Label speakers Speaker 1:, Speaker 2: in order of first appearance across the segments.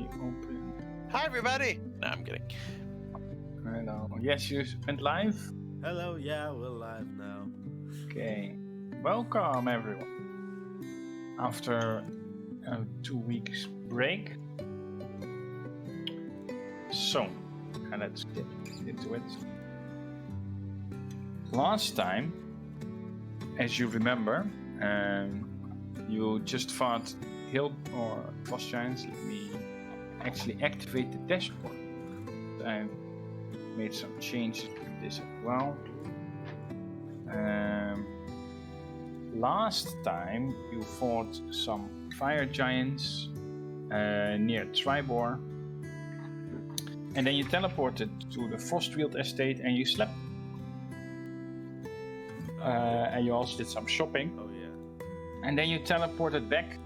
Speaker 1: me open.
Speaker 2: Hi, everybody! No, I'm kidding.
Speaker 1: Hello. Yes, you went live?
Speaker 3: Hello, yeah, we're live now.
Speaker 1: Okay. Welcome, everyone. After a 2 weeks break. So, let's get into it. Last time, as you remember, you just fought hill or frost giants. Let me actually activate the dashboard. I made some changes to this as well. Last time you fought some fire giants near Tribor, and then you teleported to the Frostweald estate and you slept. And you also did some shopping.
Speaker 3: Oh yeah.
Speaker 1: And then you teleported back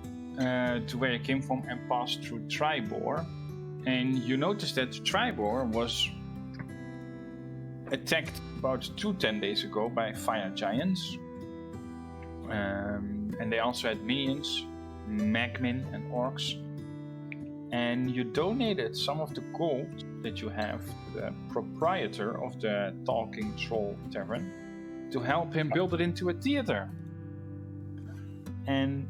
Speaker 1: to where you came from and passed through Tribor. And you noticed that Tribor was attacked about 10 days ago by fire giants. And they also had minions, magmen and orcs. And you donated some of the gold that you have to the proprietor of the Talking Troll Tavern to help him build it into a theater. And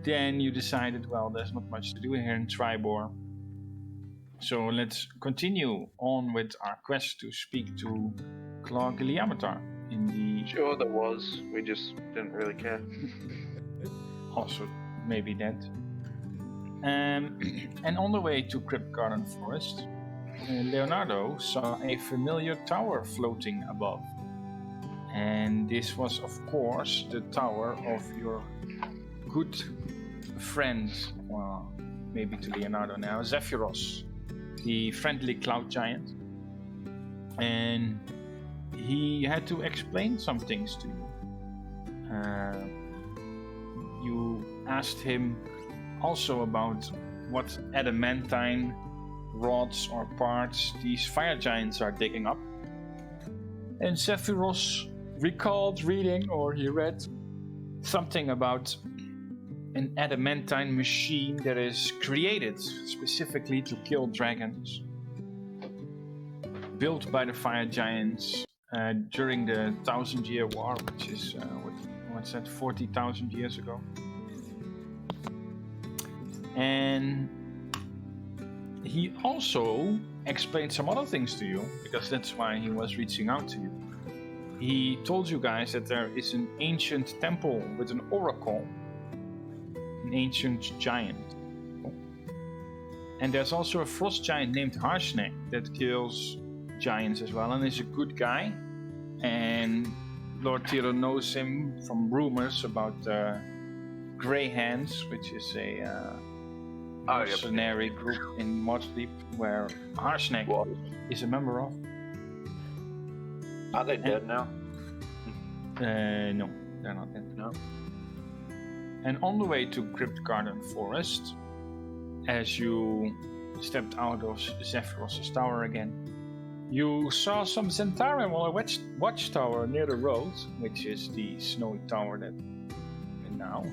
Speaker 1: then you decided, well, there's not much to do here in Tribor. So let's continue on with our quest to speak to Clark Iliamatar in the...
Speaker 4: Sure, there was. We just didn't really care.
Speaker 1: Also, maybe that. And on the way to Kryptgarden Forest, Leonardo saw a familiar tower floating above. And this was, of course, the tower of your good friend, well, maybe to Leonardo now, Zephyros, the friendly cloud giant. And he had to explain some things to you. You asked him also about what adamantine rods or parts these fire giants are digging up. And Zephyros recalled reading, or he read, something about an adamantine machine that is created specifically to kill dragons, built by the fire giants during the 1,000-year war, which is, what's that, 40,000 years ago. And he also explained some other things to you, because that's why he was reaching out to you. He told you guys that there is an ancient temple with an oracle, an ancient giant. And there's also a frost giant named Harsneck that kills giants as well and is a good guy. And Lord Theodore knows him from rumors about Grey Hands, which is a mercenary group in Muddeep where Harsneck is a member of.
Speaker 4: Are they dead now?
Speaker 1: No, they're not dead.
Speaker 4: No.
Speaker 1: And on the way to Kryptgarden Forest, as you stepped out of Zephyros' tower again, you saw some Zentarim on a watchtower near the road, which is the snowy tower that we're now.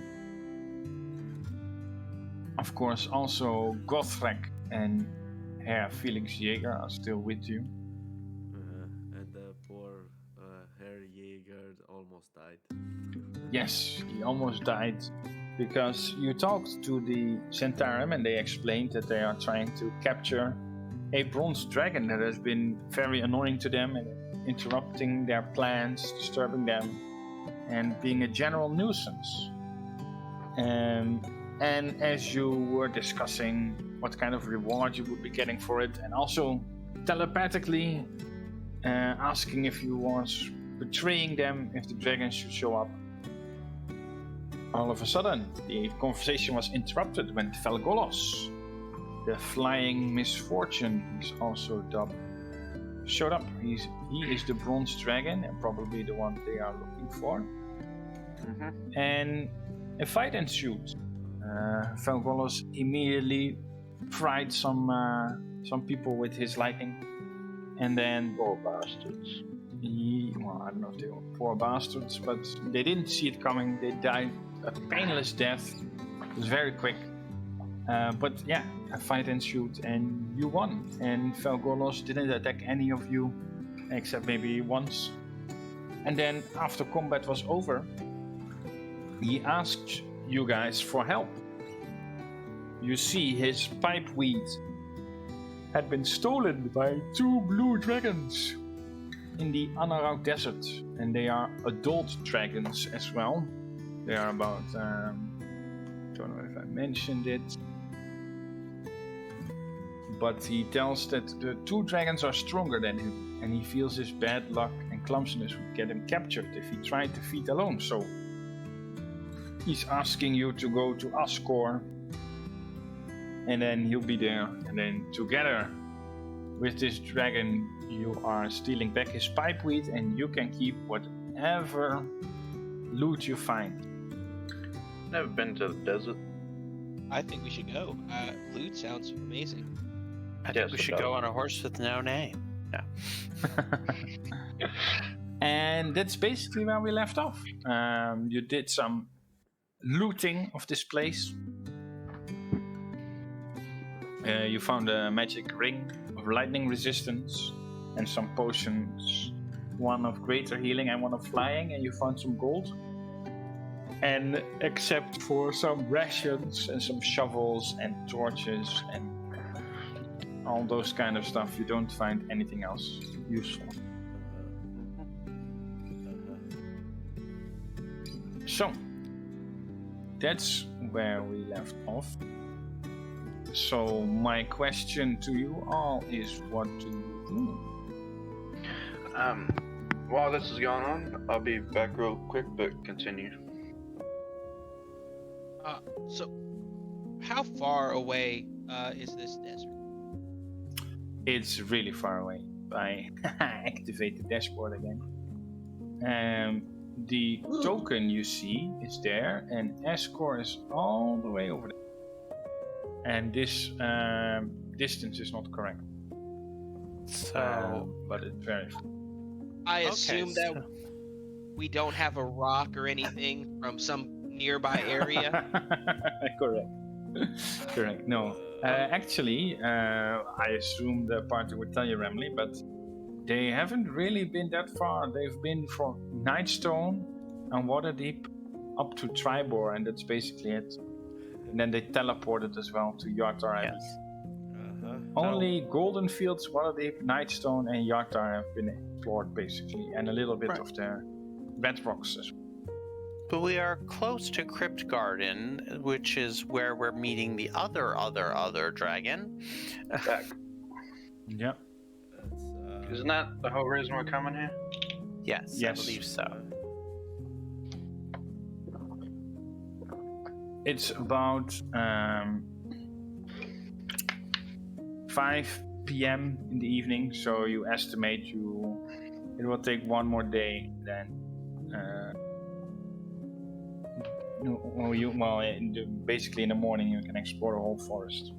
Speaker 1: Of course, also Gotrek and Herr Felix Jäger are still with you.
Speaker 3: And the poor Herr Jäger almost died.
Speaker 1: Yes, he almost died because you talked to the Zentarim and they explained that they are trying to capture a bronze dragon that has been very annoying to them and interrupting their plans, disturbing them, and being a general nuisance. And as you were discussing what kind of reward you would be getting for it, and also telepathically asking if you was betraying them if the dragon should show up, all of a sudden the conversation was interrupted when Felgolos, the flying misfortune, he's also dubbed, showed up. He is the bronze dragon and probably the one they are looking for. Mm-hmm. And a fight ensued. Felgolos immediately fried some people with his liking, and then
Speaker 4: Poor bastards.
Speaker 1: I don't know if they were poor bastards, but they didn't see it coming. They died a painless death. It was very quick. But yeah, a fight ensued and you won. And Felgolos didn't attack any of you except maybe once. And then after combat was over, he asked you guys for help. You see his pipeweed had been stolen by 2 blue dragons in the Anarau Desert. And they are adult dragons as well. They are about, don't know if I mentioned it. But he tells that the 2 dragons are stronger than him. And he feels his bad luck and clumsiness would get him captured if he tried to feed alone. So he's asking you to go to Ascor. And then he'll be there. And then together with this dragon, you are stealing back his pipeweed. And you can keep whatever loot you find.
Speaker 4: Never been to the desert.
Speaker 5: I think we should go. Loot sounds amazing.
Speaker 2: I
Speaker 4: Yes,
Speaker 2: think we
Speaker 4: it
Speaker 2: should
Speaker 4: does.
Speaker 2: go on a horse with no name. No.
Speaker 1: And that's basically where we left off. You did some looting of this place. You found a magic ring of lightning resistance and some potions, one of greater healing and one of flying, and you found some gold. And except for some rations and some shovels and torches and all those kind of stuff, you don't find anything else useful. So, that's where we left off. So, my question to you all is, what do you do?
Speaker 4: While this is going on, I'll be back real quick, but continue.
Speaker 5: So, how far away is this desert?
Speaker 1: It's really far away. I activate the dashboard again. The token you see is there, and Escor is all the way over there. And this distance is not correct.
Speaker 2: So,
Speaker 1: But it's very far.
Speaker 5: I assume that
Speaker 2: so-
Speaker 5: we don't have a rock or anything from some nearby area.
Speaker 1: Correct. No. Actually, I assume the party would tell you, Remley, but they haven't really been that far. They've been from Nightstone and Waterdeep up to Tribor, and that's basically it. And then they teleported as well to Yartar Abbey.
Speaker 2: yes.
Speaker 1: Only Golden Fields, Waterdeep, Nightstone, and Yartar have been explored, basically, and a little bit
Speaker 2: Right.
Speaker 1: of the Bedrocks as well.
Speaker 2: But we are close to Kryptgarden, which is where we're meeting the other dragon.
Speaker 4: Back.
Speaker 1: Yeah.
Speaker 4: Isn't that the whole reason we're coming here?
Speaker 2: Yes,
Speaker 1: Yes.
Speaker 2: I believe so.
Speaker 1: It's about 5 p.m. in the evening, so you estimate it will take one more day. Then, basically in the morning you can explore the whole forest.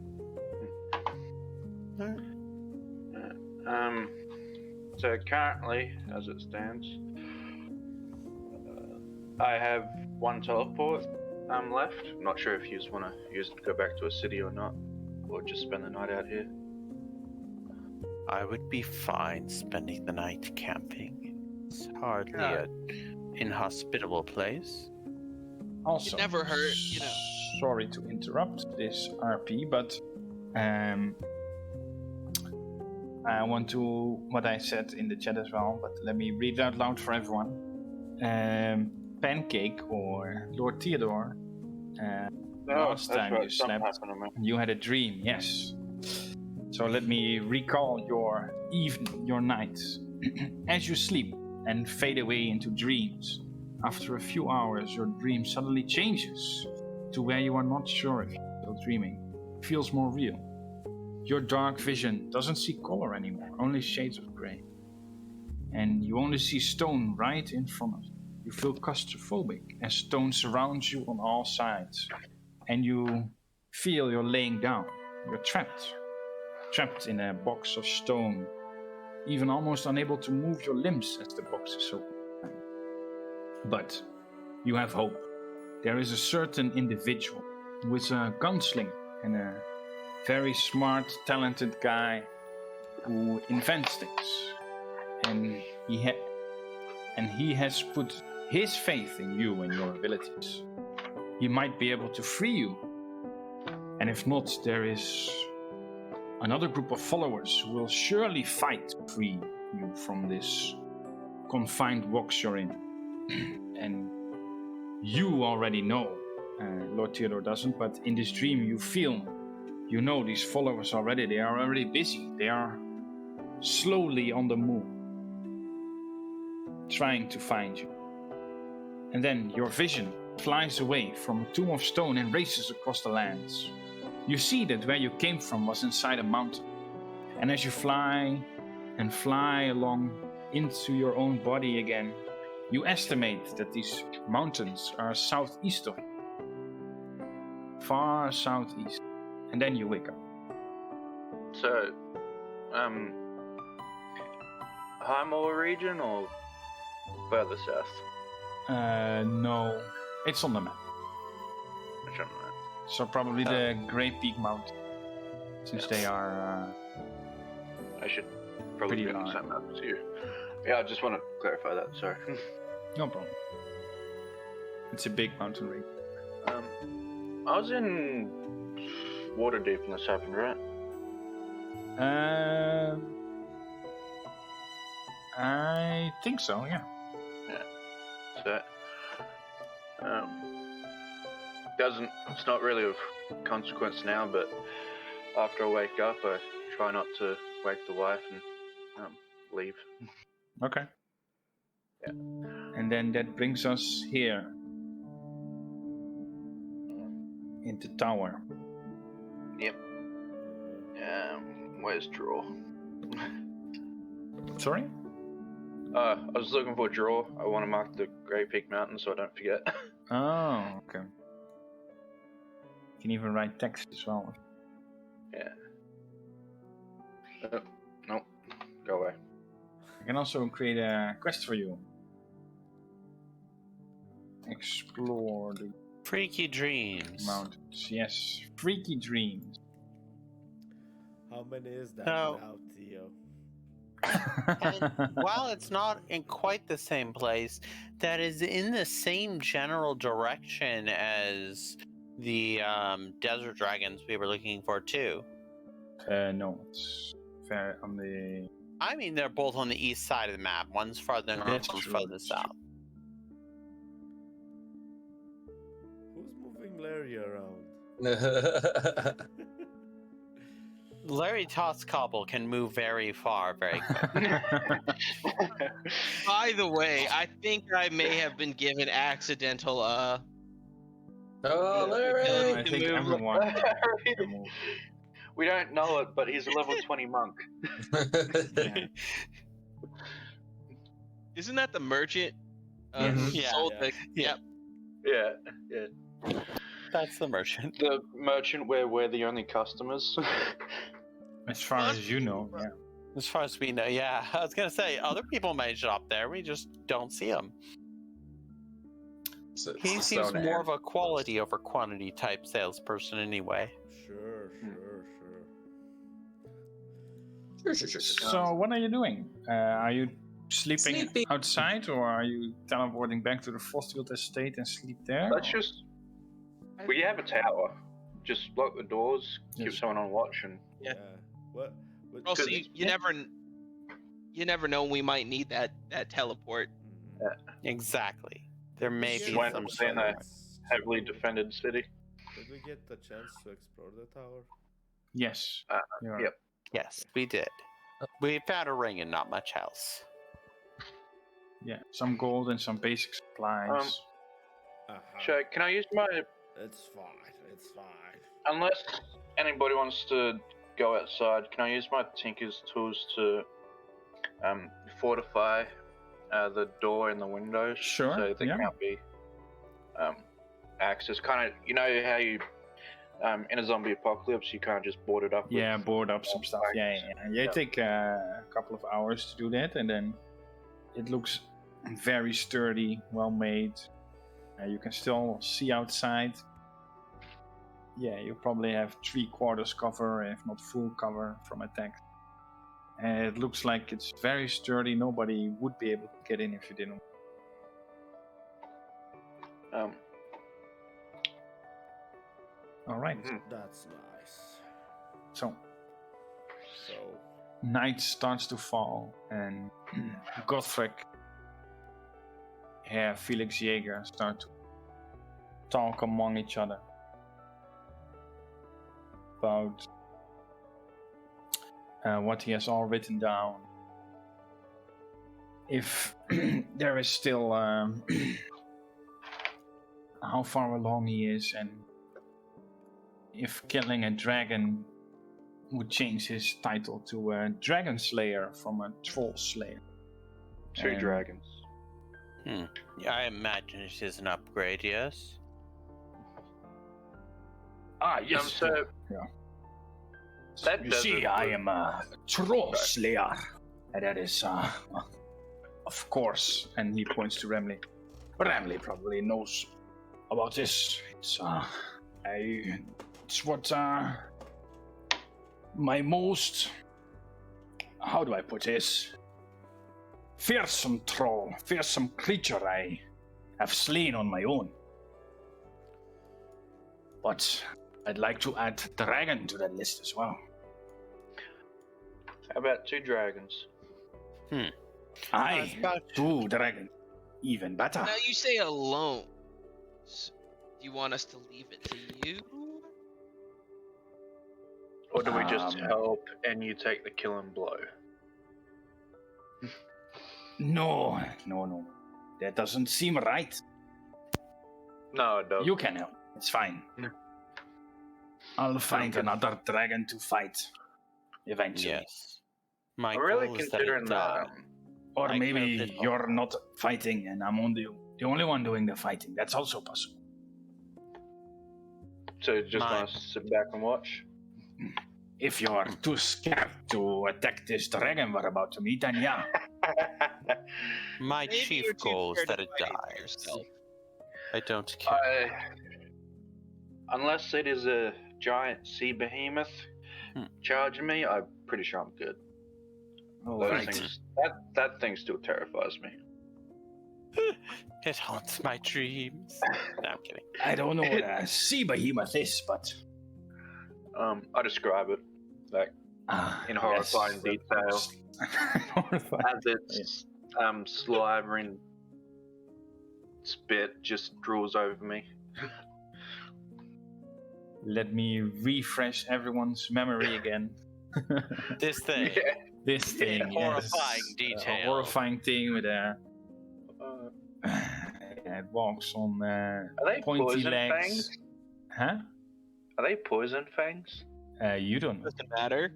Speaker 4: So currently, as it stands, I have 1 teleport left. I'm not sure if you just want to use it to go back to a city or not, or just spend the night out here.
Speaker 2: I would be fine spending the night camping. It's hardly an inhospitable place.
Speaker 1: Also,
Speaker 5: It never hurt, you know.
Speaker 1: Sorry to interrupt this RP, but I want to what I said in the chat as well, but let me read it out loud for everyone. Pancake or Lord Theodore, last
Speaker 4: that's
Speaker 1: time
Speaker 4: right,
Speaker 1: you
Speaker 4: something
Speaker 1: slept,
Speaker 4: happened to me.
Speaker 1: you had a dream. Yes. So let me recall your evening, your nights. As you sleep and fade away into dreams, after a few hours, your dream suddenly changes to where you are not sure if you're still dreaming. It feels more real. Your dark vision doesn't see color anymore, only shades of gray. And you only see stone right in front of you. You feel claustrophobic as stone surrounds you on all sides. And you feel you're laying down. You're trapped in a box of stone, even almost unable to move your limbs as the box is so confined. But you have hope. There is a certain individual who is a gunslinger and a very smart, talented guy who invents things. And he has put his faith in you and your abilities. He might be able to free you. And if not, there is another group of followers who will surely fight to free you from this confined box you're in. And you already know, Lord Theodore doesn't, but in this dream you know these followers already. They are already busy. They are slowly on the move, trying to find you. And then your vision flies away from a tomb of stone and races across the lands. You see that where you came from was inside a mountain. And as you fly and fly along into your own body again, you estimate that these mountains are southeast of you. Far southeast. And then you wake up.
Speaker 4: So, Highmoor region or further south?
Speaker 1: No, it's on the map.
Speaker 4: Which I'm not.
Speaker 1: So probably the Grey Peak Mountain, since they are
Speaker 4: I should probably
Speaker 1: pretty
Speaker 4: bring
Speaker 1: large.
Speaker 4: something up to you. Yeah, I just want to clarify that, sorry.
Speaker 1: No problem. It's a big mountain range.
Speaker 4: I was in Waterdeep when this happened, right?
Speaker 1: I think so, yeah.
Speaker 4: So, it's not really of consequence now, but after I wake up, I try not to wake the wife and leave.
Speaker 1: Okay.
Speaker 4: Yeah.
Speaker 1: And then that brings us here. Into tower.
Speaker 4: Yep. Where's draw?
Speaker 1: Sorry?
Speaker 4: I was looking for a draw. I want to mark the Grey Peak Mountain so I don't forget.
Speaker 1: Oh, okay. You can even write text as well.
Speaker 4: Yeah. Nope. Go away.
Speaker 1: I can also create a quest for you. Explore the
Speaker 2: Freaky dreams.
Speaker 1: mountains. Yes, freaky dreams.
Speaker 3: How many is that
Speaker 2: No.
Speaker 3: now, Theo?
Speaker 2: And while it's not in quite the same place, that is in the same general direction as the desert dragons we were looking for too.
Speaker 1: No, it's fair on the.
Speaker 2: I mean, they're both on the east side of the map. One's farther north,
Speaker 1: That's
Speaker 2: one's
Speaker 1: true,
Speaker 2: farther
Speaker 1: that's
Speaker 2: south.
Speaker 3: Who's moving Larry around?
Speaker 2: Larry Toscobble can move very far, very quick.
Speaker 5: By the way, I think I may have been given accidental
Speaker 6: Oh,
Speaker 1: I
Speaker 6: Larry!
Speaker 1: think
Speaker 5: move.
Speaker 1: everyone. can move.
Speaker 4: We don't know it, but he's a level 20 monk.
Speaker 1: Yeah.
Speaker 5: Isn't that the merchant?
Speaker 1: Mhm.
Speaker 2: Yeah.
Speaker 5: Sold
Speaker 3: Yeah.
Speaker 5: Yep.
Speaker 4: Yeah.
Speaker 2: That's the merchant.
Speaker 4: The merchant where we're the only customers.
Speaker 1: As far as you know, yeah.
Speaker 2: As far as we know, yeah. I was gonna say other people may shop there. We just don't see them. He seems more of a quality over quantity type salesperson, anyway.
Speaker 3: Sure.
Speaker 6: Sure.
Speaker 1: So, what are you doing? Are you sleeping
Speaker 6: Sleeping.
Speaker 1: outside, or are you teleporting back to the Frostfield estate and sleep there?
Speaker 4: Let's just. We have a tower. Just lock the doors, keep
Speaker 1: Yes.
Speaker 4: someone on watch, and
Speaker 5: Yeah.
Speaker 3: What?
Speaker 5: Also,
Speaker 4: Because-
Speaker 5: you never know. We might need that teleport.
Speaker 2: Exactly. There may
Speaker 3: Did
Speaker 2: be
Speaker 3: we get
Speaker 4: When
Speaker 2: some
Speaker 3: the
Speaker 4: saying
Speaker 2: sort of-
Speaker 4: that-
Speaker 3: chance-
Speaker 4: heavily defended city.
Speaker 3: Did we get the chance to explore the tower?
Speaker 1: Yes. Yeah.
Speaker 4: Yep.
Speaker 2: Yes, we did. We found a ring and not much else.
Speaker 1: Yeah. Some gold and some basic supplies.
Speaker 4: Shay, can I use my?
Speaker 3: It's fine.
Speaker 4: Unless anybody wants to go outside, can I use my Tinker's tools to fortify the door and the windows?
Speaker 1: Sure,
Speaker 4: So they
Speaker 1: yeah.
Speaker 4: can't be access. Kind of, you know how you in a zombie apocalypse you can't just board it up. with-
Speaker 1: Yeah, board up some stuff. Yeah. You take a couple of hours to do that, and then it looks very sturdy, well made. You can still see outside. Yeah, you probably have 3/4 cover, if not full cover, from attack. And it looks like it's very sturdy. Nobody would be able to get in if you didn't. All right.
Speaker 3: That's nice.
Speaker 1: So
Speaker 3: So,
Speaker 1: night starts to fall, and Gotrek, Felix Jaeger start to talk among each other about what he has all written down. If there is still how far along he is, and if killing a dragon would change his title to a dragon slayer from a troll slayer.
Speaker 4: Two
Speaker 1: And-
Speaker 4: dragons.
Speaker 2: Yeah, I imagine it is an upgrade, yes?
Speaker 1: Yes.
Speaker 4: So
Speaker 1: Yeah.
Speaker 4: that
Speaker 1: You see,
Speaker 4: doesn't
Speaker 1: I
Speaker 4: look-
Speaker 1: am a troll slayer. And that is, of course. And he points to Remley. Remley probably knows about this. It's what my most. How do I put this? Fearsome troll, fearsome creature I have slain on my own. But I'd like to add dragon to that list as well.
Speaker 4: How about two dragons?
Speaker 1: Aye,
Speaker 2: about-
Speaker 1: two dragon. Even better.
Speaker 5: Now you say alone. Do you want us to leave it to you?
Speaker 4: Or do we just
Speaker 1: Um,
Speaker 4: help and you take the killing blow?
Speaker 1: No. That doesn't seem right.
Speaker 4: No, it doesn't.
Speaker 1: You can help. It's fine.
Speaker 4: Yeah.
Speaker 1: I'll find
Speaker 4: Okay.
Speaker 1: another dragon to fight. Eventually.
Speaker 2: Yes. My
Speaker 4: I'm really
Speaker 2: goal is that
Speaker 4: considering
Speaker 2: it,
Speaker 4: that.
Speaker 1: Or
Speaker 2: I
Speaker 1: maybe
Speaker 2: killed it all.
Speaker 1: you're not fighting and I'm the only one doing the fighting. That's also possible.
Speaker 4: So just
Speaker 2: My-
Speaker 4: want to sit back and watch?
Speaker 1: If you're too scared to attack this dragon we're about to meet, then yeah.
Speaker 2: my
Speaker 5: Maybe
Speaker 2: chief
Speaker 5: you're too
Speaker 2: goal is
Speaker 5: scared
Speaker 2: that
Speaker 5: to
Speaker 2: it
Speaker 5: fight it for
Speaker 2: dies.
Speaker 5: yourself.
Speaker 2: I don't care.
Speaker 4: Unless it is a giant sea behemoth charging me, I'm pretty sure I'm good.
Speaker 1: All
Speaker 4: Those
Speaker 1: right.
Speaker 4: things, that thing still terrifies me.
Speaker 2: It haunts my dreams. No, I'm kidding.
Speaker 1: I don't know what a sea behemoth is, but
Speaker 4: I describe it like in horrifying detail
Speaker 1: Horrifying.
Speaker 4: as its slavering spit just drools over me.
Speaker 1: Let me refresh everyone's memory again.
Speaker 2: This thing.
Speaker 4: Yeah.
Speaker 1: This thing,
Speaker 2: horrifying
Speaker 1: yes.
Speaker 2: detail.
Speaker 1: A horrifying thing with a.
Speaker 4: Uh,
Speaker 1: It walks on
Speaker 4: are they
Speaker 1: pointy
Speaker 4: poison
Speaker 1: legs.
Speaker 4: fangs?
Speaker 1: Huh?
Speaker 4: Are they poison fangs?
Speaker 1: You don't know.
Speaker 5: Doesn't matter.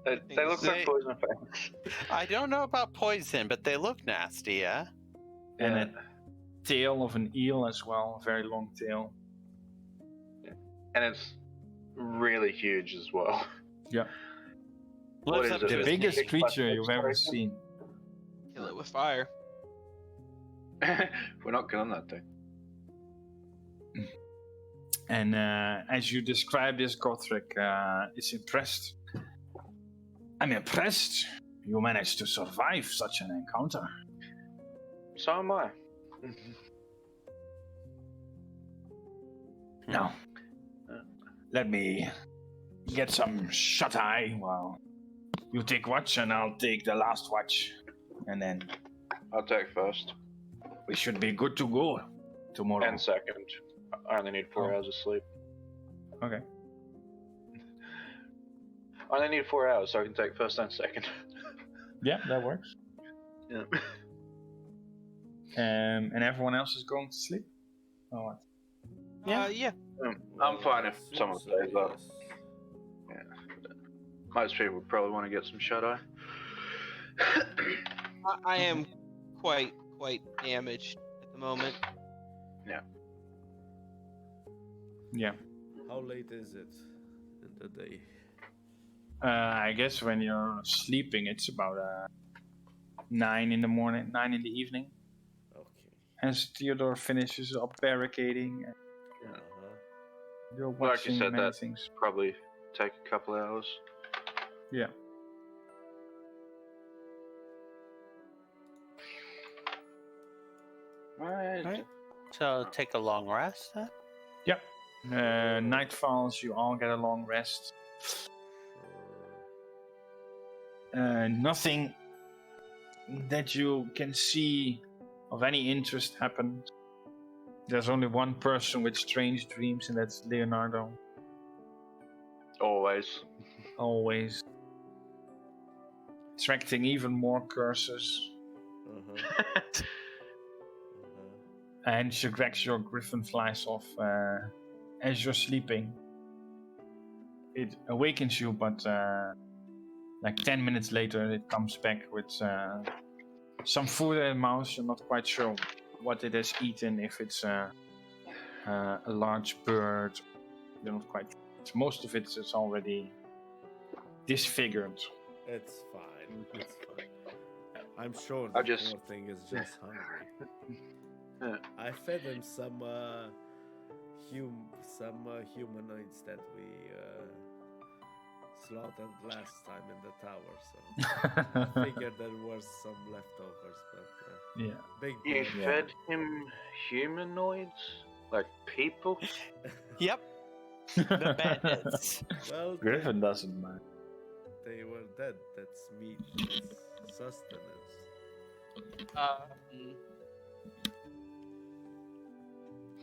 Speaker 4: They look
Speaker 2: They-
Speaker 4: like poison fangs.
Speaker 2: I don't know about poison, but they look nasty, yeah?
Speaker 1: And
Speaker 4: Yeah.
Speaker 1: a tail of an eel as well, a very long tail.
Speaker 4: And it's really huge as well. What
Speaker 2: Lives
Speaker 4: is
Speaker 2: up
Speaker 4: it?
Speaker 2: to
Speaker 1: The
Speaker 2: its
Speaker 1: biggest
Speaker 2: name.
Speaker 1: creature you've ever seen.
Speaker 5: Kill it with fire.
Speaker 4: We're not killing that thing.
Speaker 1: And as you describe this, Gotrek is impressed. I'm impressed. You managed to survive such an encounter.
Speaker 4: So am I.
Speaker 1: Now, let me get some shut-eye while you take watch and I'll take the last watch. And then
Speaker 4: I'll take first
Speaker 1: we should be good to go tomorrow.
Speaker 4: and second. I only need 4
Speaker 1: Oh.
Speaker 4: hours of sleep.
Speaker 1: Okay.
Speaker 4: I only need 4 hours, so I can take first and second.
Speaker 1: Yeah, that works.
Speaker 4: Yeah.
Speaker 1: And everyone else is going to sleep? Oh, what?
Speaker 5: Yeah.
Speaker 4: I'm fine if
Speaker 3: Seems
Speaker 4: someone
Speaker 3: so,
Speaker 4: stays up.
Speaker 3: yes.
Speaker 4: Most people probably want to get some shut eye.
Speaker 5: I am quite damaged at the moment.
Speaker 1: Yeah.
Speaker 3: How late is it in the day?
Speaker 1: I guess when you're sleeping, it's about 9 in the morning, 9 in the evening.
Speaker 3: Okay.
Speaker 1: As Theodore finishes up barricading.
Speaker 3: Uh-huh.
Speaker 1: You're
Speaker 4: Like you
Speaker 1: watching
Speaker 4: said,
Speaker 1: many
Speaker 4: that
Speaker 1: things.
Speaker 4: probably take a couple hours.
Speaker 1: Yeah.
Speaker 2: Alright. So take a long rest then?
Speaker 1: Yeah. Night falls, you all get a long rest. Nothing that you can see of any interest happened. There's only one person with strange dreams, and that's Leonardo.
Speaker 4: Always.
Speaker 1: Always. Attracting even more curses. And she drags your griffin flies off as you're sleeping. It awakens you, but like 10 minutes later it comes back with some food in the mouth. You're not quite sure what it has eaten, if it's a large bird. You're not quite sure. Most of it is already disfigured.
Speaker 3: It's fine. It's fine. I'm sure
Speaker 4: I
Speaker 3: the
Speaker 4: just-
Speaker 3: poor thing is just hungry.
Speaker 4: Yeah.
Speaker 3: I fed him some humanoids that we slaughtered last time in the tower, so I figured there was some leftovers, but
Speaker 1: Yeah.
Speaker 3: big
Speaker 4: You
Speaker 3: boy.
Speaker 4: fed him humanoids? Like people?
Speaker 2: Yep. The bandits.
Speaker 3: Well,
Speaker 1: Griffin doesn't mind.
Speaker 3: they were dead. That's meat. That's sustenance.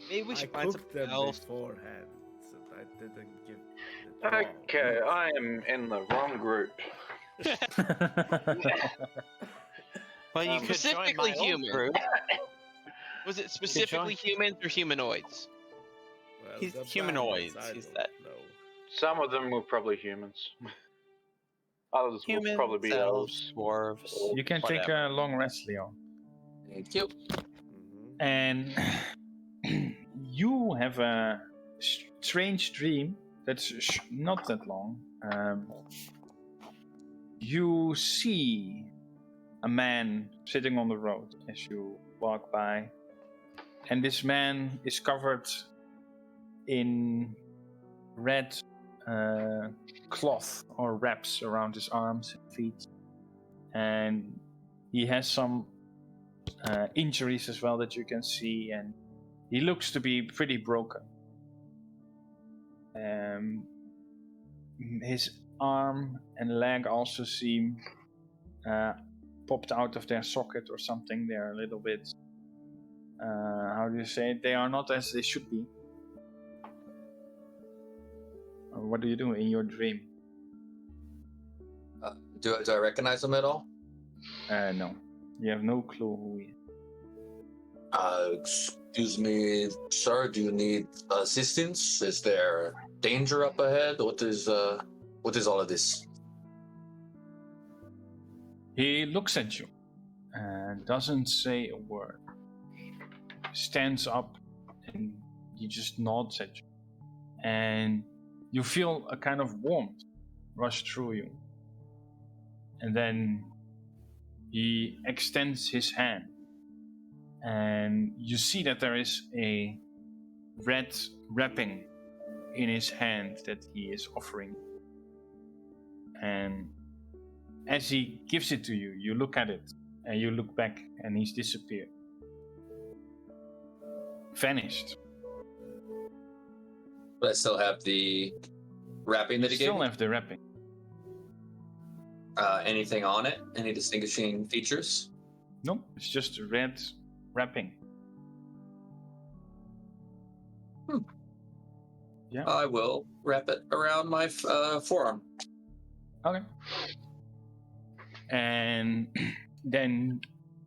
Speaker 5: Maybe we
Speaker 3: I
Speaker 5: should find
Speaker 3: cooked
Speaker 5: something
Speaker 3: them
Speaker 5: else.
Speaker 3: beforehand, so I didn't give it raw
Speaker 4: Okay,
Speaker 3: meat.
Speaker 4: I am in the wrong group.
Speaker 2: Well, you could join
Speaker 5: Specifically
Speaker 2: my old
Speaker 5: human.
Speaker 2: group.
Speaker 5: Was it specifically humans or humanoids?
Speaker 3: Well,
Speaker 2: He's
Speaker 3: the
Speaker 2: humanoids,
Speaker 3: bandits, I
Speaker 2: he's
Speaker 3: don't
Speaker 2: that.
Speaker 3: know.
Speaker 4: Some of them were probably humans. Others will
Speaker 2: Humans,
Speaker 4: probably be elves.
Speaker 2: dwarves.
Speaker 1: You can take
Speaker 2: whatever.
Speaker 1: a long rest, Leon.
Speaker 6: Thank you.
Speaker 3: Mhm.
Speaker 1: And you have a strange dream that's not that long. You see a man sitting on the road as you walk by, and this man is covered in red cloth or wraps around his arms and feet, and he has some injuries as well that you can see, and he looks to be pretty broken. His arm and leg also seem popped out of their socket or something. They're a little bit, how do you say it? They are not as they should be. What do you do in your dream?
Speaker 6: Do I recognize him at all?
Speaker 1: No. You have no clue who he is.
Speaker 6: Excuse me, sir. Do you need assistance? Is there danger up ahead? What is all of this?
Speaker 1: He looks at you and doesn't say a word. Stands up and he just nods at you. And you feel a kind of warmth rush through you. And then he extends his hand. And you see that there is a red wrapping in his hand that he is offering. And as he gives it to you, you look at it, and you look back, and he's disappeared. Vanished.
Speaker 6: But I still have the wrapping that
Speaker 1: You
Speaker 6: he gave
Speaker 1: still
Speaker 6: me.
Speaker 1: have the wrapping.
Speaker 6: Anything on it? Any distinguishing features?
Speaker 1: No, it's just a red wrapping. Yeah.
Speaker 6: I will wrap it around my forearm.
Speaker 1: Okay. And then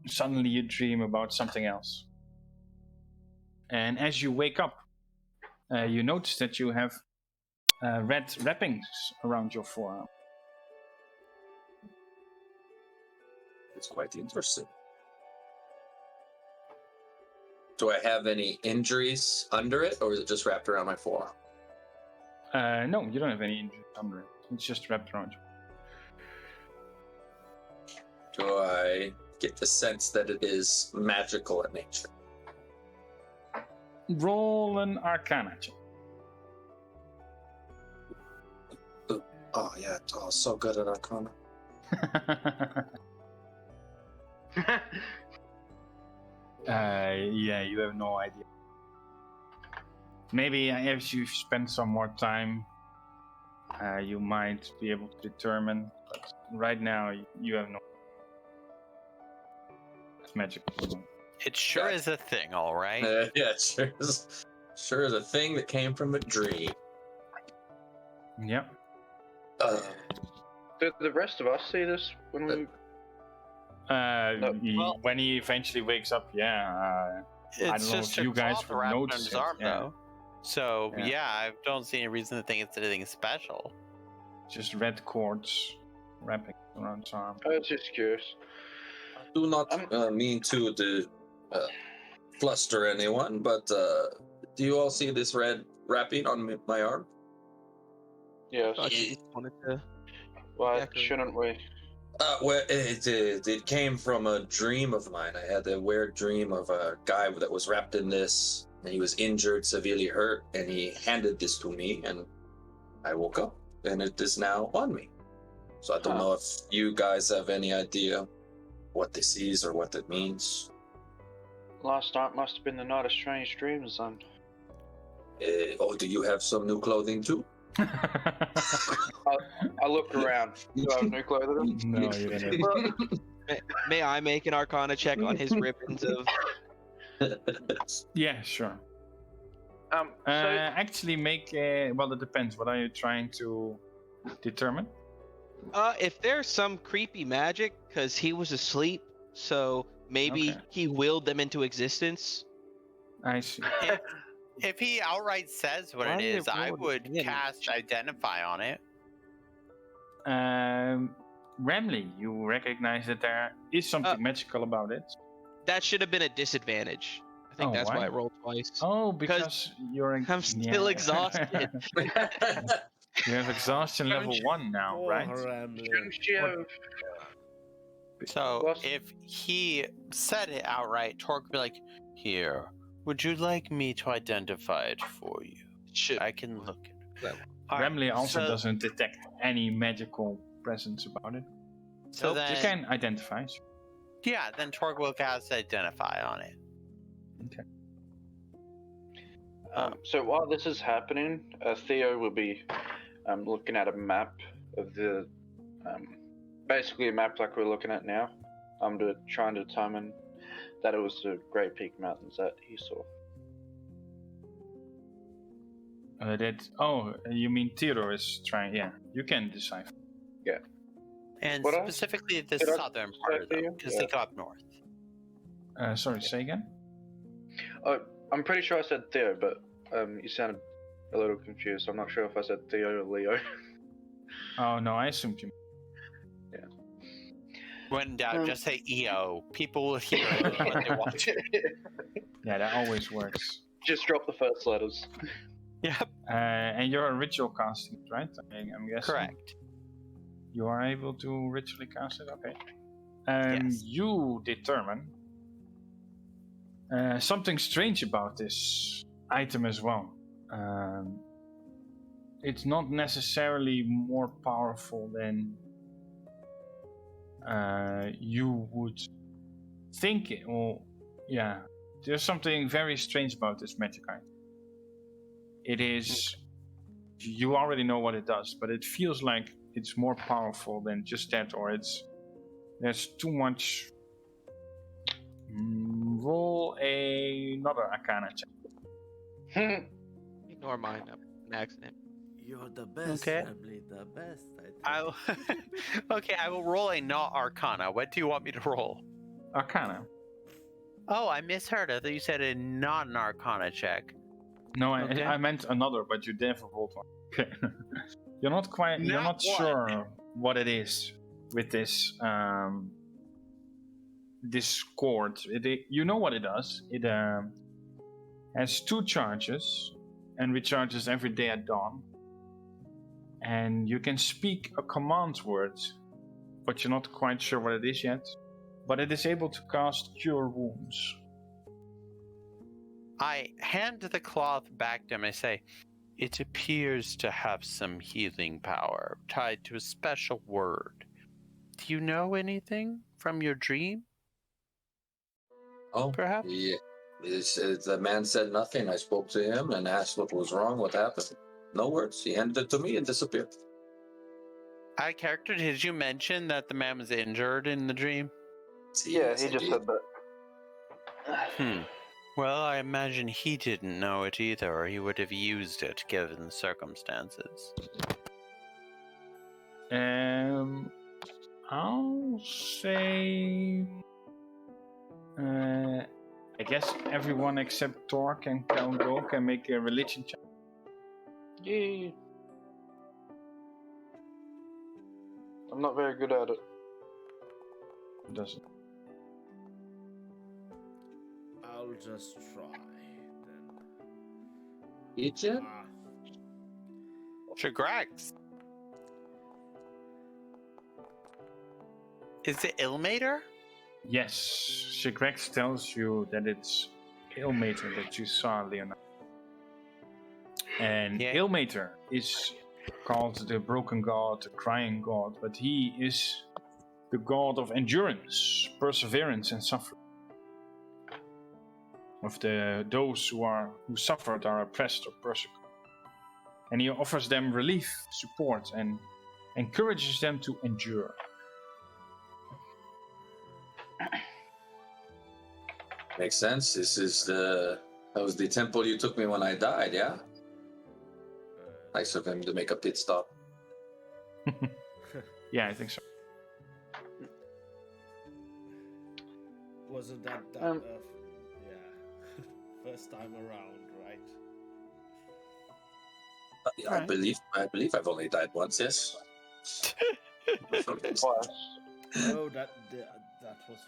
Speaker 1: suddenly you dream about something else. And as you wake up, you notice that you have red wrappings around your forearm.
Speaker 6: It's quite interesting. Do I have any injuries under it, or is it just wrapped around my forearm?
Speaker 1: No, you don't have any injuries under it. It's just wrapped around you.
Speaker 6: Do I get the sense that it is magical in nature?
Speaker 1: Roll an Arcana check.
Speaker 6: Oh yeah, oh, so good at Arcana.
Speaker 1: Yeah, you have no idea. Maybe if you spend some more time, you might be able to determine. But right now, you have no. It's magical.
Speaker 2: It sure is a thing, all right.
Speaker 6: Yeah, sure is a thing that came from a dream.
Speaker 1: Yep.
Speaker 4: Did the rest of us see this when we?
Speaker 1: When he eventually wakes up, yeah.
Speaker 2: It's
Speaker 1: I don't know
Speaker 2: just
Speaker 1: if you
Speaker 2: a
Speaker 1: guys
Speaker 2: cloth
Speaker 1: would
Speaker 2: wrapped
Speaker 1: notice
Speaker 2: around his
Speaker 1: it,
Speaker 2: arm,
Speaker 1: yeah.
Speaker 2: though. So
Speaker 1: Yeah.
Speaker 2: yeah, I don't see any reason to think it's anything special.
Speaker 1: Just red cords wrapping around his arm.
Speaker 4: I was just curious.
Speaker 6: Do not mean to fluster anyone, but do you all see this red wrapping on my arm?
Speaker 4: Yes.
Speaker 5: I just wanted to.
Speaker 4: Why
Speaker 5: Yeah, cool.
Speaker 4: shouldn't we?
Speaker 6: Well, it came from a dream of mine. I had a weird dream of a guy that was wrapped in this, and he was injured, severely hurt, and he handed this to me, and I woke up, and it is now on me. So I don't know if you guys have any idea what this is or what it means.
Speaker 4: Last night must have been the night of strange dreams, then.
Speaker 6: Do you have some new clothing too?
Speaker 4: I looked around. Do I have new clothing?
Speaker 1: No, you didn't.
Speaker 5: May I make an Arcana check on his ribbons of?
Speaker 1: Yeah, sure.
Speaker 4: So
Speaker 1: Actually, make well. It depends. What are you trying to determine?
Speaker 5: If there's some creepy magic, because he was asleep, so maybe
Speaker 1: Okay.
Speaker 5: he willed them into existence.
Speaker 1: I see.
Speaker 2: If he outright says what
Speaker 5: Why
Speaker 2: it
Speaker 5: did
Speaker 2: is,
Speaker 5: it
Speaker 2: I
Speaker 5: roll
Speaker 2: would
Speaker 5: again?
Speaker 2: cast Identify on it.
Speaker 1: Ramley, you recognize that there is something magical about it.
Speaker 5: That should have been a disadvantage. I think
Speaker 1: Oh,
Speaker 5: that's
Speaker 1: why?
Speaker 5: why I rolled twice.
Speaker 1: Oh, because you're.
Speaker 5: I'm still exhausted.
Speaker 1: You have exhaustion level 1 now,
Speaker 3: Oh,
Speaker 1: right?
Speaker 4: shouldn't you have?
Speaker 2: So
Speaker 4: What's-
Speaker 2: if he said it outright, Torque would be like, "Here, would you like me to identify it for you?
Speaker 5: Should
Speaker 2: I can look at it." All right,
Speaker 1: Ramley also
Speaker 2: so-
Speaker 1: doesn't detect any magical presence about it.
Speaker 2: So
Speaker 1: You
Speaker 2: then,
Speaker 1: can identify. Sure.
Speaker 2: yeah, then Torque will cast Identify on it.
Speaker 4: So while this is happening, Theo will be looking at a map of the, basically a map like we're looking at now. To try and determine that it was the Great Peak Mountains that he saw.
Speaker 1: You mean Theodore is trying? Yeah, you can decipher.
Speaker 2: And
Speaker 4: What else?
Speaker 2: specifically the
Speaker 4: Did I
Speaker 2: southern
Speaker 4: say
Speaker 2: part of
Speaker 4: to
Speaker 2: them,
Speaker 4: you?
Speaker 2: because
Speaker 4: Yeah.
Speaker 2: they go up north.
Speaker 1: Sorry, say again.
Speaker 4: I'm pretty sure I said Theo, but you sounded a little confused. I'm not sure if I said Theo or Leo.
Speaker 1: Oh no, I assumed you.
Speaker 2: When in doubt, just say EO. People will hear it when they watch it.
Speaker 1: Yeah, that always works.
Speaker 4: Just drop the first letters.
Speaker 2: Yep,
Speaker 1: And you're a ritual casting, right? I'm guessing.
Speaker 2: correct.
Speaker 1: You are able to ritually cast it. Okay.
Speaker 2: Yes.
Speaker 1: You determine something strange about this item as well. It's not necessarily more powerful than you would think. Yeah, there's something very strange about this magic item. It is. You already know what it does, but it feels like it's more powerful than just that, or there's too much. Roll another Arcana check.
Speaker 5: Ignore mine. I'm an accident.
Speaker 3: You're the best,
Speaker 2: Okay.
Speaker 3: family, the best.
Speaker 2: I will... Okay, I will roll a not Arcana. What do you want me to roll?
Speaker 1: Arcana.
Speaker 2: Oh, I misheard. I thought you said a not an Arcana check.
Speaker 1: No,
Speaker 2: Okay.
Speaker 1: I meant another, but you never rolled one. Okay. You're not quite. You're
Speaker 2: Not
Speaker 1: not
Speaker 2: one.
Speaker 1: sure what it is with this. This cord. You know what it does. It has 2 charges and recharges every day at dawn. And you can speak a command word, but you're not quite sure what it is yet. But it is able to cast Cure Wounds.
Speaker 2: I hand the cloth back to him and I say, It appears to have some healing power tied to a special word. Do you know anything from your dream?
Speaker 6: Oh,
Speaker 2: Perhaps?
Speaker 6: yeah. The man said nothing. I spoke to him and asked what was wrong, what happened. No words. He handed it to me and disappeared.
Speaker 2: Out of character, did you mention that the man was injured in the dream?
Speaker 4: Yeah,
Speaker 6: Yes,
Speaker 4: he just
Speaker 6: indeed.
Speaker 4: said that.
Speaker 2: Well, I imagine he didn't know it either, or he would have used it given the circumstances.
Speaker 1: I'll say. I guess everyone except Torque and Go can make a religion check.
Speaker 4: Yeah. I'm not very good at it.
Speaker 1: Doesn't.
Speaker 3: I'll just try then.
Speaker 6: Egypt?
Speaker 3: Ah,
Speaker 2: Shagrax. Is it Ilmater?
Speaker 1: Yes, Shigrex tells you that it's Ilmater that you saw, Leonard. And
Speaker 2: Yeah.
Speaker 1: Ilmater is called the broken god, the crying god, but he is the god of endurance, perseverance, and suffering. Of those who suffered, are oppressed or persecuted. And he offers them relief, support, and encourages them to endure.
Speaker 6: Makes sense. That was the temple you took me when I died, yeah? Nice of him to make a pit stop.
Speaker 1: Yeah, I think so.
Speaker 3: wasn't that
Speaker 4: Yeah.
Speaker 3: first time around, right?
Speaker 6: I believe I've only died once, yes.
Speaker 4: Twice.
Speaker 3: No, that was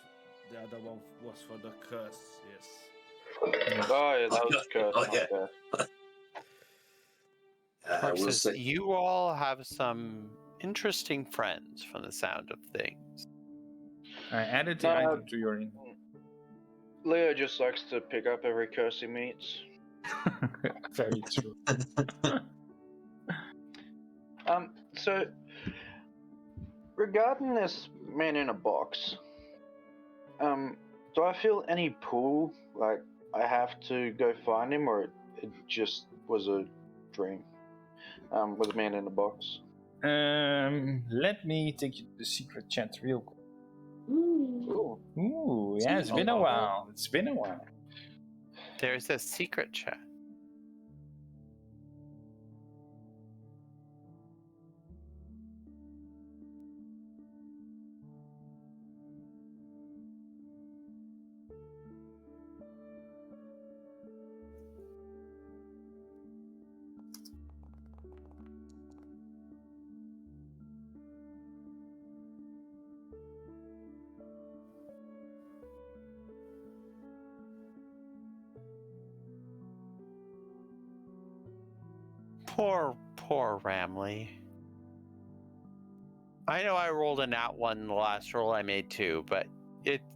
Speaker 3: the other one was for the curse. Yes.
Speaker 4: Oh yeah, that was cursed.
Speaker 6: Oh, yeah.
Speaker 4: Okay.
Speaker 6: I
Speaker 2: Torque
Speaker 6: will
Speaker 2: says,
Speaker 6: say,
Speaker 2: you all have some interesting friends from the sound of things.
Speaker 1: I added the item to your inventory.
Speaker 4: Leo just likes to pick up every curse he meets.
Speaker 1: Very true.
Speaker 4: So regarding this man in a box, do I feel any pull? Like I have to go find him, or it just was a dream? With a man in a box.
Speaker 1: Let me take you to the secret chat real quick.
Speaker 4: Ooh.
Speaker 1: Ooh, yeah, it's been a while. It's been a while.
Speaker 2: There's a secret chat. Poor Ramley. I know I rolled a nat 1 the last roll I made too, but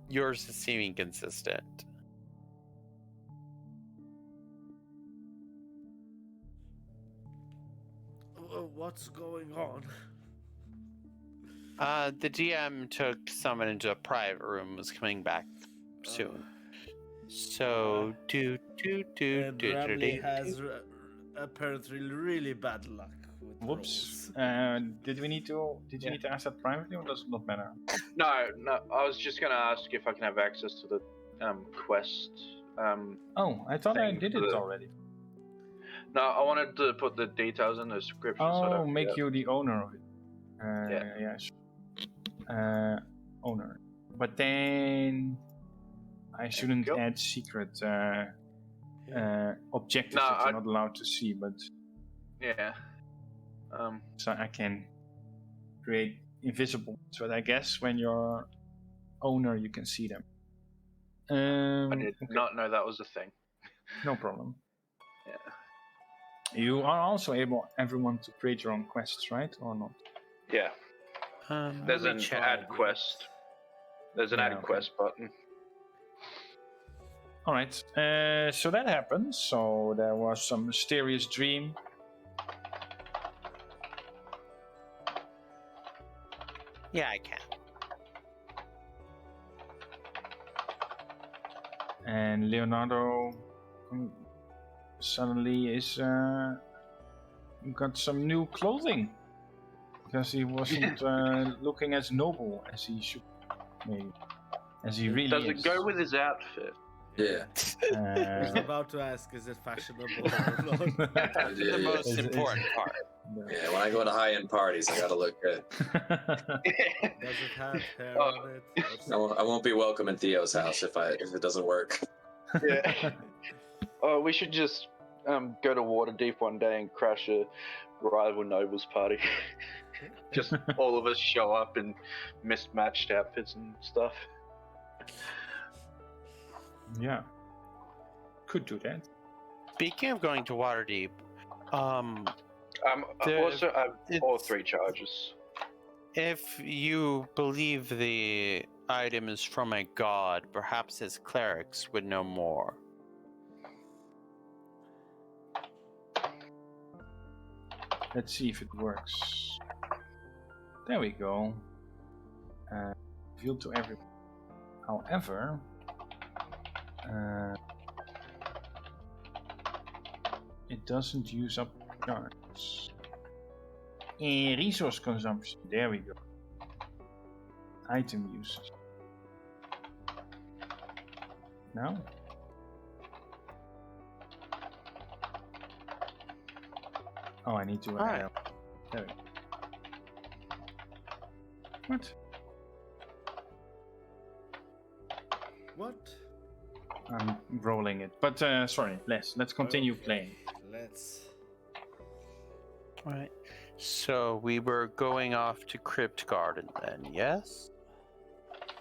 Speaker 2: yours is seeming consistent.
Speaker 3: What's going on?
Speaker 2: The DM took someone into a private room, was coming back soon. So
Speaker 3: And Ramley has apparently really bad luck with
Speaker 1: Whoops.
Speaker 3: rolls.
Speaker 1: Did you need to ask that privately, or does it not matter?
Speaker 4: No. I was just gonna ask if I can have access to the quest.
Speaker 1: Oh, I thought I
Speaker 4: Thing
Speaker 1: did
Speaker 4: for
Speaker 1: it
Speaker 4: the-
Speaker 1: already.
Speaker 4: No, I wanted to put the details in the description. so I
Speaker 1: Oh,
Speaker 4: don't
Speaker 1: make
Speaker 4: forget.
Speaker 1: you the owner of it.
Speaker 4: Yeah.
Speaker 1: Yeah, sure. Owner. But then I shouldn't
Speaker 4: Yep.
Speaker 1: add secret objectives
Speaker 4: No,
Speaker 1: that you're not allowed to see, but
Speaker 4: Yeah.
Speaker 1: so I can create invisible. So I guess when you're owner, you can see them.
Speaker 4: I did
Speaker 1: Okay,
Speaker 4: not know that was a thing.
Speaker 1: no problem.
Speaker 4: Yeah.
Speaker 1: You are also able, everyone, to create your own quests, right? Or not?
Speaker 4: Yeah. There's
Speaker 2: let
Speaker 4: an
Speaker 2: me check.
Speaker 4: add quest. There's an
Speaker 1: Yeah,
Speaker 4: add
Speaker 1: okay.
Speaker 4: quest button.
Speaker 1: All right. So that happened. So there was some mysterious dream.
Speaker 2: Yeah, I can.
Speaker 1: And Leonardo suddenly is got some new clothing because he wasn't looking as noble as he should, maybe, as he really
Speaker 4: Does
Speaker 1: is.
Speaker 4: it go with his outfit?
Speaker 6: Yeah.
Speaker 3: I was about to ask, is it fashionable or not?
Speaker 2: That's the most important part.
Speaker 6: Yeah, when I go to high-end parties, I gotta look good.
Speaker 3: Does it have hair on it? Or
Speaker 6: I won't be welcome in Theo's house if it doesn't work.
Speaker 4: Yeah. Oh, we should just go to Waterdeep one day and crash a rival nobles party. Just all of us show up in mismatched outfits and stuff.
Speaker 1: Yeah, could do that.
Speaker 2: Speaking of going to Waterdeep,
Speaker 4: Also, I have all 3 charges.
Speaker 2: if you believe the item is from a god, perhaps his clerics would know more.
Speaker 1: Let's see if it works. There we go. Revealed to everyone. However, it doesn't use up cards. Resource consumption. There we go. Item usage. No. Oh, I need to.
Speaker 2: Alright.
Speaker 1: There we go. What?
Speaker 3: what?
Speaker 1: I'm rolling it. But sorry, let's continue
Speaker 3: Okay,
Speaker 1: playing.
Speaker 3: Let's.
Speaker 2: Right. So we were going off to Kryptgarden then, yes?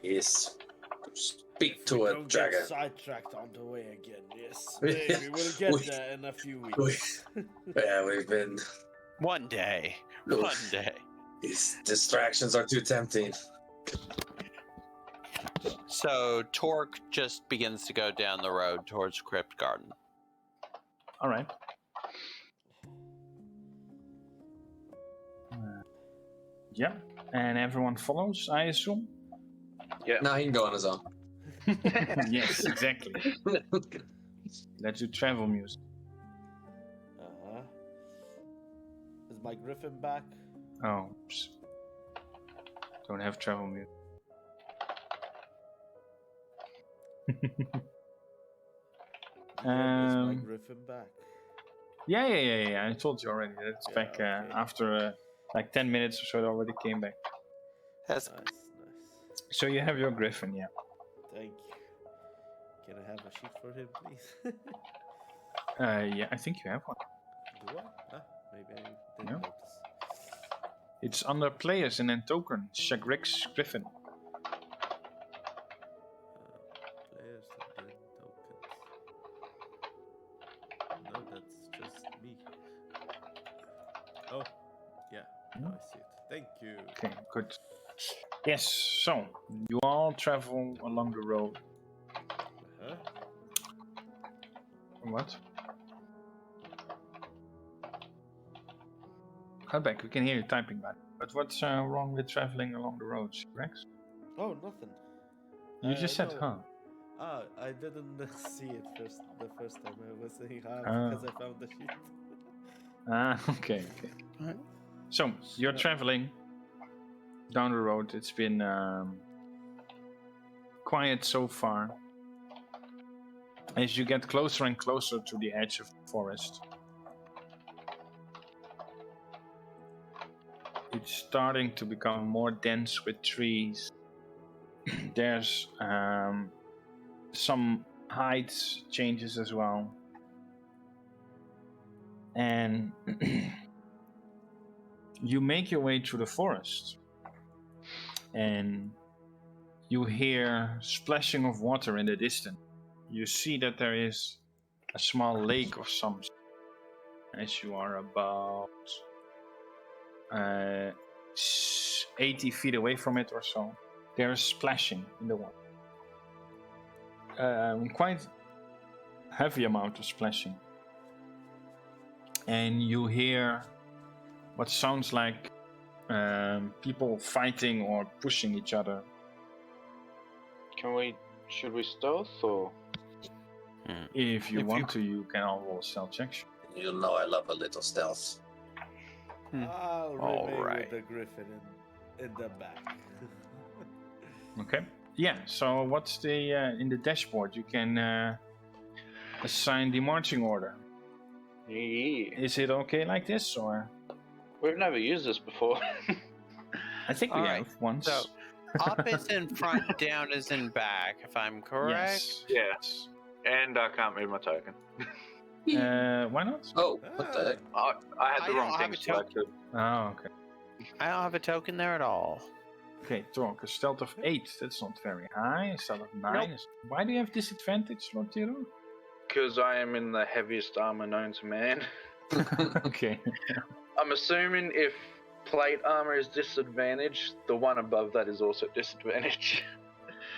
Speaker 6: Yes. Speak to
Speaker 3: We
Speaker 6: a
Speaker 3: don't
Speaker 6: dragon.
Speaker 3: get sidetracked on the way again. Yes, maybe we'll get
Speaker 6: We-
Speaker 3: there in a few weeks.
Speaker 6: Yeah, we've been.
Speaker 2: One day.
Speaker 6: Oof.
Speaker 2: One day.
Speaker 6: These distractions are too tempting.
Speaker 2: So Torque just begins to go down the road towards Kryptgarden.
Speaker 1: All right. Yeah, and everyone follows, I assume.
Speaker 6: No, he can go on his own.
Speaker 1: Yes, exactly. Let's do travel music.
Speaker 3: Uh-huh. Is my griffin back?
Speaker 1: Oh, oops. Don't have travel music.
Speaker 3: Is my
Speaker 1: Um,
Speaker 3: griffin back?
Speaker 1: Yeah. I told you already. It's
Speaker 3: Yeah,
Speaker 1: back
Speaker 3: okay.
Speaker 1: after like 10 minutes or so. It already came back.
Speaker 2: That's
Speaker 3: Nice.
Speaker 1: So you have your griffin, yeah.
Speaker 3: Thank you. Can I have a sheet for him, please?
Speaker 1: Yeah, I think you have one.
Speaker 3: Do I? Ah, maybe I didn't
Speaker 1: No.
Speaker 3: notice.
Speaker 1: It's under players and then token. Shagrik's griffin.
Speaker 3: Players and then tokens. No, that's just me. Oh, yeah. Now I see it. Thank you.
Speaker 1: Okay, good. Yes, so you all travel along the road.
Speaker 3: Huh?
Speaker 1: What? Cut back, we can hear you typing back. But what's wrong with traveling along the roads, Rex?
Speaker 3: Oh, nothing.
Speaker 1: You just said,
Speaker 3: no.
Speaker 1: huh?
Speaker 3: Ah, I didn't see it the first time. I was saying
Speaker 1: Ah.
Speaker 3: because I found the sheet.
Speaker 1: Ah, okay.
Speaker 2: Alright.
Speaker 1: So, you're
Speaker 3: Yeah.
Speaker 1: traveling down the road. It's been quiet so far. As you get closer and closer to the edge of the forest, it's starting to become more dense with trees. There's some height changes as well. And you make your way through the forest. And you hear splashing of water in the distance. You see that there is a small lake of some sort. As you are about 80 feet away from it or so, there is splashing in the water. Quite heavy amount of splashing. And you hear what sounds like people fighting or pushing each other.
Speaker 4: Should we stealth or?
Speaker 1: If you want to, you can all roll stealth checks.
Speaker 6: You know I love a little stealth.
Speaker 3: I'll
Speaker 2: All
Speaker 3: remain
Speaker 2: right.
Speaker 3: with the griffin in the back.
Speaker 1: Okay. Yeah. So what's the in the dashboard? You can assign the marching order.
Speaker 4: Yeah.
Speaker 1: Is it okay like this, or?
Speaker 4: We've never used this before.
Speaker 1: I think we
Speaker 2: All right,
Speaker 1: have once.
Speaker 2: So, up is in front, down is in back, if I'm correct.
Speaker 1: Yes.
Speaker 4: And I can't move my token.
Speaker 1: Why not?
Speaker 6: Oh, what the heck?
Speaker 4: I had
Speaker 2: I
Speaker 4: the
Speaker 2: don't
Speaker 4: wrong
Speaker 2: have
Speaker 4: thing
Speaker 2: a token.
Speaker 4: selected.
Speaker 1: Oh, okay.
Speaker 2: I don't have a token there at all.
Speaker 1: Okay, talk. A stealth of 8. That's not very high. A stealth of 9.
Speaker 2: Nope.
Speaker 1: Why do you have disadvantage, Lord Theodore?
Speaker 4: Because I am in the heaviest armor known to man.
Speaker 1: Okay.
Speaker 4: I'm assuming if plate armor is disadvantaged, the one above that is also disadvantaged.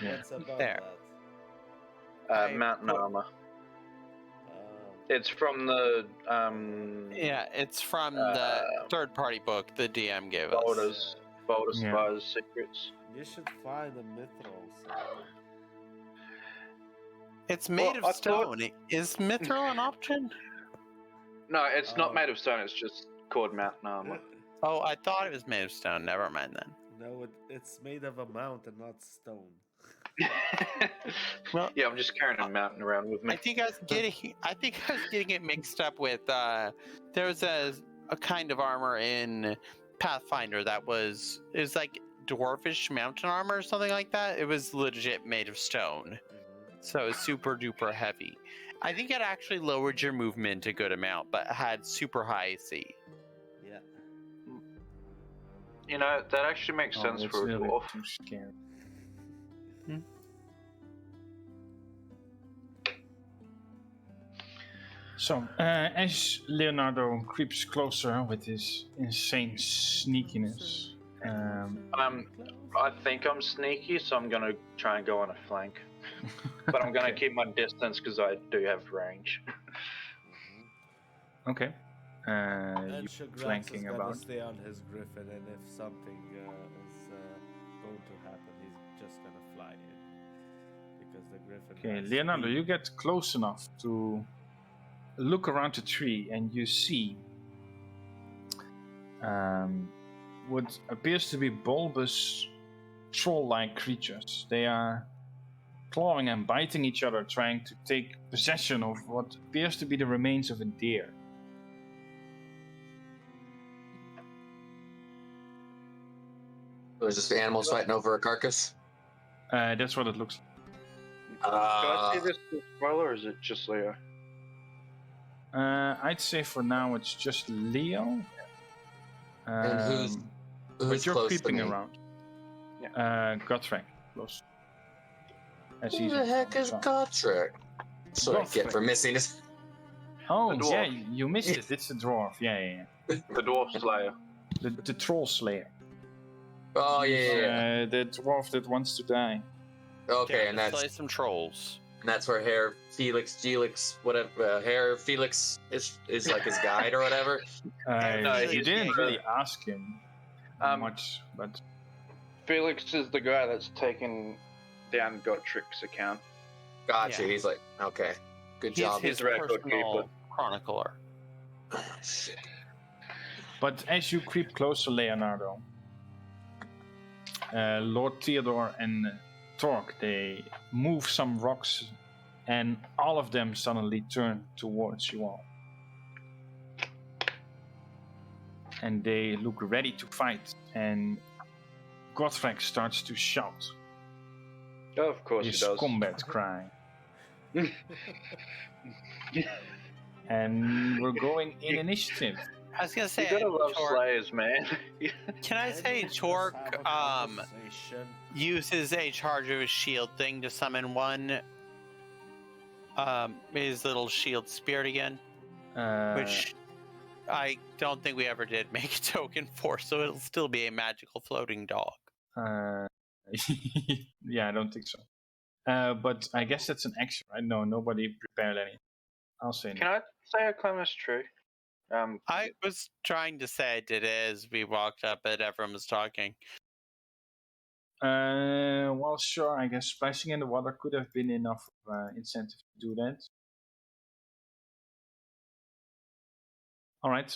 Speaker 1: Yeah.
Speaker 3: What's above
Speaker 2: There.
Speaker 3: that?
Speaker 4: Mountain armor.
Speaker 3: Oh.
Speaker 4: It's from the
Speaker 2: Yeah, it's from the third-party book the DM gave us.
Speaker 4: Boulder
Speaker 1: Yeah.
Speaker 4: Spies Secrets.
Speaker 3: You should find a mithril. something.
Speaker 2: It's made
Speaker 4: Well,
Speaker 2: of
Speaker 4: I thought-
Speaker 2: stone. Is mithril an option?
Speaker 4: No, it's
Speaker 3: Oh.
Speaker 4: not made of stone. It's just called mountain armor.
Speaker 2: Oh, I thought it was made of stone. Never mind then.
Speaker 3: No, it's made of a mountain, not stone.
Speaker 2: Well,
Speaker 4: Yeah, I'm just carrying a mountain around with me.
Speaker 2: I think I was getting it mixed up with there was a kind of armor in Pathfinder that was like dwarfish mountain armor or something like that. It was legit made of stone. So it was super duper heavy. I think it actually lowered your movement a good amount, but had super high AC.
Speaker 3: Yeah.
Speaker 4: You know, that actually makes sense
Speaker 1: that's
Speaker 4: for a
Speaker 1: really
Speaker 4: dwarf.
Speaker 1: too scary.
Speaker 2: Hmm.
Speaker 1: So, as Leonardo creeps closer with his insane sneakiness,
Speaker 4: I think I'm sneaky, so I'm gonna try and go on a flank. But I'm gonna
Speaker 1: Okay.
Speaker 4: keep my distance because I do have range.
Speaker 1: okay.
Speaker 3: And
Speaker 1: You
Speaker 3: Shagrax is
Speaker 1: flanking
Speaker 3: gonna
Speaker 1: about.
Speaker 3: stay on his griffin, and if something is going to happen, he's just gonna fly in because the griffin.
Speaker 1: Okay,
Speaker 3: has
Speaker 1: Leonardo,
Speaker 3: speed.
Speaker 1: you get close enough to look around the tree and you see what appears to be bulbous troll-like creatures. They are clawing and biting each other, trying to take possession of what appears to be the remains of a deer.
Speaker 6: There's just animals fighting over a carcass.
Speaker 1: That's what it looks like.
Speaker 4: Can I see this as well, or is it just Leo?
Speaker 1: I'd say for now it's just Leo.
Speaker 6: And who's
Speaker 1: But you're
Speaker 6: close to
Speaker 1: creeping
Speaker 6: me?
Speaker 1: around. Gotrek, close. As
Speaker 6: Who
Speaker 1: he's
Speaker 6: the heck
Speaker 1: on
Speaker 6: is
Speaker 1: top.
Speaker 6: Gotrek? That's what I get
Speaker 1: Gotrek.
Speaker 6: for missing this.
Speaker 1: Oh,
Speaker 4: The dwarf.
Speaker 1: yeah, you missed it. It's a dwarf. Yeah.
Speaker 4: The dwarf slayer.
Speaker 1: The troll slayer.
Speaker 6: Oh yeah.
Speaker 1: The dwarf that wants to die.
Speaker 6: Okay,
Speaker 2: Yeah,
Speaker 6: and
Speaker 2: just
Speaker 6: that's
Speaker 2: play some trolls.
Speaker 6: that's where Felix, whatever, Herr Felix is like his guide or whatever.
Speaker 4: No,
Speaker 1: You
Speaker 4: he's-
Speaker 1: didn't
Speaker 4: he's-
Speaker 1: really ask him much, but
Speaker 4: Felix is the guy that's taken down Gotrek's account.
Speaker 6: Gotcha.
Speaker 2: Yeah.
Speaker 6: He's like, okay, good
Speaker 2: He's
Speaker 6: job.
Speaker 2: his
Speaker 4: record
Speaker 2: personal
Speaker 4: keeper.
Speaker 2: chronicler.
Speaker 6: Shit.
Speaker 1: but as you creep closer, Leonardo, Lord Theodore and Torque, they move some rocks, and all of them suddenly turn towards you all. And they look ready to fight, and Gotrek starts to shout
Speaker 4: Oh, of course
Speaker 1: his
Speaker 4: he does.
Speaker 1: combat cry. And we're going in initiative.
Speaker 2: I was gonna say,
Speaker 4: You gotta love
Speaker 2: Torque-
Speaker 4: slayers, man.
Speaker 2: can I
Speaker 3: Can
Speaker 2: say
Speaker 3: we just
Speaker 2: Torque
Speaker 3: have a conversation?
Speaker 2: uses a charge of his shield thing to summon one his little shield spirit again, which I don't think we ever did make a token for, so it'll still be a magical floating dog.
Speaker 1: Yeah, I don't think so. But I guess that's an action, right? No, nobody prepared any. I'll say
Speaker 4: Can
Speaker 1: no.
Speaker 4: I say I climb this tree?
Speaker 2: I was trying to say I did it as we walked up and everyone was talking.
Speaker 1: Well, sure. I guess splashing in the water could have been enough incentive to do that. All right.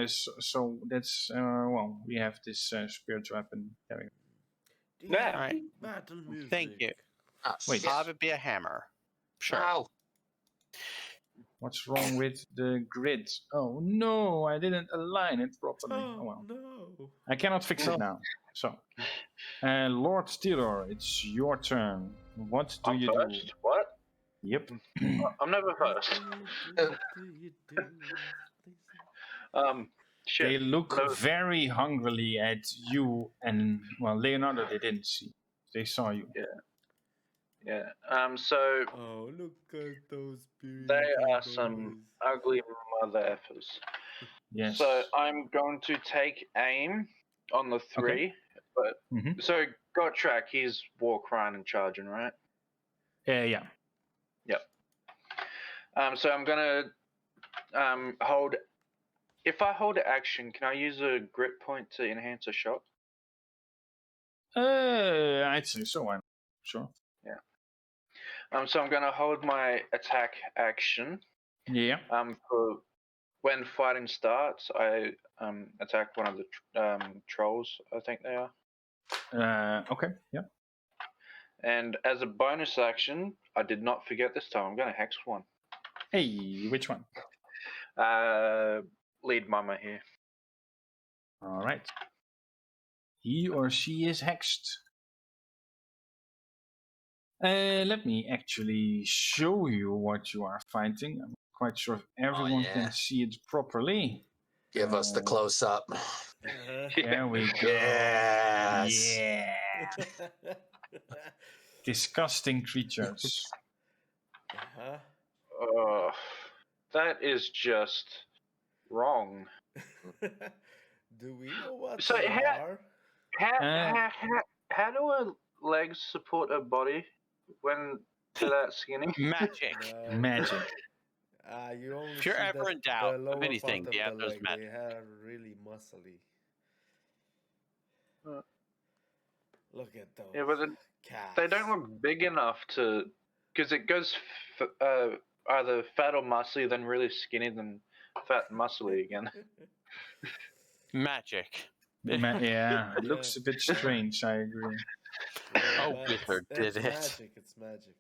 Speaker 1: So that's well, we have this spiritual weapon. There we go.
Speaker 3: Do you have
Speaker 2: Alright.
Speaker 3: battle music?
Speaker 2: Thank you.
Speaker 1: Wait.
Speaker 2: Have it be a hammer. Sure.
Speaker 5: Ow.
Speaker 1: What's wrong with the grid? Oh no, I didn't align it properly. Oh well.
Speaker 3: No.
Speaker 1: I cannot fix it now. So, Lord Theodore, it's your turn. What do
Speaker 4: I'm
Speaker 1: you
Speaker 4: first?
Speaker 1: do?
Speaker 4: What?
Speaker 1: Yep.
Speaker 4: I'm never first. Shit.
Speaker 1: They look
Speaker 4: No.
Speaker 1: very hungrily at you, and well, Leonardo they didn't see. They saw you.
Speaker 4: Yeah. So
Speaker 3: Oh, look at those beautiful
Speaker 4: they are
Speaker 3: boys.
Speaker 4: some ugly mother effers.
Speaker 1: Yes.
Speaker 4: So I'm going to take aim on the three. But
Speaker 1: Mhm.
Speaker 4: so Gotrek, he's war crying and charging, right?
Speaker 1: Yeah.
Speaker 4: So I'm gonna hold. If I hold action, can I use a grit point to enhance a shot?
Speaker 1: I'd say so. I'm sure.
Speaker 4: So I'm gonna hold my attack action.
Speaker 1: Yeah.
Speaker 4: For when fighting starts, I attack one of the trolls. I think they are.
Speaker 1: Okay. Yeah.
Speaker 4: And as a bonus action, I did not forget this time. I'm gonna hex one.
Speaker 1: Hey, which one?
Speaker 4: Lead mama here.
Speaker 1: All right. He or she is hexed. Let me actually show you what you are fighting. I'm quite sure if everyone
Speaker 6: yeah.
Speaker 1: can see it properly.
Speaker 6: Give us the close up.
Speaker 1: There we go.
Speaker 6: Yes.
Speaker 1: Yeah. Disgusting creatures.
Speaker 3: Uh-huh.
Speaker 4: That is just wrong.
Speaker 3: Do we know what
Speaker 4: So
Speaker 3: they
Speaker 4: how-
Speaker 3: are?
Speaker 4: How do our legs support a body when they're that skinny?
Speaker 2: Magic.
Speaker 3: No.
Speaker 1: Magic.
Speaker 3: You only
Speaker 2: If you're
Speaker 3: see
Speaker 2: ever in
Speaker 3: the
Speaker 2: doubt of
Speaker 3: lower
Speaker 2: anything,
Speaker 3: part
Speaker 2: the
Speaker 3: of
Speaker 2: answer
Speaker 3: the
Speaker 2: is
Speaker 3: leg.
Speaker 2: magic.
Speaker 3: They are really muscly. Look at those.
Speaker 4: Yeah, but
Speaker 3: calves.
Speaker 4: they don't look big enough to, because it goes either fat or muscly, then really skinny, then fat and muscly again.
Speaker 2: Magic.
Speaker 1: Yeah, it looks a bit strange, I agree.
Speaker 2: Oh,
Speaker 3: But
Speaker 2: Wizard
Speaker 3: it's
Speaker 2: did it.
Speaker 3: magic. It's magic.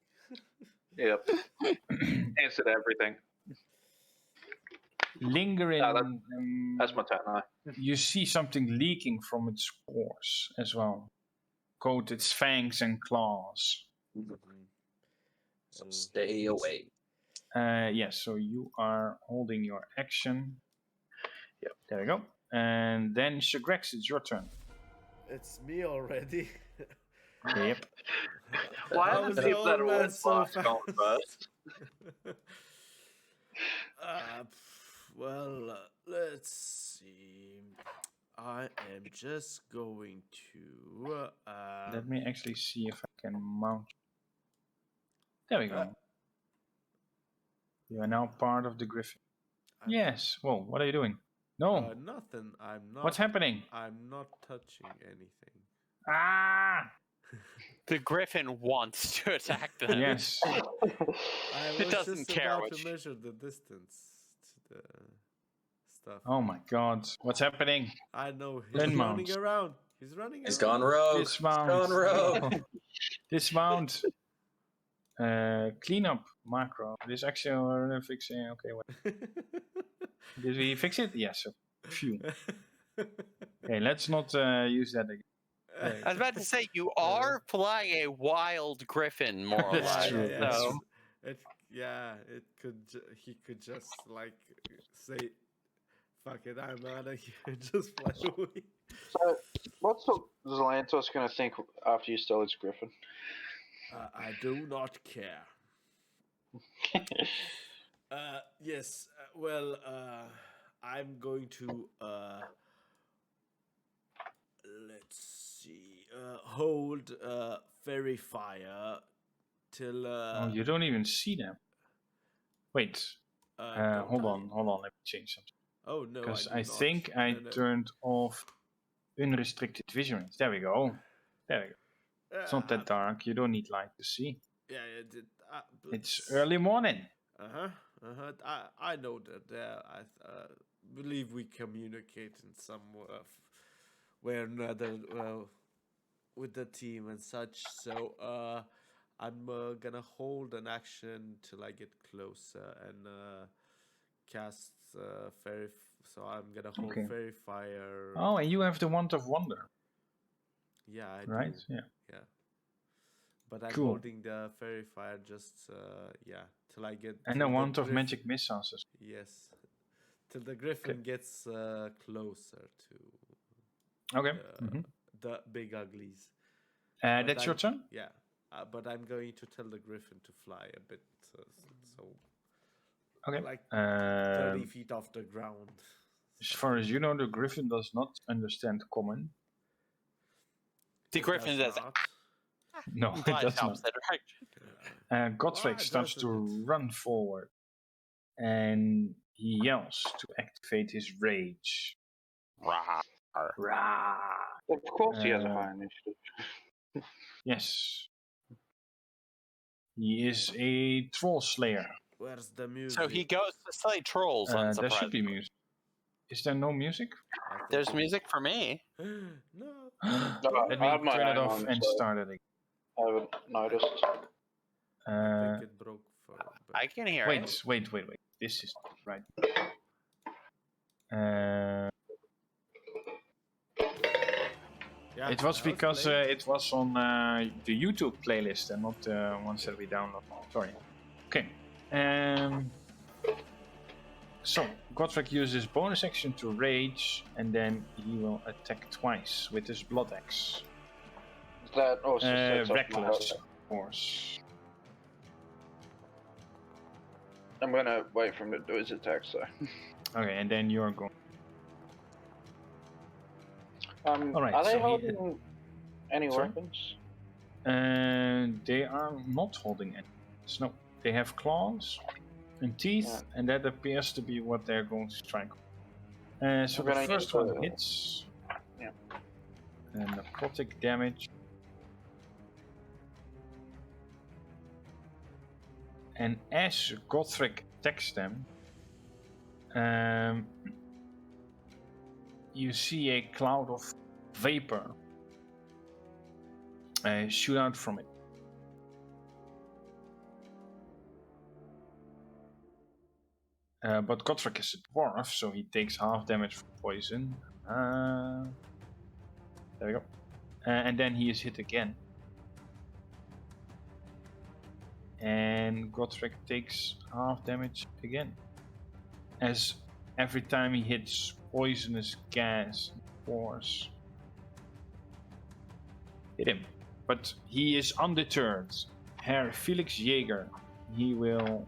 Speaker 4: Yep. Answered everything.
Speaker 1: Lingering,
Speaker 4: That's my turn.
Speaker 1: you see something leaking from its pores as well. Coat its fangs and claws.
Speaker 6: So stay away.
Speaker 1: Yes, so you are holding your action.
Speaker 4: Yep.
Speaker 1: There we go. And then Shagrex, it's your turn.
Speaker 3: It's me already.
Speaker 1: Yep.
Speaker 4: Why
Speaker 3: How
Speaker 4: are
Speaker 3: is
Speaker 4: the
Speaker 3: the
Speaker 4: people that
Speaker 3: old
Speaker 4: are
Speaker 3: man
Speaker 4: with
Speaker 3: so
Speaker 4: fast going first?
Speaker 3: Well, let's see. I am just going to.
Speaker 1: Let me actually see if I can mount. There we go. You are now part of the Griffin. Yes. Whoa, what are you doing? No.
Speaker 3: Nothing. I'm not.
Speaker 1: What's happening?
Speaker 3: I'm not touching anything.
Speaker 1: Ah!
Speaker 2: The griffin wants to attack them.
Speaker 1: Yes.
Speaker 3: I
Speaker 2: It
Speaker 3: was
Speaker 2: doesn't
Speaker 3: just
Speaker 2: care
Speaker 3: about
Speaker 2: what
Speaker 3: to
Speaker 2: you-
Speaker 3: measure the distance to the stuff.
Speaker 1: Oh my god. What's happening?
Speaker 3: I know he's
Speaker 1: Then
Speaker 3: running
Speaker 1: mount.
Speaker 3: around. He's running around.
Speaker 6: He's gone rogue.
Speaker 1: Dismount.
Speaker 6: He's gone rogue.
Speaker 1: Dismount. Clean up macro. This actually fixing. Okay, wait. Did we fix it? Yes. Phew. Okay, let's not use that again.
Speaker 2: I was about to say, you are flying a wild griffin, more or
Speaker 1: That's
Speaker 2: less.
Speaker 1: true,
Speaker 3: Yeah,
Speaker 1: that's
Speaker 2: So,
Speaker 3: it could. He could just like say, "Fuck it, I'm out of here," and just fly away.
Speaker 4: So, what's Zelantos going to think after you stole his griffin?
Speaker 3: I do not care. Yes. Well, I'm going to. Let's see. Hold fairy fire till.
Speaker 1: Oh, you don't even see them. Wait.
Speaker 3: don't
Speaker 1: Hold
Speaker 3: I?
Speaker 1: on. Let me change something.
Speaker 3: Oh no,
Speaker 1: Because
Speaker 3: do
Speaker 1: I
Speaker 3: not.
Speaker 1: think I
Speaker 3: No, no.
Speaker 1: turned off unrestricted vision. There we go. There we go. It's not that dark. You don't need light to see.
Speaker 3: Yeah,
Speaker 1: It's early morning.
Speaker 3: I know that. I believe we communicate in some way or another with the team and such. So I'm gonna hold an action till I get closer and cast fairy. So I'm gonna hold
Speaker 1: Okay.
Speaker 3: fairy fire.
Speaker 1: Oh, and you have the Wand of Wonder,
Speaker 3: Yeah, I
Speaker 1: right?
Speaker 3: do. Yeah. But I'm
Speaker 1: Cool.
Speaker 3: holding the fairy fire just till I get.
Speaker 1: And
Speaker 3: till
Speaker 1: the
Speaker 3: the
Speaker 1: Wand of
Speaker 3: griff-
Speaker 1: Magic Missiles.
Speaker 3: Yes, till the griffin gets closer to
Speaker 1: Okay.
Speaker 3: the big uglies.
Speaker 1: That's your turn?
Speaker 3: Yeah, but I'm going to tell the griffin to fly a bit, so
Speaker 1: Okay.
Speaker 3: like 30 feet off the ground.
Speaker 1: As far as you know, the Griffin does not understand common.
Speaker 2: The griffin says,
Speaker 1: No, it
Speaker 2: "Flies
Speaker 1: does not.
Speaker 2: opposite direction."
Speaker 1: Gotrek
Speaker 3: Why
Speaker 1: starts to
Speaker 3: doesn't
Speaker 1: run forward. And he yells to activate his rage.
Speaker 2: Rawr.
Speaker 1: Rah!
Speaker 4: Of course, he has a high initiative.
Speaker 1: Yes. He is a troll slayer.
Speaker 3: Where's the music?
Speaker 2: So he goes to slay trolls.
Speaker 1: There should be
Speaker 2: unsurprisingly.
Speaker 1: music. Is there no music?
Speaker 3: I think
Speaker 2: There's
Speaker 3: it-
Speaker 2: music for me.
Speaker 3: No.
Speaker 1: Let
Speaker 4: I have
Speaker 1: me
Speaker 4: my
Speaker 1: turn it
Speaker 4: own
Speaker 1: off
Speaker 4: on,
Speaker 1: and
Speaker 4: so
Speaker 1: start it again.
Speaker 4: I haven't noticed.
Speaker 3: I think it broke for.
Speaker 2: I can hear it.
Speaker 1: Wait. This is not right.
Speaker 3: Yeah,
Speaker 1: It was
Speaker 3: I
Speaker 1: because
Speaker 3: playing.
Speaker 1: it was on the YouTube playlist and not the ones that we download. Sorry. Okay. So, Gotrek uses bonus action to rage, and then he will attack twice with his blood axe.
Speaker 4: That also sets off my
Speaker 1: Reckless,
Speaker 4: health.
Speaker 1: of course.
Speaker 4: I'm gonna wait for him to do his attack, so.
Speaker 1: Okay, and then you're going. Alright,
Speaker 4: Are they
Speaker 1: so he-
Speaker 4: holding any
Speaker 1: Sorry?
Speaker 4: weapons?
Speaker 1: They are not holding any. No, they have claws and teeth, and that appears to be what they're going to strike. So
Speaker 4: I'm
Speaker 1: the
Speaker 4: gonna
Speaker 1: first
Speaker 4: use
Speaker 1: one
Speaker 4: the-
Speaker 1: hits.
Speaker 4: Yeah.
Speaker 1: And necrotic damage. And as Gotrek attacks them, you see a cloud of vapor shoot out from it. But Gotrek is a dwarf, so he takes half damage from poison. There we go. And then he is hit again. And Gotrek takes half damage again. As every time he hits poisonous gas and force hit him. But he is undeterred. Herr Felix Jaeger. He will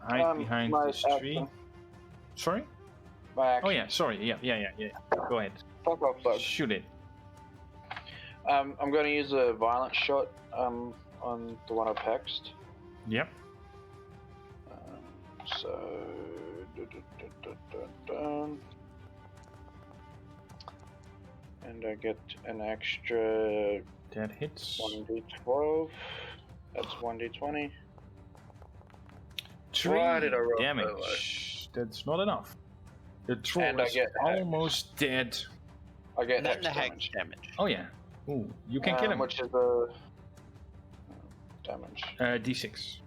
Speaker 1: hide behind
Speaker 4: my
Speaker 1: this tree.
Speaker 4: action.
Speaker 1: Sorry?
Speaker 4: My action.
Speaker 1: Oh yeah, sorry. Yeah. Go ahead.
Speaker 4: Fuck off, bug.
Speaker 1: Shoot it.
Speaker 4: I'm going to use a violent shot on the one I've hexed.
Speaker 1: Yep.
Speaker 4: So. And I get an extra
Speaker 1: That hits.
Speaker 4: 1d12. That's 1d20.
Speaker 1: 3
Speaker 4: Why did I roll so
Speaker 1: damage. That's not enough. The troll
Speaker 4: And I
Speaker 1: is
Speaker 4: get hex.
Speaker 1: almost dead.
Speaker 4: I get
Speaker 2: And then
Speaker 4: hex
Speaker 2: the hex
Speaker 4: damage.
Speaker 2: damage.
Speaker 1: Oh yeah. Ooh, you can kill him.
Speaker 4: Which is the damage.
Speaker 1: D6.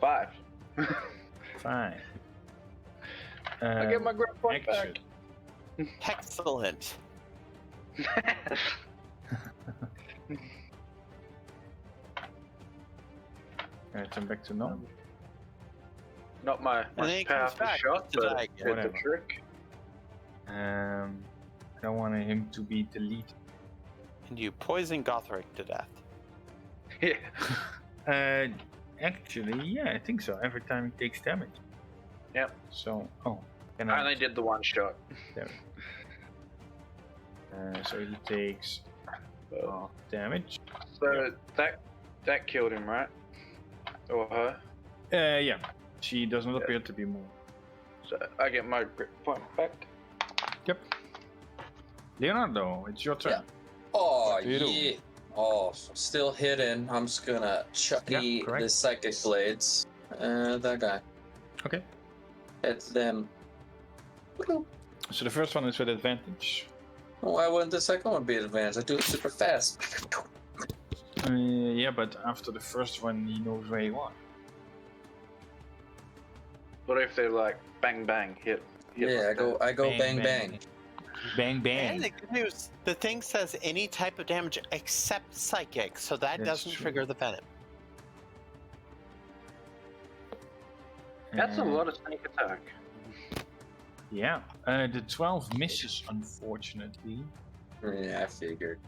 Speaker 4: 5.
Speaker 1: 5.
Speaker 4: I get my grip point
Speaker 1: action.
Speaker 4: back.
Speaker 2: Excellent.
Speaker 1: Turn back to normal.
Speaker 4: Not my
Speaker 2: And then he comes
Speaker 4: powerful
Speaker 2: back
Speaker 4: shot,
Speaker 2: to
Speaker 4: but
Speaker 2: die
Speaker 4: it's
Speaker 2: again.
Speaker 4: a
Speaker 1: Whatever.
Speaker 4: trick.
Speaker 1: I don't want him to be deleted.
Speaker 2: And you poison Gotrek to death.
Speaker 4: Yeah.
Speaker 1: Actually, yeah, I think so. Every time he takes damage.
Speaker 4: Yep.
Speaker 1: So, can
Speaker 4: I only did the one shot.
Speaker 1: There. So he takes half damage.
Speaker 4: So that killed him, right? Or her?
Speaker 1: Yeah. She does not appear to be moved.
Speaker 4: So I get my grip point back.
Speaker 1: Yep. Leonardo, it's your turn.
Speaker 6: Yeah. Oh,
Speaker 1: What do you do?
Speaker 6: yeah. Oh, still hidden. I'm just gonna chucky
Speaker 1: correct.
Speaker 6: the psychic blades. That guy.
Speaker 1: Okay.
Speaker 6: At them.
Speaker 1: So the first one is with advantage.
Speaker 6: Why wouldn't the second one be advanced? I do it super fast.
Speaker 1: Yeah, but after the first one, he knows where you are.
Speaker 4: What if they're like bang bang hit?
Speaker 6: Yeah, I go bang bang.
Speaker 1: Bang
Speaker 2: And
Speaker 1: bang.
Speaker 2: the good news, the thing says any type of damage except psychic, so that
Speaker 1: That's
Speaker 2: doesn't
Speaker 1: true.
Speaker 2: trigger the venom.
Speaker 4: That's a lot of sneak attack.
Speaker 1: Yeah. The 12 misses, unfortunately.
Speaker 6: Yeah, I figured.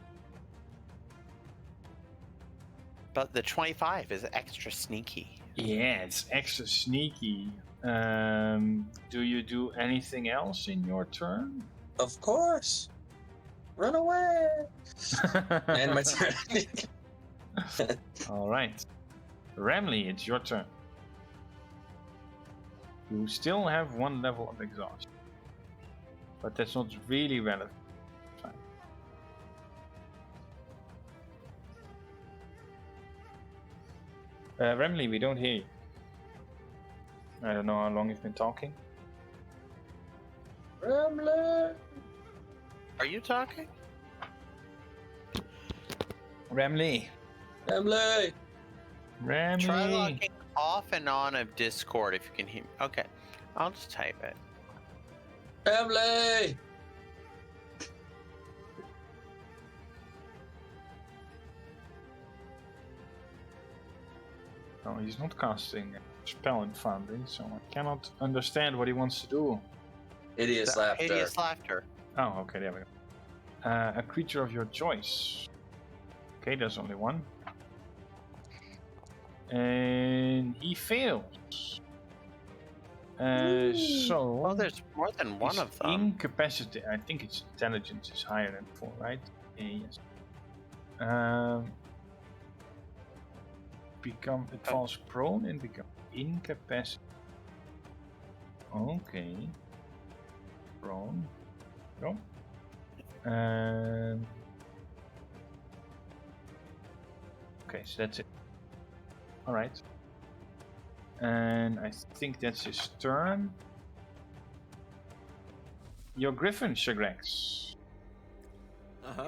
Speaker 2: But the 25 is extra sneaky.
Speaker 1: Yeah, it's extra sneaky. Do you do anything else in your turn?
Speaker 6: Of course. Run away. And my turn.
Speaker 1: All right. Ramley, it's your turn. You still have one level of exhaustion. But that's not really relevant. Fine. Ramley, we don't hear you. I don't know how long you've been talking.
Speaker 6: Ramley.
Speaker 2: Are you talking?
Speaker 1: Ramley.
Speaker 6: Ramley.
Speaker 1: Ramley.
Speaker 2: Try locking off and on of Discord if you can hear me. Okay, I'll just type it.
Speaker 6: Ramley.
Speaker 1: No, he's not casting a spell in Foundry, so I cannot understand what he wants to do.
Speaker 6: Hideous laughter.
Speaker 2: Hideous laughter.
Speaker 1: Oh, okay, there we go. A creature of your choice. Okay, there's only one. And he fails. So...
Speaker 2: Well, there's more than one
Speaker 1: he's
Speaker 2: of them.
Speaker 1: incapacitated. I think its intelligence is higher than 4, right? Yes. It falls prone and becomes incapacitated. Okay. Prone. Go. Okay, so that's it. Alright. And I think that's his turn. Your Griffin, Shagrax,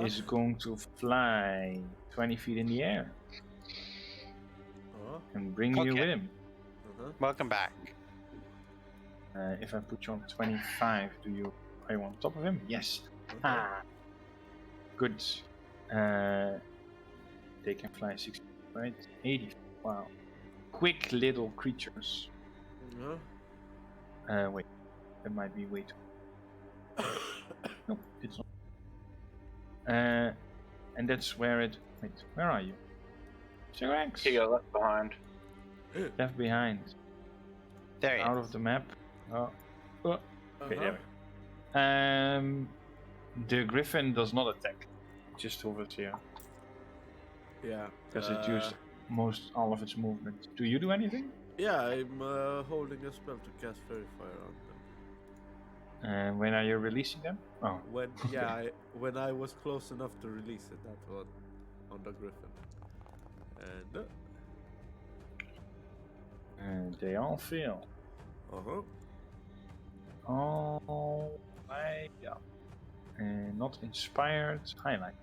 Speaker 1: is going to fly 20 feet in the air and bring you
Speaker 2: Okay.
Speaker 1: with him.
Speaker 2: Welcome back.
Speaker 1: If I put you on 25, are you on top of him? Yes. Ah. Good. They can fly 60, right? 80. Wow. Quick little creatures. Wait. That might be way too. Nope, it's not. And that's where it. Wait, where are you? Shagrax.
Speaker 4: He got left behind.
Speaker 1: Left behind.
Speaker 2: There you
Speaker 1: Out
Speaker 2: go.
Speaker 1: of the map. Oh. Okay, there we go. The Griffin does not attack. Just hovers here.
Speaker 3: Yeah.
Speaker 1: Because it used all of its movement. Do you do anything?
Speaker 3: Yeah, I'm holding a spell to cast Fairy Fire on them.
Speaker 1: And when are you releasing them? Oh.
Speaker 3: When when I was close enough to release it, that one on the Griffin.
Speaker 1: And they all fail. Oh my god. And not inspired. Highlight.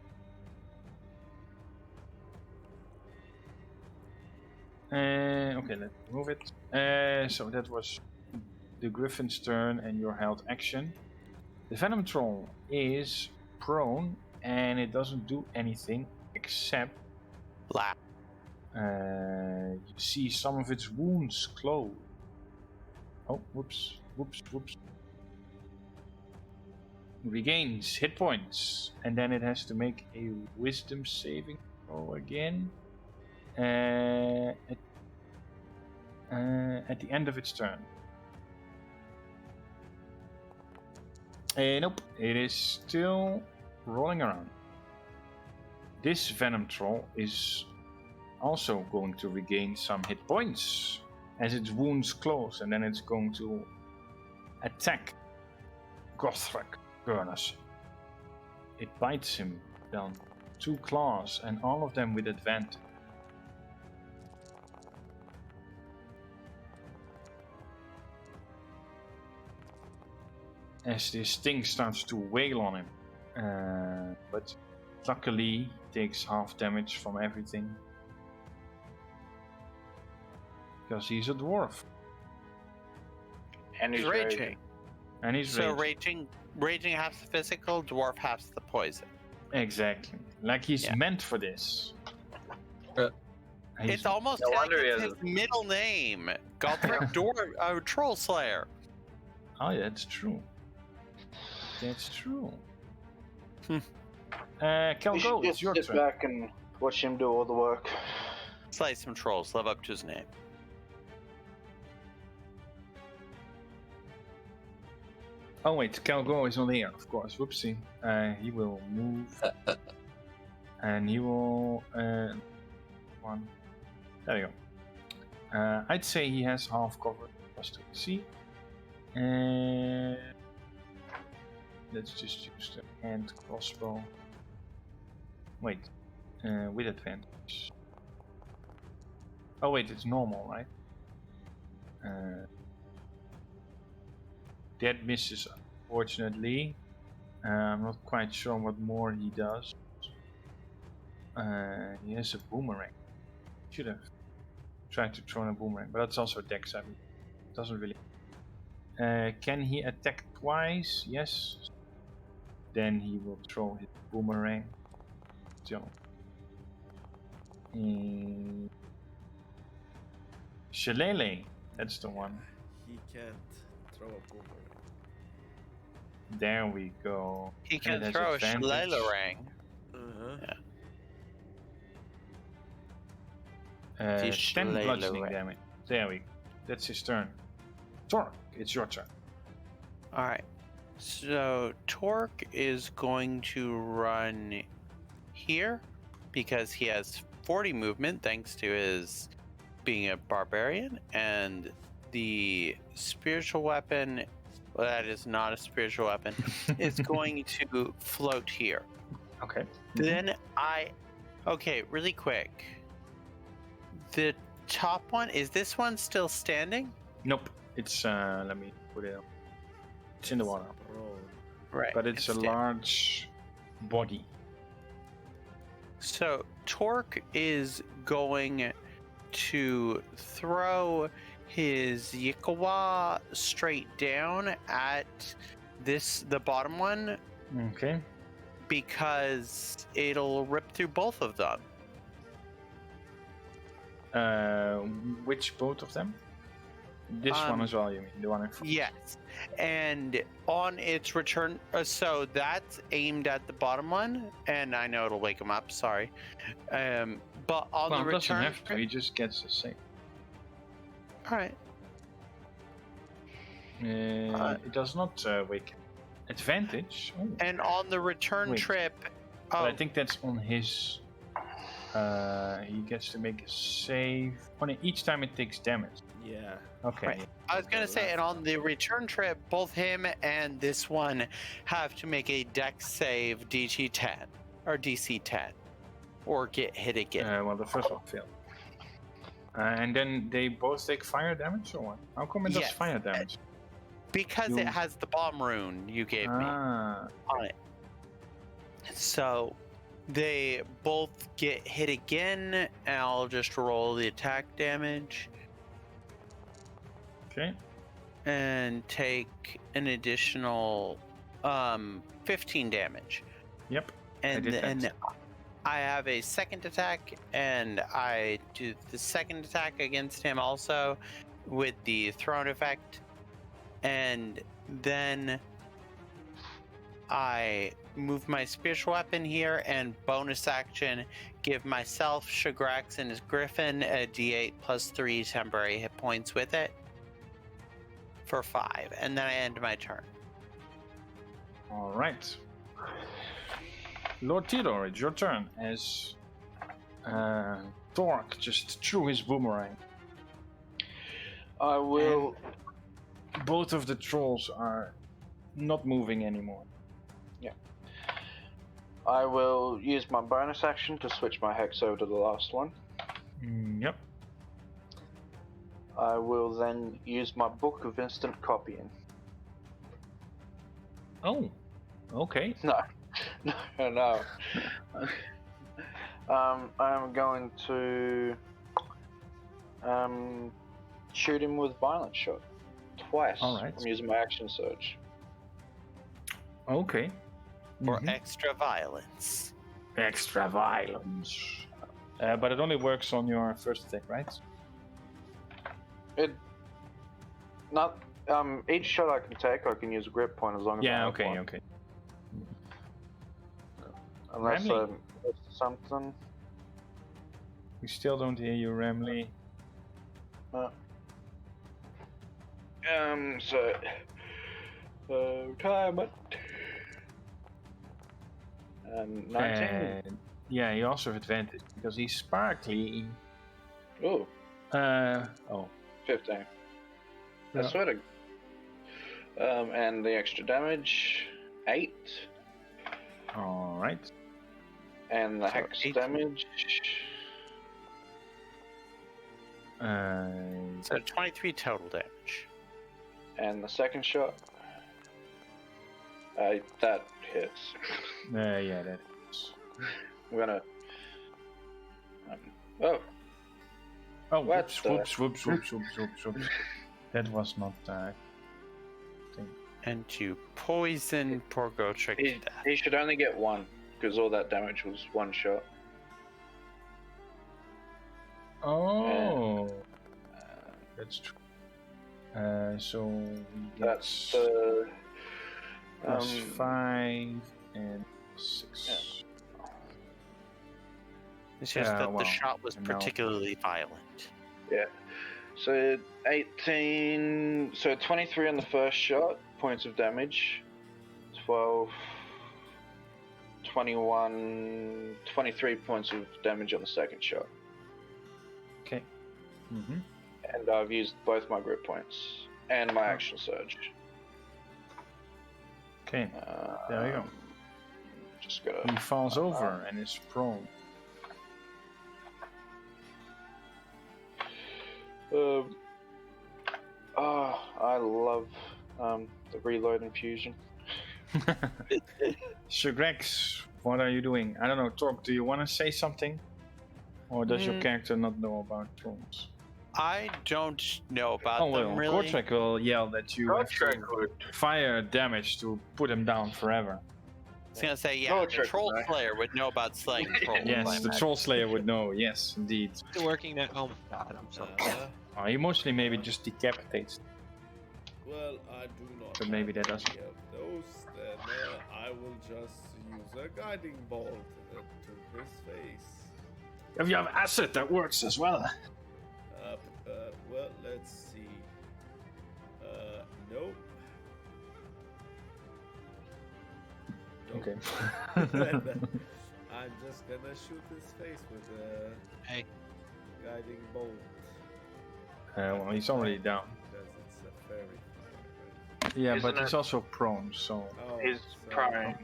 Speaker 1: Okay, let's move it. So that was the Griffin's turn and your held action. The Venom Troll is prone and it doesn't do anything except
Speaker 2: Lap.
Speaker 1: you see some of its wounds close. Oh, whoops. Regains hit points, and then it has to make a wisdom saving throw again. At the end of its turn. Nope, it is still rolling around. This Venom Troll is also going to regain some hit points. as its wounds close, and then it's going to attack Gotrek Gurnus. It bites him down 2 claws, and all of them with advantage. As this sting starts to wail on him, but luckily he takes half damage from everything because he's a dwarf.
Speaker 4: And he's
Speaker 2: raging.
Speaker 1: And he's
Speaker 2: So
Speaker 1: raging.
Speaker 2: raging half the physical, dwarf half the poison.
Speaker 1: Exactly. Like he's meant for this.
Speaker 2: It's almost
Speaker 4: No
Speaker 2: like
Speaker 4: wonder he
Speaker 2: it's
Speaker 4: has
Speaker 2: his middle name. Gotrek Troll Slayer.
Speaker 1: Oh, yeah, that's true. That's true.
Speaker 4: You
Speaker 1: Kelgo,
Speaker 4: should
Speaker 1: it's
Speaker 4: just
Speaker 1: your
Speaker 4: sit
Speaker 1: turn.
Speaker 4: back and watch him do all the work.
Speaker 2: Slay some trolls, live up to his name.
Speaker 1: Oh wait, Kelgo is not here, of course. Whoopsie. He will move. And he will... one. There you go. I'd say he has half cover. Just to see. And... let's just use the hand crossbow. Wait. With advantage. Oh wait, it's normal, right? That misses, unfortunately. I'm not quite sure what more he does. He has a boomerang. Should have tried to throw in a boomerang, but that's also dex. I mean, doesn't really. Can he attack twice? Yes. Then he will throw his boomerang. So. Shillelagh, that's the one.
Speaker 3: He can't throw a boomerang.
Speaker 1: There we go.
Speaker 2: He
Speaker 1: And
Speaker 2: can
Speaker 1: it has
Speaker 2: throw a
Speaker 1: advantage.
Speaker 2: Shillelagh. The
Speaker 1: 10
Speaker 2: Shillelagh
Speaker 1: bludgeoning
Speaker 2: ring.
Speaker 1: damage. There we go. That's his turn. Torque, it's your turn.
Speaker 2: Alright. So Torque is going to run here because he has 40 movement thanks to his being a barbarian, and the spiritual weapon, well, that is not a spiritual weapon, is going to float here.
Speaker 1: Okay.
Speaker 2: Then okay, really quick. The top one, is this one still standing?
Speaker 1: Nope. It's, let me put it up. It's in the water.
Speaker 2: Right.
Speaker 1: But it's a
Speaker 2: standing.
Speaker 1: large body.
Speaker 2: So Torque is going to throw his Yikawa straight down at the bottom one,
Speaker 1: Okay.
Speaker 2: because it'll rip through both of them.
Speaker 1: Which both of them? This one as well, you mean? The one in front?
Speaker 2: Yes. And on its return, so that's aimed at the bottom one, and I know it'll wake him up, sorry. But on
Speaker 1: Well,
Speaker 2: the
Speaker 1: it doesn't
Speaker 2: return...
Speaker 1: have to. He just gets a save.
Speaker 2: Alright.
Speaker 1: It does not wake him. Advantage? Oh.
Speaker 2: And on the return
Speaker 1: Wait.
Speaker 2: trip...
Speaker 1: But
Speaker 2: Oh,
Speaker 1: I think that's on his... he gets to make a save. Each time it takes damage.
Speaker 3: Yeah.
Speaker 1: Okay.
Speaker 2: Right. I was gonna say, and on the return trip, both him and this one have to make a dex save DC 10 or DC 10, or get hit again.
Speaker 1: Well, the first one failed. And then they both take fire damage, or what? How come it does
Speaker 2: Yes.
Speaker 1: fire damage?
Speaker 2: Because
Speaker 1: you-
Speaker 2: it has the bomb rune you gave me
Speaker 1: Ah,
Speaker 2: on it. So they both get hit again, and I'll just roll the attack damage
Speaker 1: okay.
Speaker 2: and take an additional 15 damage.
Speaker 1: Yep.
Speaker 2: And
Speaker 1: did that.
Speaker 2: then I have a second attack, and I do the second attack against him also with the thrown effect. And then I move my spiritual weapon here, and bonus action, give myself, Shagrax, and his griffin a d8 plus 3 temporary hit points with it for 5. And then I end my turn.
Speaker 1: All right. Lord Theodore, it's your turn as Torque just threw his boomerang.
Speaker 4: I will.
Speaker 1: Both of the trolls are not moving anymore.
Speaker 4: I will use my bonus action to switch my hex over to the last one.
Speaker 1: Yep.
Speaker 4: I will then use my book of instant copying.
Speaker 1: Oh, okay.
Speaker 4: No, no. I'm going to shoot him with violent shot twice.
Speaker 1: All right.
Speaker 4: I'm using my action surge.
Speaker 1: Okay.
Speaker 2: For
Speaker 1: Mhm.
Speaker 2: extra violence.
Speaker 1: Extra violence. But it only works on your first attack, right?
Speaker 4: It not each shot I can take, I can use a grip point as long as I
Speaker 1: Yeah.
Speaker 4: have
Speaker 1: Okay.
Speaker 4: one.
Speaker 1: Okay.
Speaker 4: Unless
Speaker 1: Ramley.
Speaker 4: it's something.
Speaker 1: We still don't hear you, Ramley.
Speaker 4: Time it. 19.
Speaker 1: And yeah, he also have advantage because he's sparkly.
Speaker 4: Oh,
Speaker 1: Oh.
Speaker 4: 15.
Speaker 1: Yeah.
Speaker 4: I swear to. And the extra damage, 8.
Speaker 1: All right.
Speaker 4: And the
Speaker 2: So
Speaker 4: hex
Speaker 2: 8.
Speaker 4: damage,
Speaker 2: So 23 total damage.
Speaker 4: and the second shot. That hits.
Speaker 1: Yeah, that is.
Speaker 4: I'm gonna. Oh,
Speaker 1: Oh,
Speaker 4: What
Speaker 1: whoops,
Speaker 4: the-
Speaker 1: whoops. That was not.
Speaker 2: And you poison poor Gotrek to death.
Speaker 4: he should only get 1 because all that damage was 1 shot.
Speaker 1: Oh. That's true. So we get
Speaker 4: That's the.
Speaker 1: plus 5 and 6.
Speaker 2: It's just
Speaker 1: Yeah,
Speaker 2: that
Speaker 1: well,
Speaker 2: the shot was
Speaker 1: no.
Speaker 2: particularly violent.
Speaker 4: So 18. So 23 on the first shot, points of damage. 12. 21. 23 points of damage on the second shot.
Speaker 1: Okay. Mm-hmm.
Speaker 4: And I've used both my grip points and my action surge.
Speaker 1: Okay. There you go.
Speaker 4: Just gotta.
Speaker 1: He falls over and is prone.
Speaker 4: I love the reload infusion.
Speaker 1: Sir Grex, what are you doing? I don't know, Torque, do you want to say something? Or does your character not know about drones?
Speaker 2: I don't know about
Speaker 1: Oh, well,
Speaker 2: them really.
Speaker 1: Gotrek will yell that you have to
Speaker 4: would.
Speaker 1: fire damage to put him down forever.
Speaker 2: I was gonna say, yeah,
Speaker 4: No
Speaker 2: the
Speaker 4: trick,
Speaker 2: troll
Speaker 4: right?
Speaker 2: slayer would know about slaying trolls. I
Speaker 1: Yes, the
Speaker 2: imagine.
Speaker 1: Troll Slayer would know, yes, indeed.
Speaker 5: Still working at home. God, I'm so.
Speaker 1: He mostly maybe just decapitates.
Speaker 3: Well, I do not.
Speaker 1: But maybe that
Speaker 3: have
Speaker 1: doesn't-
Speaker 3: any of those. Then I will just use a guiding bolt to his face.
Speaker 1: If you have acid, that works as well.
Speaker 3: Well, let's see. Nope.
Speaker 1: Okay.
Speaker 3: I'm just gonna shoot his face with a
Speaker 5: Hey.
Speaker 3: guiding bolt.
Speaker 1: Well, he's already down.
Speaker 3: Because it's a fairy.
Speaker 1: Yeah,
Speaker 4: Isn't
Speaker 1: but he's
Speaker 4: it-
Speaker 1: also prone, so...
Speaker 3: Oh,
Speaker 4: He's
Speaker 3: so-
Speaker 4: prone.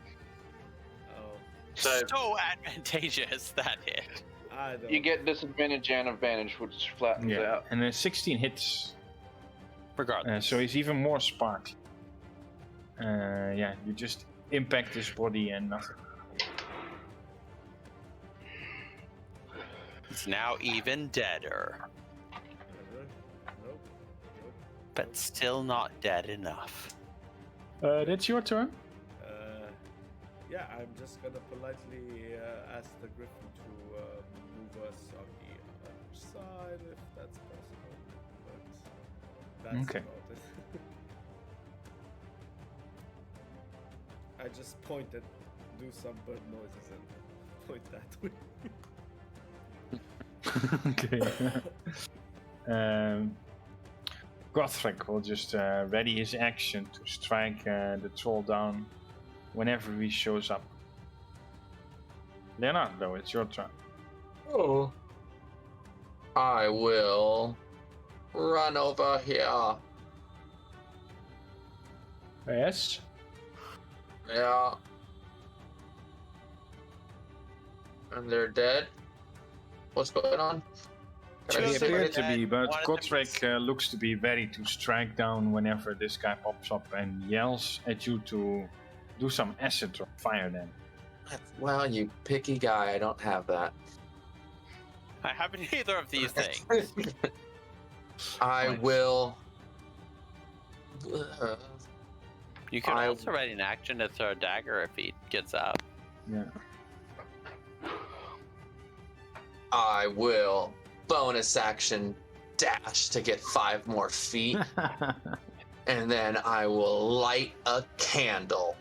Speaker 3: Oh,
Speaker 4: So
Speaker 2: advantageous that hit.
Speaker 3: I don't.
Speaker 4: you get disadvantage and advantage, which flattens
Speaker 1: Yeah,
Speaker 4: out.
Speaker 1: and 16 hits,
Speaker 2: Regardless.
Speaker 1: so he's even more sparkly. Yeah, you just impact his body and nothing.
Speaker 2: He's now even deader,
Speaker 3: Nope.
Speaker 2: but still not dead enough.
Speaker 1: That's your turn.
Speaker 3: Yeah, I'm just gonna politely ask the griffin to move us on the other side if that's possible. But that's
Speaker 1: Okay.
Speaker 3: about it. I just point and do some bird noises and point that way.
Speaker 1: Okay. Gotrek will just ready his action to strike the troll down whenever he shows up. Leonardo, it's your turn.
Speaker 6: Oh. I will run over here.
Speaker 1: Yes.
Speaker 6: Yeah. And they're dead. What's going on? Can I
Speaker 1: They
Speaker 2: Two of
Speaker 6: see
Speaker 2: them
Speaker 1: appear
Speaker 2: are
Speaker 6: it?
Speaker 1: to be,
Speaker 2: dead,
Speaker 1: but
Speaker 2: one of them
Speaker 1: Gotrek looks to be ready to strike down whenever this guy pops up and yells at you to do some acid or fire them.
Speaker 6: Well, you picky guy. I don't have that.
Speaker 2: I have neither of these things.
Speaker 6: I
Speaker 1: Right.
Speaker 6: will.
Speaker 2: You could
Speaker 6: I-
Speaker 2: also write an action to throw a dagger if he gets up.
Speaker 1: Yeah.
Speaker 6: I will bonus action dash to get 5 more feet, and then I will light a candle.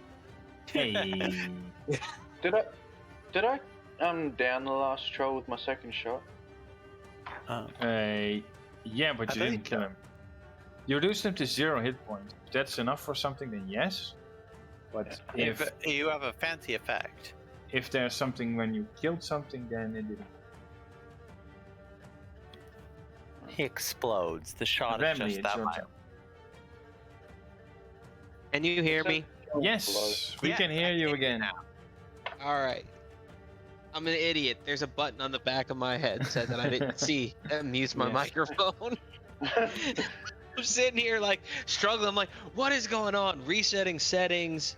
Speaker 1: Hey.
Speaker 4: Did I down the last troll with my second shot?
Speaker 1: Yeah, but
Speaker 2: I
Speaker 1: you
Speaker 2: think
Speaker 1: didn't kill him. You reduced him to 0 hit points. If that's enough for something, then yes. But
Speaker 2: If you have a fancy effect.
Speaker 1: if there's something when you killed something, then it didn't.
Speaker 2: He explodes. The shot
Speaker 1: Remley,
Speaker 2: is just
Speaker 1: it's
Speaker 2: that
Speaker 1: your
Speaker 2: much.
Speaker 1: turn.
Speaker 5: Can you hear me?
Speaker 1: Yes, we
Speaker 2: Yeah,
Speaker 1: can hear you again.
Speaker 5: All right. I'm an idiot. There's a button on the back of my head that said that I didn't see and use my
Speaker 1: Yes.
Speaker 5: microphone. I'm sitting here like struggling. I'm like, what is going on? Resetting settings.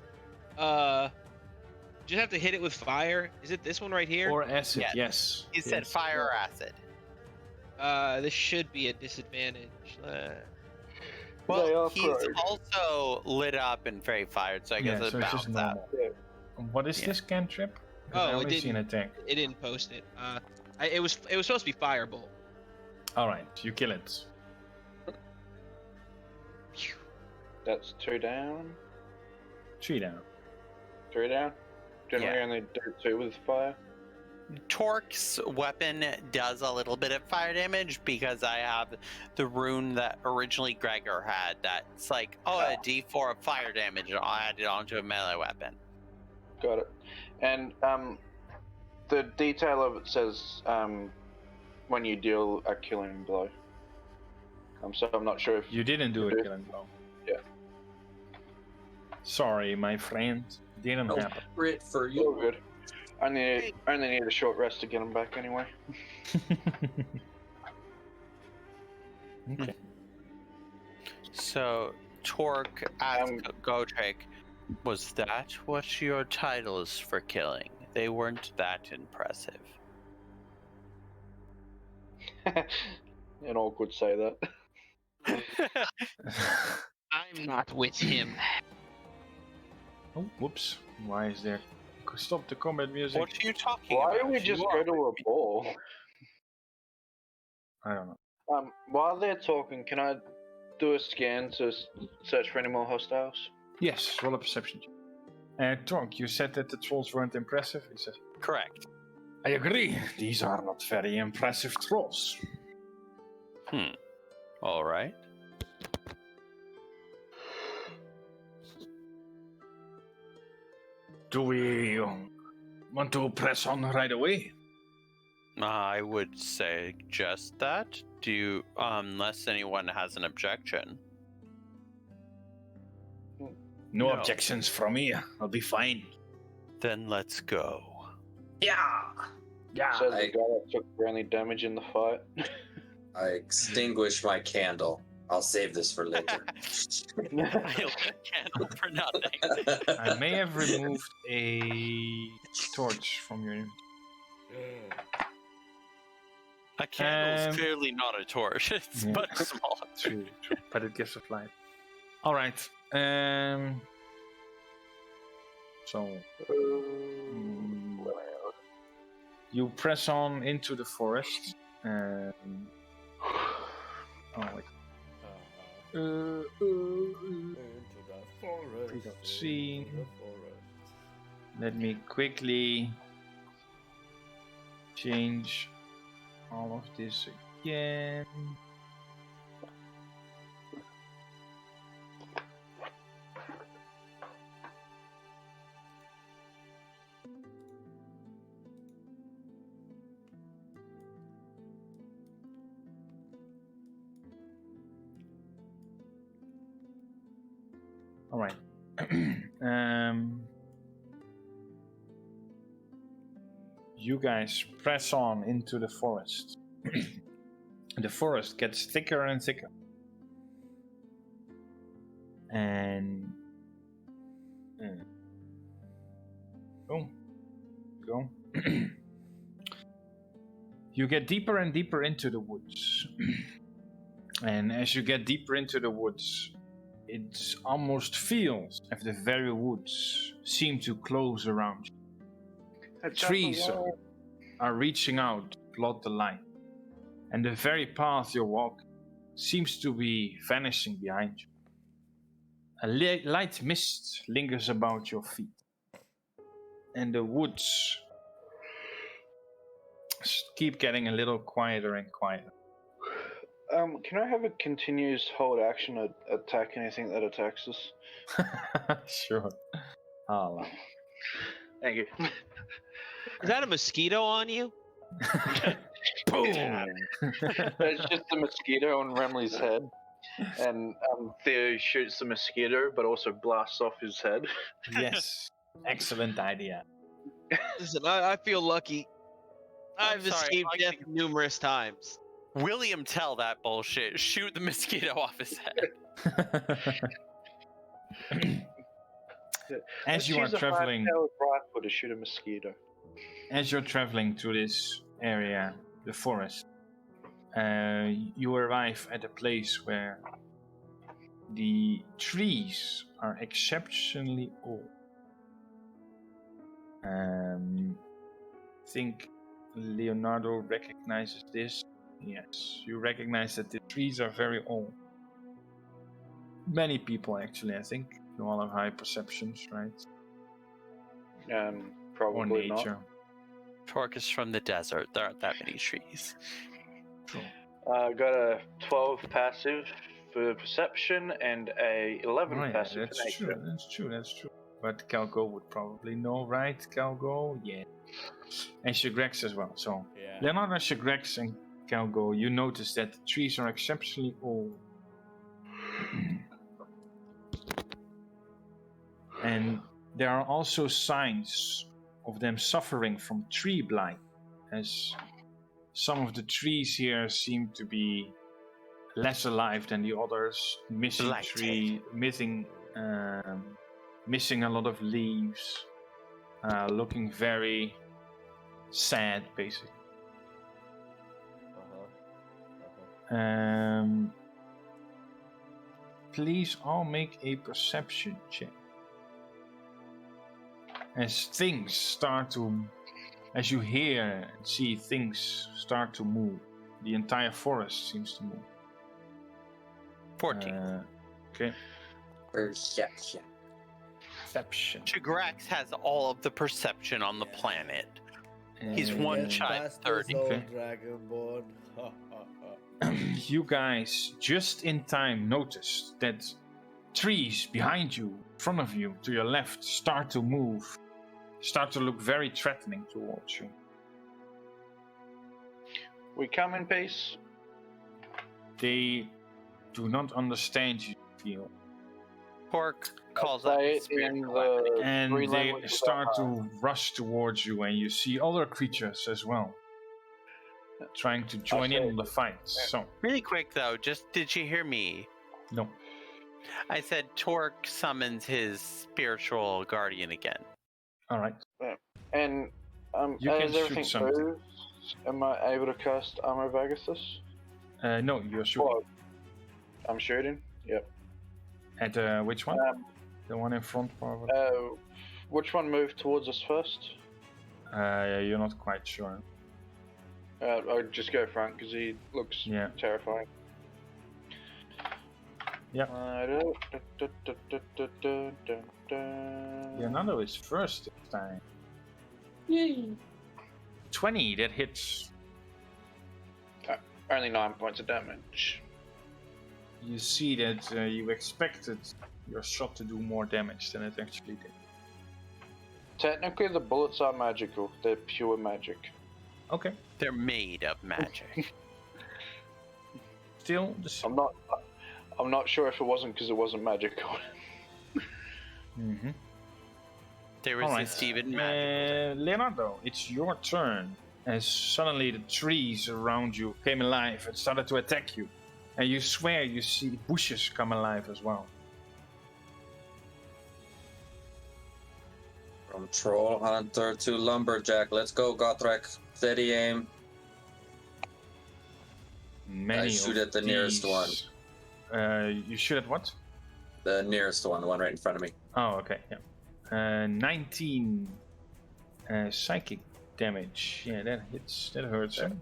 Speaker 5: Just have to hit it with fire. Is it this one right here?
Speaker 1: Or acid,
Speaker 2: Yes.
Speaker 1: yes.
Speaker 2: He said
Speaker 1: Yes.
Speaker 2: fire or acid.
Speaker 5: This should be a disadvantage.
Speaker 4: They
Speaker 2: Well,
Speaker 4: are
Speaker 2: he's
Speaker 4: pros.
Speaker 2: also lit up and very fired, so I guess
Speaker 1: Yeah,
Speaker 2: it
Speaker 1: so it's just
Speaker 2: balances out.
Speaker 1: normal. What is
Speaker 2: Yeah.
Speaker 1: this cantrip? 'Cause I
Speaker 5: Oh, it
Speaker 1: only see an
Speaker 5: didn't.
Speaker 1: attack.
Speaker 5: It didn't post it. It was supposed to be firebolt.
Speaker 1: Alright, you kill it.
Speaker 4: That's 2 down.
Speaker 1: 3 down.
Speaker 4: 3 down. Didn't we
Speaker 2: Yeah.
Speaker 4: only do 2 with fire?
Speaker 2: Torque's weapon does a little bit of fire damage because I have the rune that originally Gregor had. That's like, a D4 of fire damage, and I'll add it onto a melee weapon.
Speaker 4: Got it. And the detail of it says when you deal a killing blow. So I'm not sure if
Speaker 1: You didn't do
Speaker 4: You
Speaker 1: a
Speaker 4: do?
Speaker 1: killing blow.
Speaker 4: Yeah.
Speaker 1: Sorry, my friend. Didn't
Speaker 6: No
Speaker 1: happen.
Speaker 6: crit for
Speaker 4: you're
Speaker 6: you.
Speaker 4: good. I only need a short rest to get him back anyway.
Speaker 1: Okay.
Speaker 2: So, Torque asks
Speaker 4: Um,
Speaker 2: Gotrek, was that what your titles for killing? They weren't that impressive.
Speaker 4: And all could say that.
Speaker 5: I'm not with him.
Speaker 1: Oh, whoops. Why is there... Stop the combat music.
Speaker 2: What are you talking
Speaker 4: Why
Speaker 2: about?
Speaker 4: don't we just
Speaker 2: You
Speaker 4: go
Speaker 2: are-
Speaker 4: to a ball?
Speaker 1: I don't know.
Speaker 4: While they're talking, can I do a scan to search for any more hostiles?
Speaker 1: Yes, roll a perception. Torque, you said that the trolls weren't impressive. He says,
Speaker 2: Correct.
Speaker 1: I agree. These are not very impressive trolls.
Speaker 2: All right.
Speaker 1: Do we want to press on right away?
Speaker 2: I would say just that. Do you, unless anyone has an objection.
Speaker 1: No
Speaker 2: No.
Speaker 1: objections from me. I'll be fine.
Speaker 2: Then let's go.
Speaker 1: Yeah. Yeah.
Speaker 4: Says the guy that took the only damage in the fight.
Speaker 6: I extinguish my candle. I'll save this for later.
Speaker 2: I lit a candle for nothing.
Speaker 1: I may have removed a torch from your.
Speaker 2: A candle is
Speaker 1: Um,
Speaker 2: clearly not a torch. It's
Speaker 1: yeah.
Speaker 2: much smaller.
Speaker 1: True, but it gives us light. All right. So you press on into the forest. Oh wait.
Speaker 3: Into the forest.
Speaker 1: We don't see.
Speaker 3: into the forest.
Speaker 1: Let me quickly change all of this again. All right. You guys press on into the forest. The forest gets thicker and thicker. And go. You get deeper and deeper into the woods. And as you get deeper into the woods, it almost feels as if the very woods seem to close around you. Trees are reaching out to blot the light, and the very path you walk seems to be vanishing behind you. A light mist lingers about your feet, and the woods keep getting a little quieter and quieter.
Speaker 4: Can I have a continuous hold action to attack anything that attacks us?
Speaker 1: Sure. I'll allow.
Speaker 4: Thank you.
Speaker 5: Is that a mosquito on you?
Speaker 1: Boom!
Speaker 4: There's just a mosquito on Remley's head, and Theo shoots the mosquito, but also blasts off his head.
Speaker 1: Yes, excellent idea.
Speaker 5: Listen, I feel lucky. I've
Speaker 2: sorry,
Speaker 5: escaped
Speaker 2: I
Speaker 5: death
Speaker 2: think-
Speaker 5: numerous times.
Speaker 2: William Tell that bullshit. Shoot the mosquito off his head.
Speaker 1: As you are
Speaker 4: Choose a
Speaker 1: traveling,
Speaker 4: high-powered rifle to shoot a mosquito.
Speaker 1: as you're traveling through this area, the forest, you arrive at a place where the trees are exceptionally old. I think Leonardo recognizes this. Yes, you recognize that the trees are very old. Many people, actually, I think. You all have high perceptions, right? Or
Speaker 4: Probably not.
Speaker 1: nature.
Speaker 2: Torque is from the desert. There aren't that many trees.
Speaker 1: True.
Speaker 4: Got a 12 passive for perception and a 11
Speaker 1: Oh, yeah,
Speaker 4: passive for
Speaker 1: that's
Speaker 4: nature.
Speaker 1: true. That's true. But Calgo would probably know, right? Calgo, yeah. And Shagrex as well. So
Speaker 3: Yeah.
Speaker 1: Leonardo, Shagrex, and Calgo, you notice that the trees are exceptionally old. And there are also signs of them suffering from tree blight, as some of the trees here seem to be less alive than the others, missing
Speaker 2: Blighted.
Speaker 1: missing a lot of leaves, looking very sad, basically. Please all make a perception check. As you hear and see things start to move, the entire forest seems to move.
Speaker 2: 14.
Speaker 1: Okay.
Speaker 6: Perception.
Speaker 1: Perception.
Speaker 2: Chigrax has all of the perception on the planet. He's
Speaker 1: And
Speaker 2: one shy of 30.
Speaker 1: Okay.
Speaker 3: Dragonborn. Ha, ha, ha.
Speaker 1: You guys just in time noticed that trees behind you, in front of you, to your left, start to move, start to look very threatening towards you.
Speaker 4: We come in peace.
Speaker 1: They do not understand you, feel,
Speaker 2: Torque calls
Speaker 4: Say
Speaker 2: out
Speaker 4: it in
Speaker 2: spiritual
Speaker 4: the
Speaker 2: weapon.
Speaker 1: and
Speaker 4: three
Speaker 1: they
Speaker 4: languages
Speaker 1: start
Speaker 4: I
Speaker 1: to rush towards you, and you see other creatures as well, trying to join in on the fight. So,
Speaker 2: Really quick though, did you hear me?
Speaker 1: no.
Speaker 2: I said Torque summons his spiritual guardian again.
Speaker 1: All right.
Speaker 4: And
Speaker 1: You can
Speaker 4: as
Speaker 1: shoot
Speaker 4: everything
Speaker 1: something.
Speaker 4: moves, am I able to cast Armor of Agathis?
Speaker 1: No, you're shooting.
Speaker 4: Well, I'm shooting. Yep.
Speaker 1: At which one?
Speaker 4: Um,
Speaker 1: The one in front, probably.
Speaker 4: Which one moved towards us first?
Speaker 1: You're not quite sure.
Speaker 4: I'll just go front because he looks
Speaker 1: Yeah.
Speaker 4: terrifying.
Speaker 1: Yep.
Speaker 4: Yeah.
Speaker 1: Leonardo is first this time. 20, that hits.
Speaker 4: Only 9 points of damage.
Speaker 1: You see that you expected your shot to do more damage than it actually did.
Speaker 4: Technically, the bullets are magical. They're pure magic.
Speaker 1: Okay.
Speaker 2: They're made of magic.
Speaker 1: Still,
Speaker 4: I'm not sure if it wasn't because it wasn't magical.
Speaker 1: Mm-hmm.
Speaker 2: They
Speaker 1: All right.
Speaker 2: resist even magical.
Speaker 1: Leonardo, it's your turn. As suddenly the trees around you came alive and started to attack you. And you swear you see the bushes come alive as well.
Speaker 6: From troll hunter to lumberjack. Let's go, Gotrek. Steady aim.
Speaker 1: Many
Speaker 6: I shoot
Speaker 1: of
Speaker 6: at the nearest one.
Speaker 1: You shoot at what?
Speaker 6: The nearest one, the one right in front of me.
Speaker 1: Oh, okay, yeah. 19 psychic damage. Yeah, that hits. That hurts him.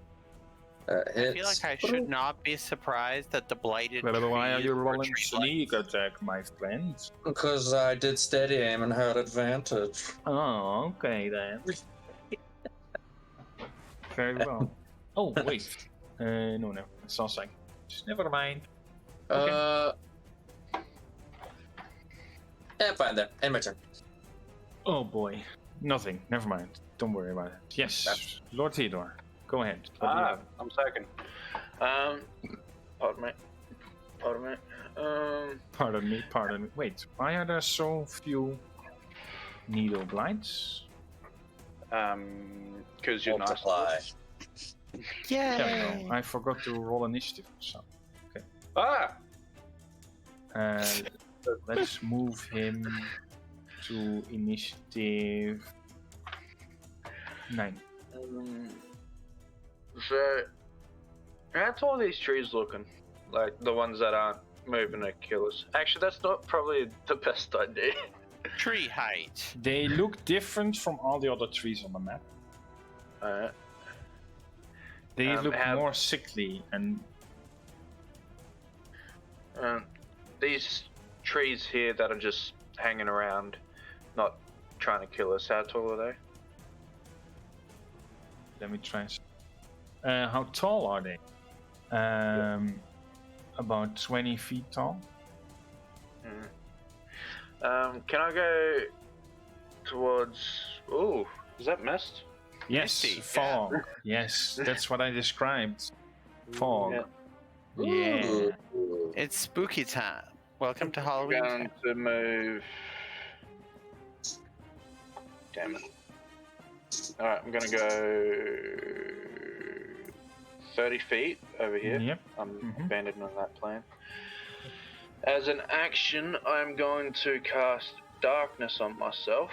Speaker 6: Hits.
Speaker 2: I feel like I should not be surprised that the blighted
Speaker 1: Well, why are
Speaker 2: trees
Speaker 1: you
Speaker 2: were
Speaker 1: rolling
Speaker 2: tree
Speaker 1: sneak
Speaker 2: blights.
Speaker 1: attack, my friend?
Speaker 6: Because I did steady aim and had advantage.
Speaker 1: Oh, okay then. Very well. Oh, wait. No, it's all psychic. Never mind.
Speaker 6: Yeah, fine then. End my turn.
Speaker 1: Oh boy. Nothing. Never mind. Don't worry about it. Yes, Lord Theodore. Go ahead. What do you have?
Speaker 4: I'm second. Pardon me.
Speaker 1: Pardon me. Wait, why are there so few needle blights?
Speaker 4: Because you're not.
Speaker 6: Multiply.
Speaker 1: There we
Speaker 2: Yay!
Speaker 1: go. I forgot to roll initiative or something.
Speaker 4: Ah!
Speaker 1: Let's move him to initiative 9.
Speaker 4: So, how tall are these trees looking? Like the ones that aren't moving to kill us. Actually, that's not probably the best idea.
Speaker 2: Tree height.
Speaker 1: They look different from all the other trees on the map.
Speaker 4: Alright.
Speaker 1: They look more sickly and
Speaker 4: These trees here that are just hanging around, not trying to kill us, how tall are they?
Speaker 1: let me try. How tall are they? About 20 feet tall.
Speaker 4: Can I go towards... Ooh, is that mist?
Speaker 1: Yes,
Speaker 2: Misty,
Speaker 1: fog. Yes, that's what I described. Fog. Yeah.
Speaker 6: Ooh.
Speaker 2: It's spooky time. Welcome to Halloween.
Speaker 4: I'm going to move... Damn it. Alright, I'm gonna go 30 feet over here.
Speaker 1: Yep.
Speaker 4: I'm abandoning that plan. As an action, I'm going to cast darkness on myself.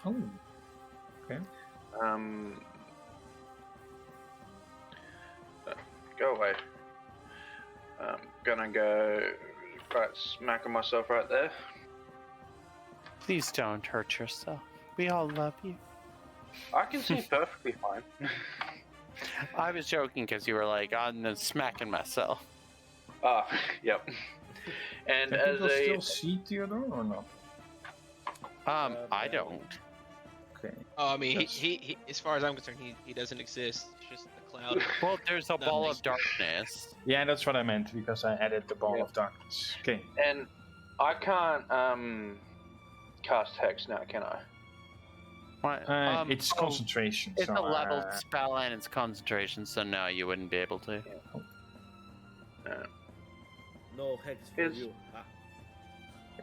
Speaker 1: Oh. Okay.
Speaker 4: Go away. I'm gonna go right smack on myself right there.
Speaker 2: Please don't hurt yourself. We all love you.
Speaker 4: I can see perfectly fine.
Speaker 2: I was joking because you were like, I'm smacking myself.
Speaker 4: Ah, yep. And
Speaker 1: Can
Speaker 4: as
Speaker 1: people
Speaker 4: a
Speaker 1: still see Theodore or not?
Speaker 2: I don't.
Speaker 1: Okay.
Speaker 5: Oh, I mean, he as far as I'm concerned, he doesn't exist. It's just a cloud.
Speaker 2: Well, there's a ball
Speaker 5: makes
Speaker 2: of darkness.
Speaker 1: Yeah, that's what I meant because I added the ball of darkness. Okay.
Speaker 4: and I can't cast hex now, can I?
Speaker 2: What?
Speaker 1: It's concentration.
Speaker 2: It's
Speaker 1: so,
Speaker 2: a leveled spell and it's concentration, so no, you wouldn't be able to.
Speaker 3: No hex for
Speaker 4: It's-
Speaker 3: you. Ha.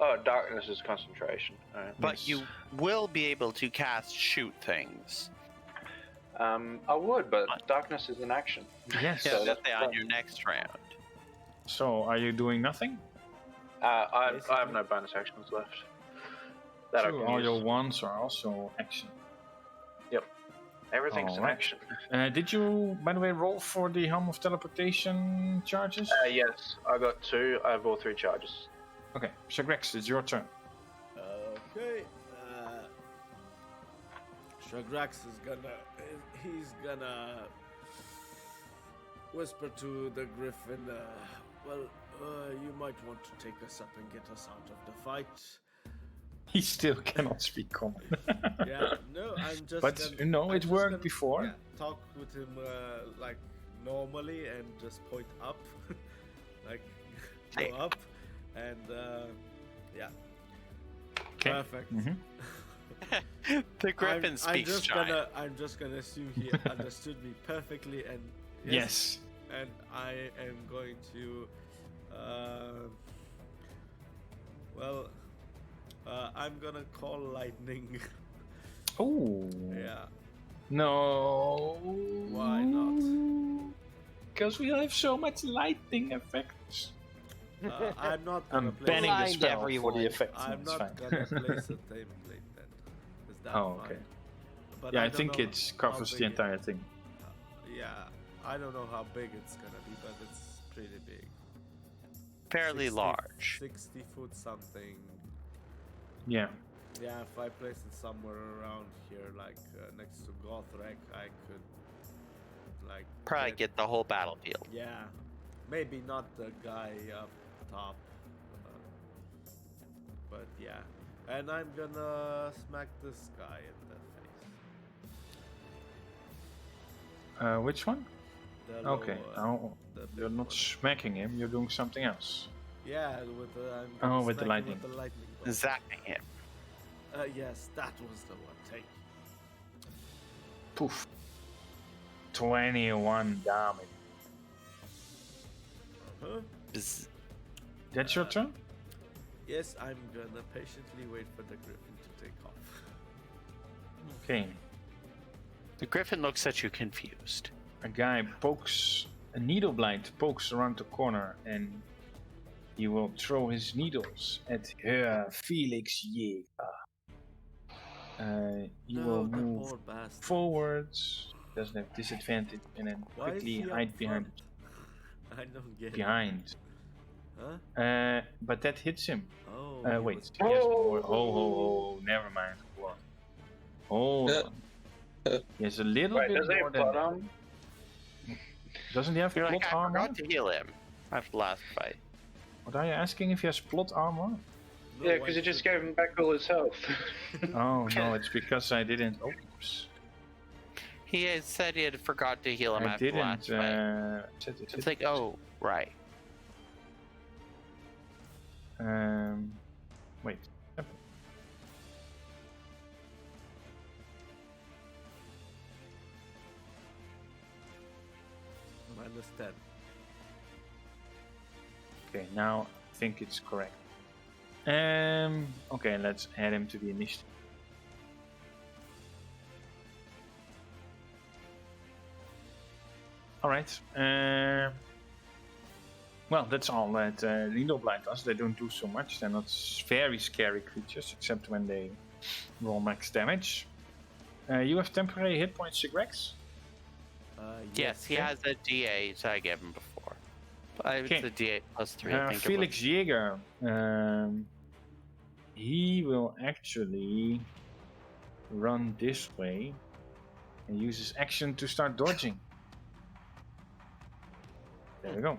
Speaker 4: Oh, darkness is concentration. Alright.
Speaker 2: But
Speaker 1: Yes.
Speaker 2: you will be able to cast shoot things.
Speaker 4: I would, but darkness is an action.
Speaker 1: Yes.
Speaker 2: Yeah,
Speaker 4: So
Speaker 2: so
Speaker 4: that's
Speaker 2: on
Speaker 4: fine.
Speaker 2: your next round.
Speaker 1: So are you doing nothing?
Speaker 4: I have no bonus actions left. That I
Speaker 1: True,
Speaker 4: can
Speaker 1: all
Speaker 4: use.
Speaker 1: your wands are also action.
Speaker 4: Everything's an
Speaker 1: Alright.
Speaker 4: action.
Speaker 1: Did you, by the way, roll for the Helm of Teleportation charges?
Speaker 4: Yes, I got 2. I have all 3 charges.
Speaker 1: Okay, so Grex, it's your turn.
Speaker 3: Okay. Shagrax is he's gonna whisper to the Griffin, you might want to take us up and get us out of the fight.
Speaker 1: He still cannot speak common.
Speaker 3: Yeah, no, I'm just.
Speaker 1: But,
Speaker 3: gonna,
Speaker 1: you know,
Speaker 3: I'm
Speaker 1: it
Speaker 3: just
Speaker 1: worked
Speaker 3: gonna,
Speaker 1: before.
Speaker 3: Yeah, talk with him like normally and just point up, like
Speaker 2: Hey.
Speaker 3: go up, and yeah.
Speaker 1: Okay.
Speaker 3: Perfect.
Speaker 2: The Griffin speaks giant.
Speaker 3: I'm just gonna assume he understood me perfectly, and
Speaker 1: Yes.
Speaker 3: and I am going to, I'm gonna call lightning.
Speaker 1: Oh.
Speaker 3: Yeah.
Speaker 1: No.
Speaker 3: Why not?
Speaker 1: Because we have so much lightning effects.
Speaker 3: I'm not gonna
Speaker 1: I'm
Speaker 3: place.
Speaker 1: banning the
Speaker 5: Blind
Speaker 1: spell for
Speaker 5: everyone.
Speaker 1: the effect.
Speaker 3: I'm
Speaker 1: It's
Speaker 3: not
Speaker 1: fine.
Speaker 3: gonna place a template then. Is that
Speaker 1: Oh,
Speaker 3: fine?
Speaker 1: okay.
Speaker 3: But
Speaker 1: Yeah, I
Speaker 3: don't
Speaker 1: think
Speaker 3: know
Speaker 1: it
Speaker 3: how
Speaker 1: covers the
Speaker 3: big
Speaker 1: entire thing.
Speaker 3: Yeah, I don't know how big it's gonna be, but it's pretty big.
Speaker 2: Fairly
Speaker 3: 60
Speaker 2: large.
Speaker 3: 60 foot something.
Speaker 1: Yeah.
Speaker 3: Yeah, if I place it somewhere around here, like next to Gotrek, I could like
Speaker 2: Probably get the whole battlefield.
Speaker 3: Yeah, maybe not the guy up top, but yeah. And I'm gonna smack this guy in the face.
Speaker 1: Which one?
Speaker 3: The
Speaker 1: Okay.
Speaker 3: low,
Speaker 1: Oh,
Speaker 3: the
Speaker 1: you're
Speaker 3: big
Speaker 1: not
Speaker 3: one.
Speaker 1: smacking him. You're doing something else.
Speaker 3: Yeah, with the I'm
Speaker 1: Oh,
Speaker 3: gonna
Speaker 1: with the
Speaker 3: smack him
Speaker 1: lightning.
Speaker 3: With the lightning bolt.
Speaker 2: Zapping him.
Speaker 3: Yes, that was the one. Take.
Speaker 1: Poof. 21 damage.
Speaker 3: Uh-huh.
Speaker 2: Bzz.
Speaker 1: That's your turn?
Speaker 3: Yes, I'm gonna patiently wait for the griffin to take off.
Speaker 1: Okay.
Speaker 2: The griffin looks at you confused.
Speaker 1: A guy pokes, a needle blight pokes around the corner and he will throw his needles at Felix Jäger. He will
Speaker 3: the
Speaker 1: move
Speaker 3: poor bastard.
Speaker 1: forwards, doesn't have disadvantage, and then
Speaker 3: Why is
Speaker 1: quickly
Speaker 3: he up
Speaker 1: hide behind.
Speaker 3: front? I don't get it.
Speaker 1: Behind.
Speaker 3: Huh?
Speaker 1: But that hits him.
Speaker 3: Oh. he
Speaker 1: Wait,
Speaker 3: was-
Speaker 1: he has more. Oh, never mind. Hold on. He has a little
Speaker 4: Wait,
Speaker 1: bit
Speaker 4: does he
Speaker 1: more
Speaker 4: have
Speaker 1: than.
Speaker 4: blood on?
Speaker 1: Doesn't he have
Speaker 2: You're
Speaker 1: plot
Speaker 2: like, I
Speaker 1: armor?
Speaker 2: forgot to heal him after the last fight.
Speaker 1: What are you asking if he has plot armor?
Speaker 3: No,
Speaker 4: Yeah,
Speaker 3: I
Speaker 4: because he just
Speaker 3: should-
Speaker 4: gave him back all his health.
Speaker 1: Oh no, it's because I didn't. Oops.
Speaker 2: He had said he had forgot to heal him
Speaker 1: I
Speaker 2: after the
Speaker 1: didn't.
Speaker 2: last fight. It's like, oh, right.
Speaker 1: Wait.
Speaker 3: -10.
Speaker 1: Okay, now I think it's correct. Okay, let's add him to the initiative. Alright. Well, that's all that Needle Blight does. They don't do so much. They're not very scary creatures, except when they roll max damage. You have temporary hit points, Sigrex?
Speaker 2: Yes, he has a D8 I gave him before. It's
Speaker 1: Okay.
Speaker 2: a D8 plus 3, I think.
Speaker 1: Felix Jäger. He will actually run this way and use his action to start dodging. There we go.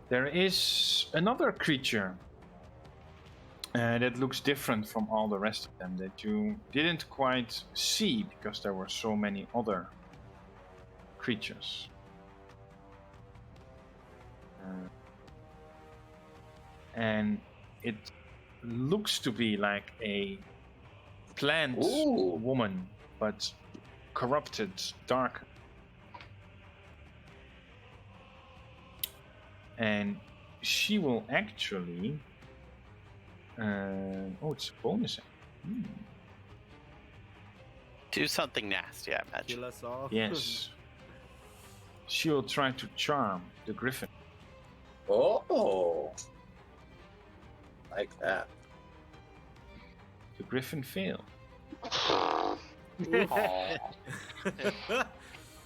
Speaker 1: There is another creature that looks different from all the rest of them that you didn't quite see because there were so many other creatures. And it looks to be like a plant
Speaker 6: Ooh.
Speaker 1: woman, but corrupted, dark. And she will actually. Oh, it's a bonus.
Speaker 2: Do something nasty, I imagine.
Speaker 3: Kill us all.
Speaker 1: Yes. She will try to charm the griffin.
Speaker 6: Oh, like that.
Speaker 1: The griffin failed.
Speaker 2: Aw.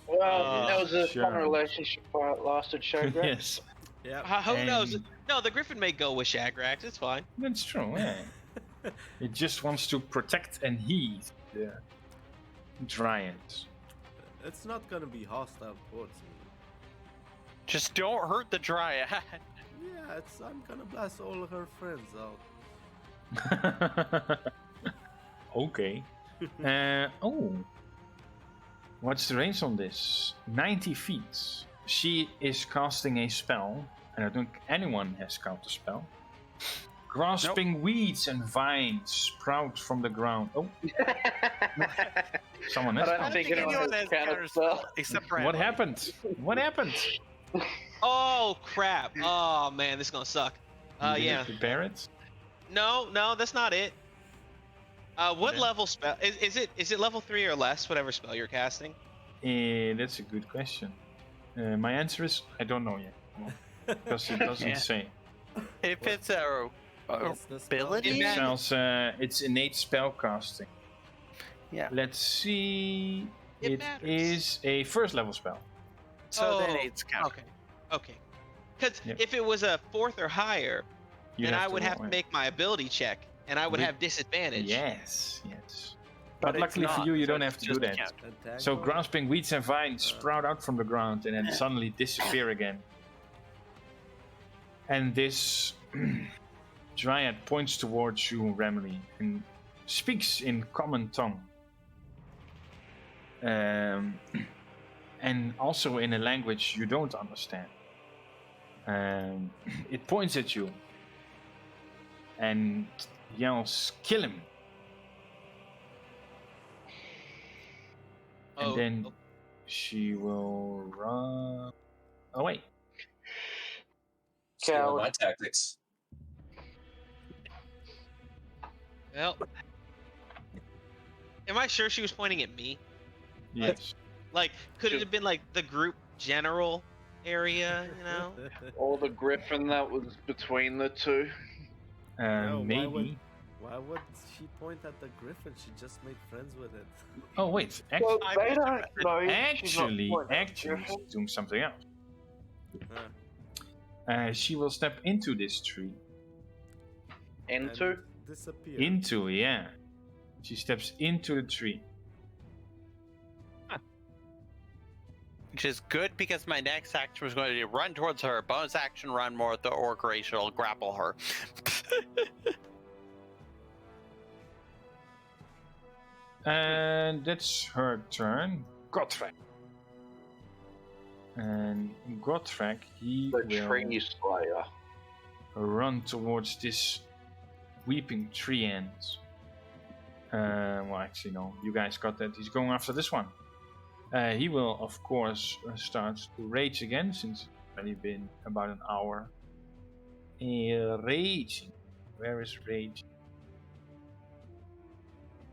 Speaker 4: Well, that was a
Speaker 1: Sure.
Speaker 4: fun relationship while it lasted, Shagrat.
Speaker 1: Yes,
Speaker 3: Yeah.
Speaker 5: Who knows?
Speaker 1: And-
Speaker 5: No, the griffin may go with Shagrax. It's fine.
Speaker 1: that's true. Yeah. It just wants to protect and heed the dryads.
Speaker 3: It's not gonna be hostile towards me.
Speaker 2: Just don't hurt the dryad.
Speaker 3: Yeah, I'm gonna blast all her friends out.
Speaker 1: Okay. What's the range on this? 90 feet. She is casting a spell. I don't think anyone has cast a spell. Grasping weeds and vines sprout from the ground. Oh, someone
Speaker 4: I
Speaker 1: has
Speaker 4: don't
Speaker 1: cast.
Speaker 4: think anyone has
Speaker 2: has
Speaker 4: counter spell.
Speaker 2: except
Speaker 1: What
Speaker 2: Bradley.
Speaker 1: happened? What happened?
Speaker 5: Oh crap! Oh man, this is gonna suck.
Speaker 1: You
Speaker 5: Yeah.
Speaker 1: didn't prepare it?
Speaker 5: No, that's not it. What
Speaker 1: Okay.
Speaker 5: level spell is it? Is it level 3 or less? Whatever spell you're casting.
Speaker 1: That's a good question. My answer is I don't know yet. Well, because it doesn't
Speaker 2: Yeah.
Speaker 1: say.
Speaker 2: If it's a
Speaker 3: What's the spell?
Speaker 2: ability,
Speaker 5: It
Speaker 1: Spells, it's innate spellcasting.
Speaker 2: yeah.
Speaker 1: Let's see.
Speaker 5: It
Speaker 1: It
Speaker 5: matters.
Speaker 1: is a first level spell.
Speaker 2: So then
Speaker 5: Oh,
Speaker 2: it's counter.
Speaker 5: Okay. Because
Speaker 1: Yep.
Speaker 5: if it was a 4th or higher,
Speaker 1: You
Speaker 5: then I would have
Speaker 1: roll
Speaker 5: to
Speaker 1: it.
Speaker 5: make my ability check, and I would
Speaker 1: With-
Speaker 5: have disadvantage.
Speaker 1: Yes.
Speaker 2: But
Speaker 1: But
Speaker 2: it's
Speaker 1: luckily for
Speaker 2: not,
Speaker 1: you, you
Speaker 2: so
Speaker 1: don't
Speaker 2: it's
Speaker 1: have to do
Speaker 2: just a
Speaker 1: that.
Speaker 2: counter.
Speaker 3: Entangle?
Speaker 1: So grasping weeds and vines sprout out from the ground and then suddenly disappear again. And this dryad points towards you, Remley, and speaks in common tongue. And also in a language you don't understand. It points at you and yells, "Kill him!" And
Speaker 5: Oh,
Speaker 1: then she will run away.
Speaker 6: Stealing my tactics.
Speaker 5: well. Am I sure she was pointing at me?
Speaker 1: Yes.
Speaker 5: Like, could it have been like the group general area? You know?
Speaker 4: Or the griffin that was between the two.
Speaker 3: No,
Speaker 1: Maybe.
Speaker 3: Why would she point at the griffin? She just made friends with it.
Speaker 1: Oh wait,
Speaker 4: Well, they don't know. she's not
Speaker 1: actually,
Speaker 4: pointing at the
Speaker 1: she's
Speaker 4: griffin.
Speaker 1: doing something else.
Speaker 3: Uh,
Speaker 1: She will step into this tree.
Speaker 4: Into?
Speaker 3: and disappear.
Speaker 1: Into, yeah. She steps into the tree.
Speaker 2: Which is good because my next action was going to be run towards her. Bonus action, run more with the orc racial, grapple her.
Speaker 1: And that's her turn. Gotrek. And Gotrek, he
Speaker 4: The
Speaker 1: will
Speaker 4: tree slayer.
Speaker 1: run towards this weeping treants. Well, actually, no. You guys got that. He's going after this one. He will, of course, start to rage again, since it's already been about an hour. Raging. Where is rage?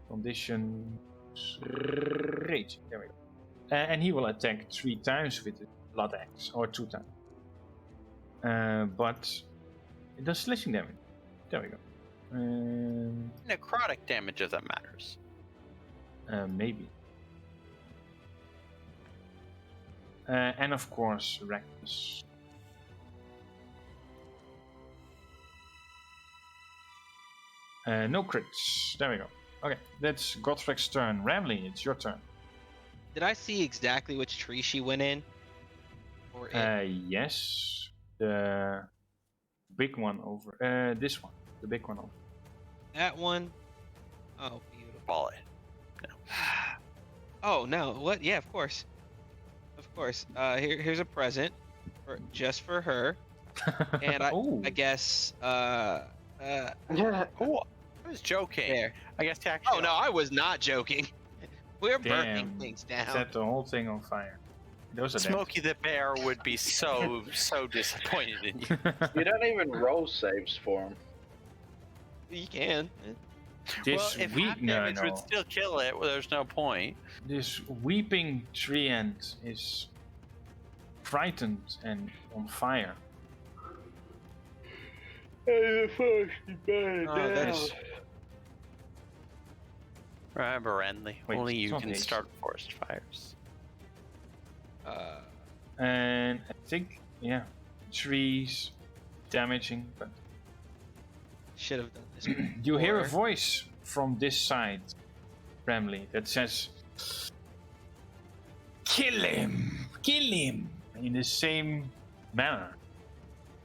Speaker 1: Conditions. Rage. There we go. And he will attack 3 times with the blood axe, or 2 times. But it does slashing damage. There we go.
Speaker 2: Necrotic damage if that matters.
Speaker 1: Maybe. And of course, reckless. No crits. There we go. Okay, that's Gotrek's turn. Ramley, it's your turn.
Speaker 5: Did I see exactly which tree she went in? Or it?
Speaker 1: Yes, the big one over. This one, the big one over.
Speaker 5: That one? Oh, beautiful.
Speaker 2: Ball it.
Speaker 5: Oh no! What? Yeah, of course. Of course. Here's a present, just for her. And
Speaker 1: Oh.
Speaker 5: I guess.
Speaker 4: Yeah.
Speaker 2: Oh, I was joking.
Speaker 5: There.
Speaker 2: I guess you actually.
Speaker 5: Oh no, I was not joking. We're burning
Speaker 1: Damn.
Speaker 5: things down.
Speaker 1: Set the whole thing on fire. Those are
Speaker 2: Smokey the Bear would be so disappointed in you.
Speaker 4: You don't even roll saves for him.
Speaker 5: You can.
Speaker 1: This
Speaker 2: Well, if half
Speaker 1: no,
Speaker 2: damage
Speaker 1: no.
Speaker 2: would still kill it, well, there's no point.
Speaker 1: This weeping treant is frightened and on fire.
Speaker 2: Oh, that's- Remember, Renly,
Speaker 1: Wait,
Speaker 2: only you
Speaker 1: it's not
Speaker 2: can
Speaker 1: haste.
Speaker 2: start forest fires.
Speaker 1: And I think, yeah, trees damaging, but
Speaker 5: Should have done this.
Speaker 1: you hear a
Speaker 5: before.
Speaker 1: voice from this side, Bramley, that says, "Kill him! Kill him!" in the same manner.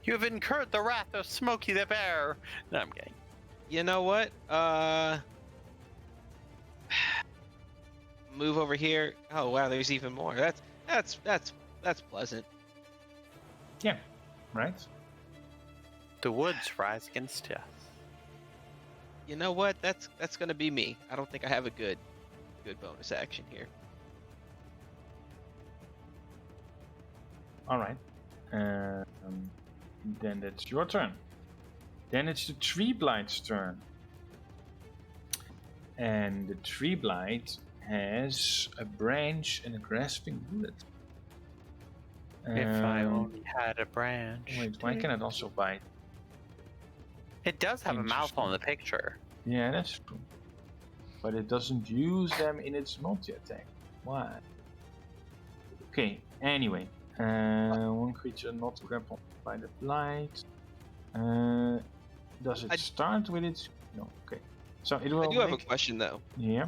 Speaker 2: You have incurred the wrath of Smokey the Bear. No, I'm kidding.
Speaker 5: You know what? Move over here. Oh wow, there's even more. That's pleasant.
Speaker 1: Yeah, right?
Speaker 2: The woods rise against death.
Speaker 5: You know what? That's gonna be me. I don't think I have a good bonus action here.
Speaker 1: Alright. Then it's your turn. Then it's the tree blight's turn. And the tree blight has a branch and a grasping bullet.
Speaker 2: If I only had a branch.
Speaker 1: Wait, why can it also bite?
Speaker 2: It does have a mouth
Speaker 1: Interesting.
Speaker 2: on the picture.
Speaker 1: Yeah, that's true. But it doesn't use them in its multi-attack. Why? Okay, anyway. One creature not grappled by the blight. Does it start with its... No, okay. So it will
Speaker 5: I do have a question though.
Speaker 1: Yeah.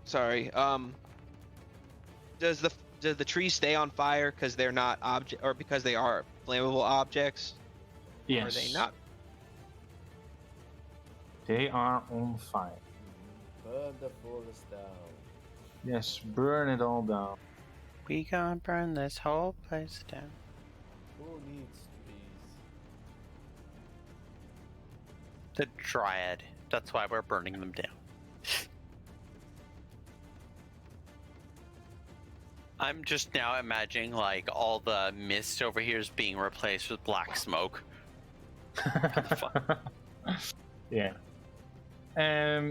Speaker 5: Sorry. Does the trees stay on fire because they're not or because they are flammable objects?
Speaker 1: Yes.
Speaker 5: Or are they not?
Speaker 1: They are on fire.
Speaker 3: Burn the forest down.
Speaker 1: Yes, burn it all down.
Speaker 2: We gonna burn this whole place down.
Speaker 3: Who needs trees?
Speaker 2: The dryad. That's why we're burning them down. I'm just now imagining like all the mist over here is being replaced with black smoke.
Speaker 1: Yeah.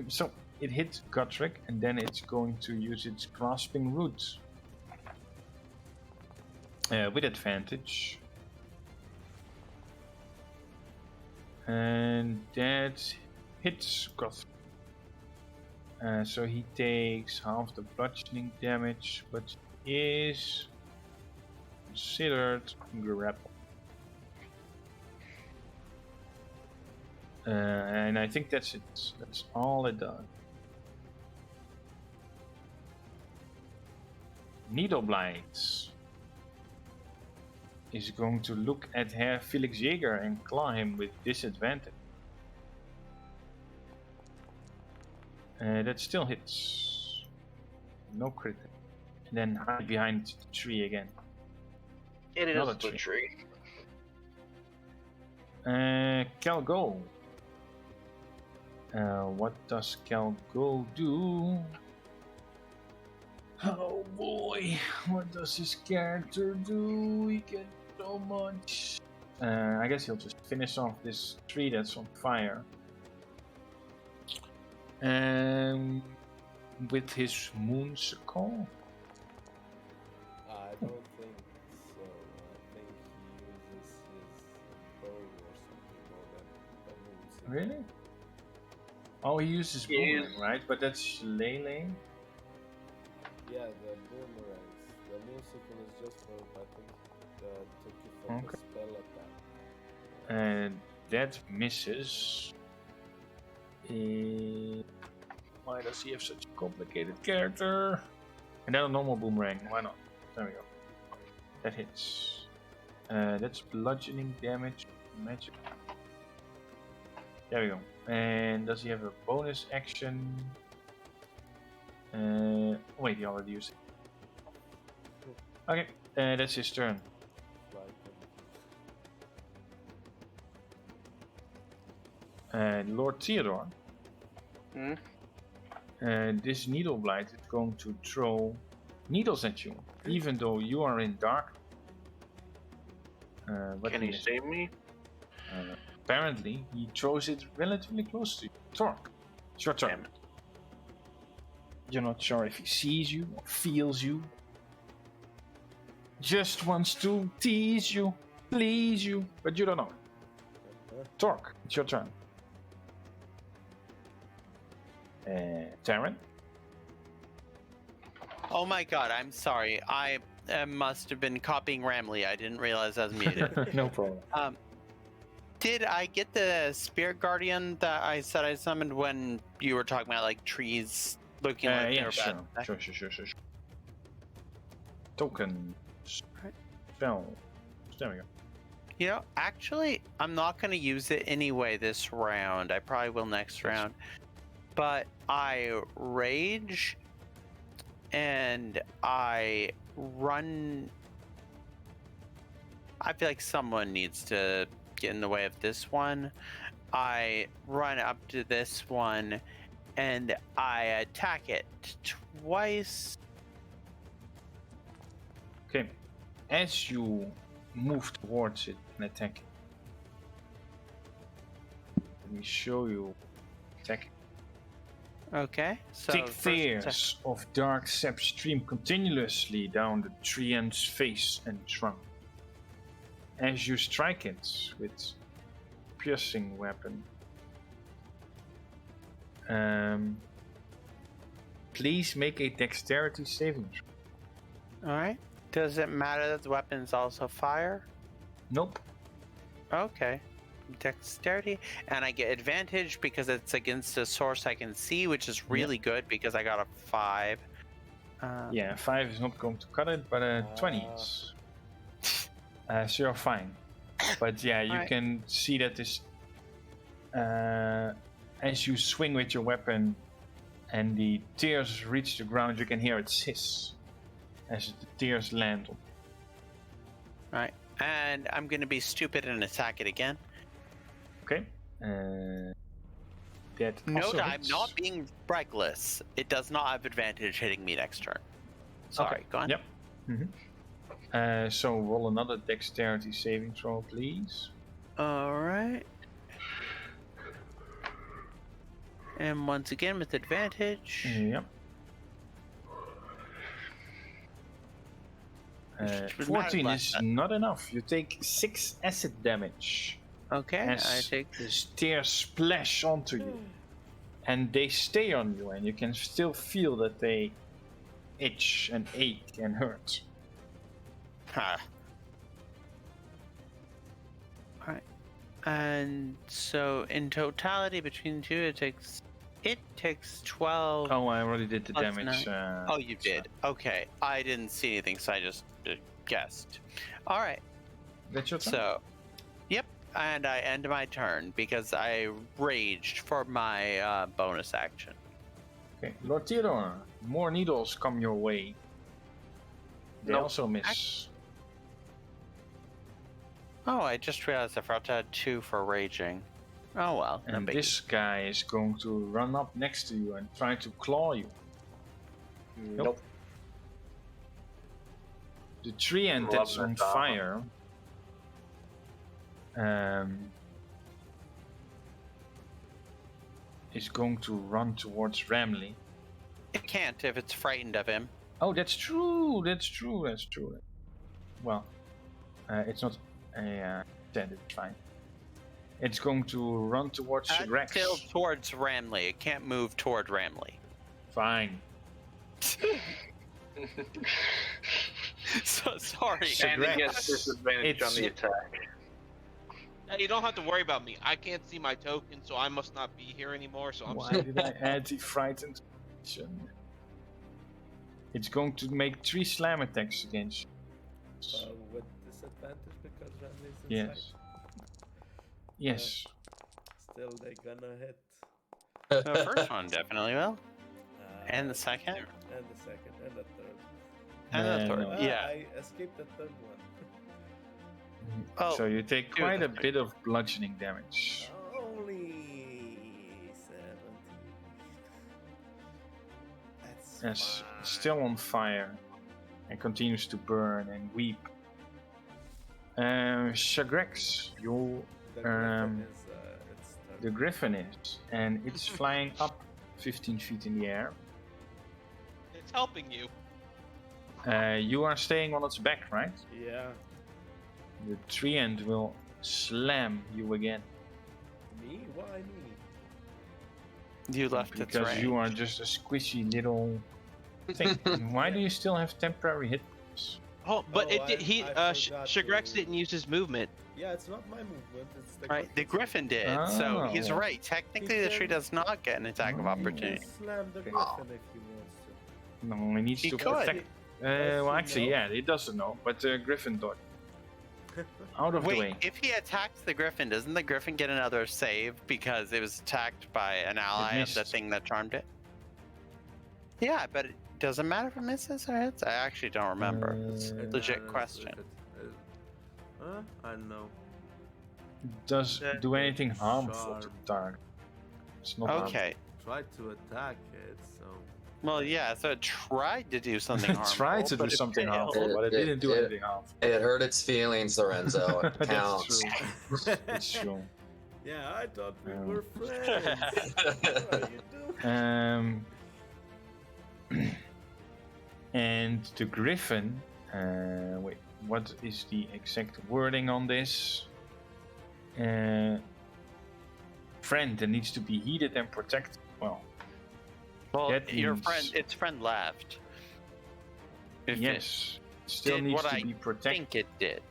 Speaker 1: So it hits Gotrek, and then it's going to use its grasping root with advantage, and that hits Gotrek. So he takes half the bludgeoning damage, but is considered grappled. And I think that's it. That's all it does. Needle Blights is going to look at Herr Felix Jaeger and claw him with disadvantage. That still hits. No crit. And then hide behind the tree again.
Speaker 4: It is
Speaker 1: Another
Speaker 4: the tree.
Speaker 1: Calgol. What does Calgol do? Oh boy, what does his character do? He can do so much. I guess he'll just finish off this tree that's on fire. With his moonsicle.
Speaker 3: I don't think so. I think he uses his bow or something more than moves.
Speaker 1: Really? Oh, he uses boomerang, right? But that's Lele.
Speaker 3: Yeah, the boomerangs. The musical is just for, I think, took you from the spell attack.
Speaker 1: And that misses. Why does he have such a complicated character? And then a normal boomerang. Why not? There we go. That hits. That's bludgeoning damage. Magic. There we go. And does he have a bonus action? Wait, he already used it. Okay, that's his turn. Lord Theodore. This needle blight is going to throw needles at you, even though you are in dark.
Speaker 4: Can he save me?
Speaker 1: Apparently, he throws it relatively close to you. Torque, it's your turn.
Speaker 4: Damn it.
Speaker 1: You're not sure if he sees you or feels you. Just wants to tease you, please you, but you don't know. Torque, it's your turn. Taryn?
Speaker 2: Oh my god, I'm sorry. I must have been copying Ramley. I didn't realize I was muted.
Speaker 1: No problem.
Speaker 2: Did I get the spirit guardian that I said I summoned when you were talking about like trees looking like
Speaker 1: Yeah,
Speaker 2: they're bad?
Speaker 1: sure. Token. Spell. There we go.
Speaker 2: You know, actually, I'm not going to use it anyway this round. I probably will next round. But I rage and I run. I feel like someone needs to get in the way of this one. I run up to this one and I attack it twice.
Speaker 1: Okay. As you move towards it and attack it, me show you. Attack.
Speaker 2: Okay. So
Speaker 1: Thick
Speaker 2: first attack.
Speaker 1: tears of dark sap stream continuously down the treant's face and trunk. As you strike it with piercing weapon. Please make a dexterity saving throw.
Speaker 2: All right. Does it matter that the weapons also fire?
Speaker 1: Nope.
Speaker 2: Okay. Dexterity, and I get advantage because it's against a source I can see, which is really good because I got a 5.
Speaker 1: Yeah, 5 is not going to cut it, but 20 is. So you're fine. But yeah, you can see that this. As you swing with your weapon and the tears reach the ground, you can hear it hiss as the tears land on.
Speaker 2: Right. And I'm going to be stupid and attack it again.
Speaker 1: Okay. That
Speaker 2: Note,
Speaker 1: also
Speaker 2: I'm
Speaker 1: hits.
Speaker 2: not being reckless. It does not have advantage hitting me next turn. Sorry,
Speaker 1: Okay.
Speaker 2: go on.
Speaker 1: Yep. So roll another dexterity saving throw, please.
Speaker 2: All right. And once again with advantage.
Speaker 1: Yep.
Speaker 2: Which
Speaker 1: 14
Speaker 2: matters
Speaker 1: is
Speaker 2: less.
Speaker 1: not enough. You take 6 acid damage
Speaker 2: Okay,
Speaker 1: as
Speaker 2: I take
Speaker 1: the tears splash onto you. And they stay on you, and you can still feel that they itch and ache and hurt.
Speaker 2: Alright. And so in totality between the two it takes 12.
Speaker 1: Oh, I already did the
Speaker 2: Plus
Speaker 1: damage.
Speaker 2: Oh, you did. Okay. I didn't see anything, so I just guessed. Alright.
Speaker 1: That's your turn?
Speaker 2: So, yep. And I end my turn because I raged for my bonus action.
Speaker 1: Okay, Lord Theodore, more needles come your way. They
Speaker 4: Nope.
Speaker 1: also miss.
Speaker 2: Oh, I just realized I forgot to add 2 for raging. Oh well. No
Speaker 1: And
Speaker 2: biggie.
Speaker 1: this guy is going to run up next to you and try to claw you.
Speaker 4: Nope.
Speaker 1: The treant
Speaker 4: Love
Speaker 1: that's
Speaker 4: that
Speaker 1: on
Speaker 4: dog.
Speaker 1: fire is going to run towards Ramley.
Speaker 2: It can't if it's frightened of him.
Speaker 1: Oh, that's true. That's true. That's true. Well, it's not a dead. It's fine. It's going to run towards Rex.
Speaker 2: Still towards Ramley. It can't move toward Ramley.
Speaker 1: Fine.
Speaker 2: So sorry.
Speaker 4: And he gets disadvantage
Speaker 1: It's-
Speaker 4: on the attack.
Speaker 5: You don't have to worry about me. I can't see my token, so I must not be here anymore. So I'm
Speaker 1: Why
Speaker 5: safe.
Speaker 1: did I add the frightened action? It's going to make 3 slam attacks against you.
Speaker 3: With disadvantage because Ramley's inside.
Speaker 1: Yes. Yes.
Speaker 3: Still, they gonna hit.
Speaker 2: The first one definitely will. And the second?
Speaker 3: And the second, and the third.
Speaker 2: And the third.
Speaker 1: No.
Speaker 2: Yeah.
Speaker 3: I escaped the third one.
Speaker 2: Oh,
Speaker 1: So you take
Speaker 2: two
Speaker 1: quite a
Speaker 2: of them.
Speaker 1: bit of bludgeoning damage.
Speaker 3: Only 17. That's
Speaker 1: Yes,
Speaker 3: fine.
Speaker 1: still on fire and continues to burn and weep. Shagrex, you
Speaker 3: The griffin
Speaker 1: um,
Speaker 3: is, it's
Speaker 1: the griffin is, and it's flying up 15 feet in the air.
Speaker 5: It's helping you.
Speaker 1: You are staying on its back, right?
Speaker 3: Yeah.
Speaker 1: The treant will slam you again
Speaker 3: Me? Why me?
Speaker 2: you left its
Speaker 1: because
Speaker 2: range.
Speaker 1: you are just a squishy little thing. Why do you still have temporary hit points?
Speaker 5: Oh, but
Speaker 3: Oh,
Speaker 5: he
Speaker 3: I forgot
Speaker 5: Shagrex
Speaker 3: to-
Speaker 5: didn't use his movement.
Speaker 3: Yeah, it's not my movement. It's the
Speaker 2: Right, the
Speaker 3: griffin's
Speaker 2: griffin did. So he's
Speaker 1: Oh.
Speaker 2: right. Technically, the tree does not get an attack of
Speaker 1: Oh.
Speaker 3: movement. He
Speaker 2: opportunity.
Speaker 3: can slam the
Speaker 1: Okay.
Speaker 3: griffin if he wants to.
Speaker 1: No, he needs
Speaker 2: He
Speaker 1: to
Speaker 2: could.
Speaker 1: protect.
Speaker 3: Does
Speaker 1: Well,
Speaker 3: he
Speaker 1: actually,
Speaker 3: know?
Speaker 1: yeah, he doesn't know, but Griffin dodged. Out of the way.
Speaker 2: Wait, if he attacks the griffin, doesn't the griffin get another save because it was attacked by an ally of the
Speaker 1: missed.
Speaker 2: thing that charmed it? Yeah, but it doesn't matter if it misses or hits. I actually don't remember. It's a
Speaker 1: Uh,
Speaker 2: legit
Speaker 3: matters
Speaker 2: question.
Speaker 3: if I don't know.
Speaker 1: Does do anything harmful to
Speaker 3: Charm.
Speaker 1: the target? It's not harmful.
Speaker 2: Okay.
Speaker 3: Tried to attack it, so.
Speaker 2: Well, yeah. So it tried to do something
Speaker 1: It
Speaker 2: harmful.
Speaker 1: tried to do
Speaker 2: but it
Speaker 1: something
Speaker 2: failed.
Speaker 1: harmful, but it didn't do
Speaker 6: It-
Speaker 1: anything harmful.
Speaker 6: It hurt its feelings, Lorenzo. It
Speaker 1: That's
Speaker 6: counts.
Speaker 1: true. It's true.
Speaker 3: Yeah, I thought we were friends. What are you doing?
Speaker 1: And the griffin. Wait, what is the exact wording on this? Friend that needs to be heeded and protected. Well, that
Speaker 2: your
Speaker 1: means-
Speaker 2: friend, its friend left. If
Speaker 1: yes,
Speaker 2: it
Speaker 1: still
Speaker 2: did
Speaker 1: needs
Speaker 2: what
Speaker 1: to
Speaker 2: I
Speaker 1: be protected.
Speaker 2: think it did.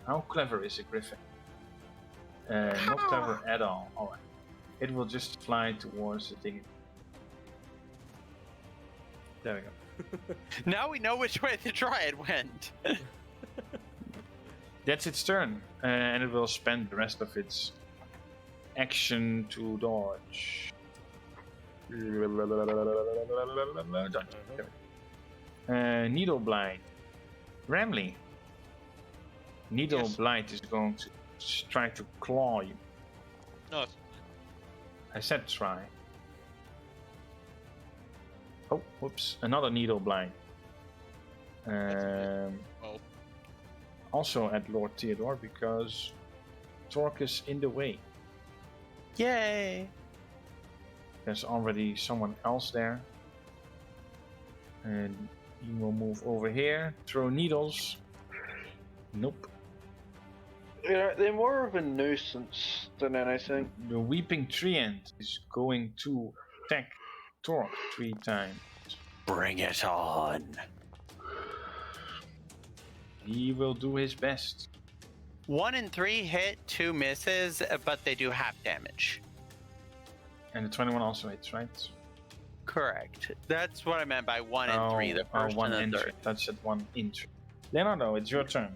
Speaker 1: How clever is a griffin? Not clever at all. Alright. It will just fly towards the thing. There we go.
Speaker 2: Now we know which way the dryad went.
Speaker 1: That's its turn. And it will spend the rest of its action to dodge. Dodge. Needle Blight. Ramley. Needle
Speaker 5: Yes.
Speaker 1: Blight is going to try to claw you.
Speaker 5: No,
Speaker 1: I said try. Oh, whoops. Another Needle Blight.
Speaker 5: Oh.
Speaker 1: Also at Lord Theodore because Torque is in the way.
Speaker 2: Yay!
Speaker 1: There's already someone else there. And he will move over here, throw needles. Nope.
Speaker 4: Yeah, they're more of a nuisance than anything.
Speaker 1: The Weeping Treant is going to attack Torque 3 times.
Speaker 2: Bring it on.
Speaker 1: He will do his best.
Speaker 2: 1 and 3 hit, 2 misses, but they do half damage.
Speaker 1: And the 21 also hits, right?
Speaker 2: Correct. That's what I meant by 1 and 3, the first
Speaker 1: one
Speaker 2: and the
Speaker 1: inch.
Speaker 2: third.
Speaker 1: That's at 1 inch. Leonardo, it's your turn.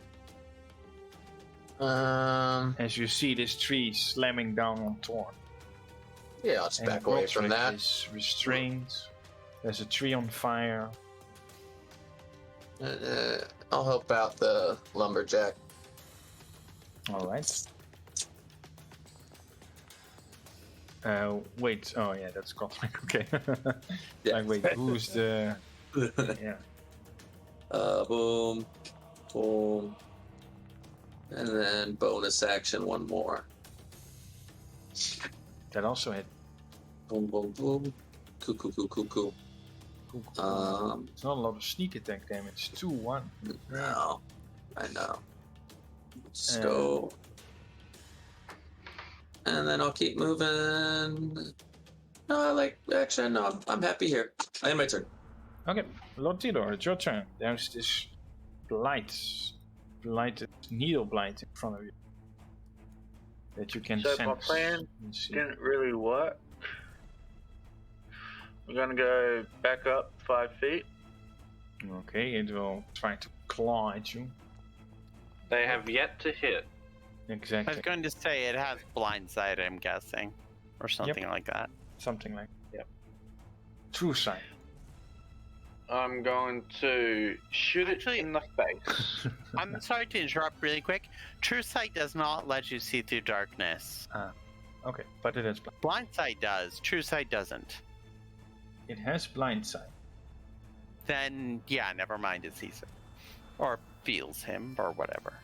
Speaker 1: As you see this tree slamming down on Torque.
Speaker 6: Yeah, I'll just
Speaker 1: And
Speaker 6: back away from
Speaker 1: Gotrek
Speaker 6: that.
Speaker 1: is restrained. There's a tree on fire.
Speaker 6: I'll help out the lumberjack.
Speaker 1: All right. Wait. Oh yeah, that's Gotrek. Okay.
Speaker 6: Yeah.
Speaker 1: Like, wait, who's the? Yeah.
Speaker 6: Boom, boom, and then bonus action one more.
Speaker 1: That also hit.
Speaker 6: Boom, boom, boom. Cool, cool, cool, cool, cool.
Speaker 1: Cool. It's not a lot of sneak attack damage. 2-1.
Speaker 6: No, I know. Let's go. And then I'll keep moving. No, actually, no, I'm happy here. I am my turn.
Speaker 1: Okay, Lord Theodore, it's your turn. There's this blighted needle blight in front of you that you can
Speaker 4: So
Speaker 1: sense.
Speaker 4: my plan
Speaker 1: and see.
Speaker 4: didn't really work. I'm gonna go back up 5 feet.
Speaker 1: Okay, it will try to claw at you.
Speaker 4: They have yet to hit.
Speaker 2: I
Speaker 1: Exactly.
Speaker 2: was going to say it has blindside, I'm guessing. Or something like that.
Speaker 1: Something like.
Speaker 4: Yep.
Speaker 1: True sight.
Speaker 4: I'm going to shoot
Speaker 2: Actually-
Speaker 4: it in the face.
Speaker 2: I'm sorry to interrupt really quick. True sight does not let you see through darkness.
Speaker 1: Okay, but it has
Speaker 2: Blindsight does. True sight doesn't.
Speaker 1: it has blind sight.
Speaker 2: Then, yeah, never mind, it sees him. Or feels him, or whatever.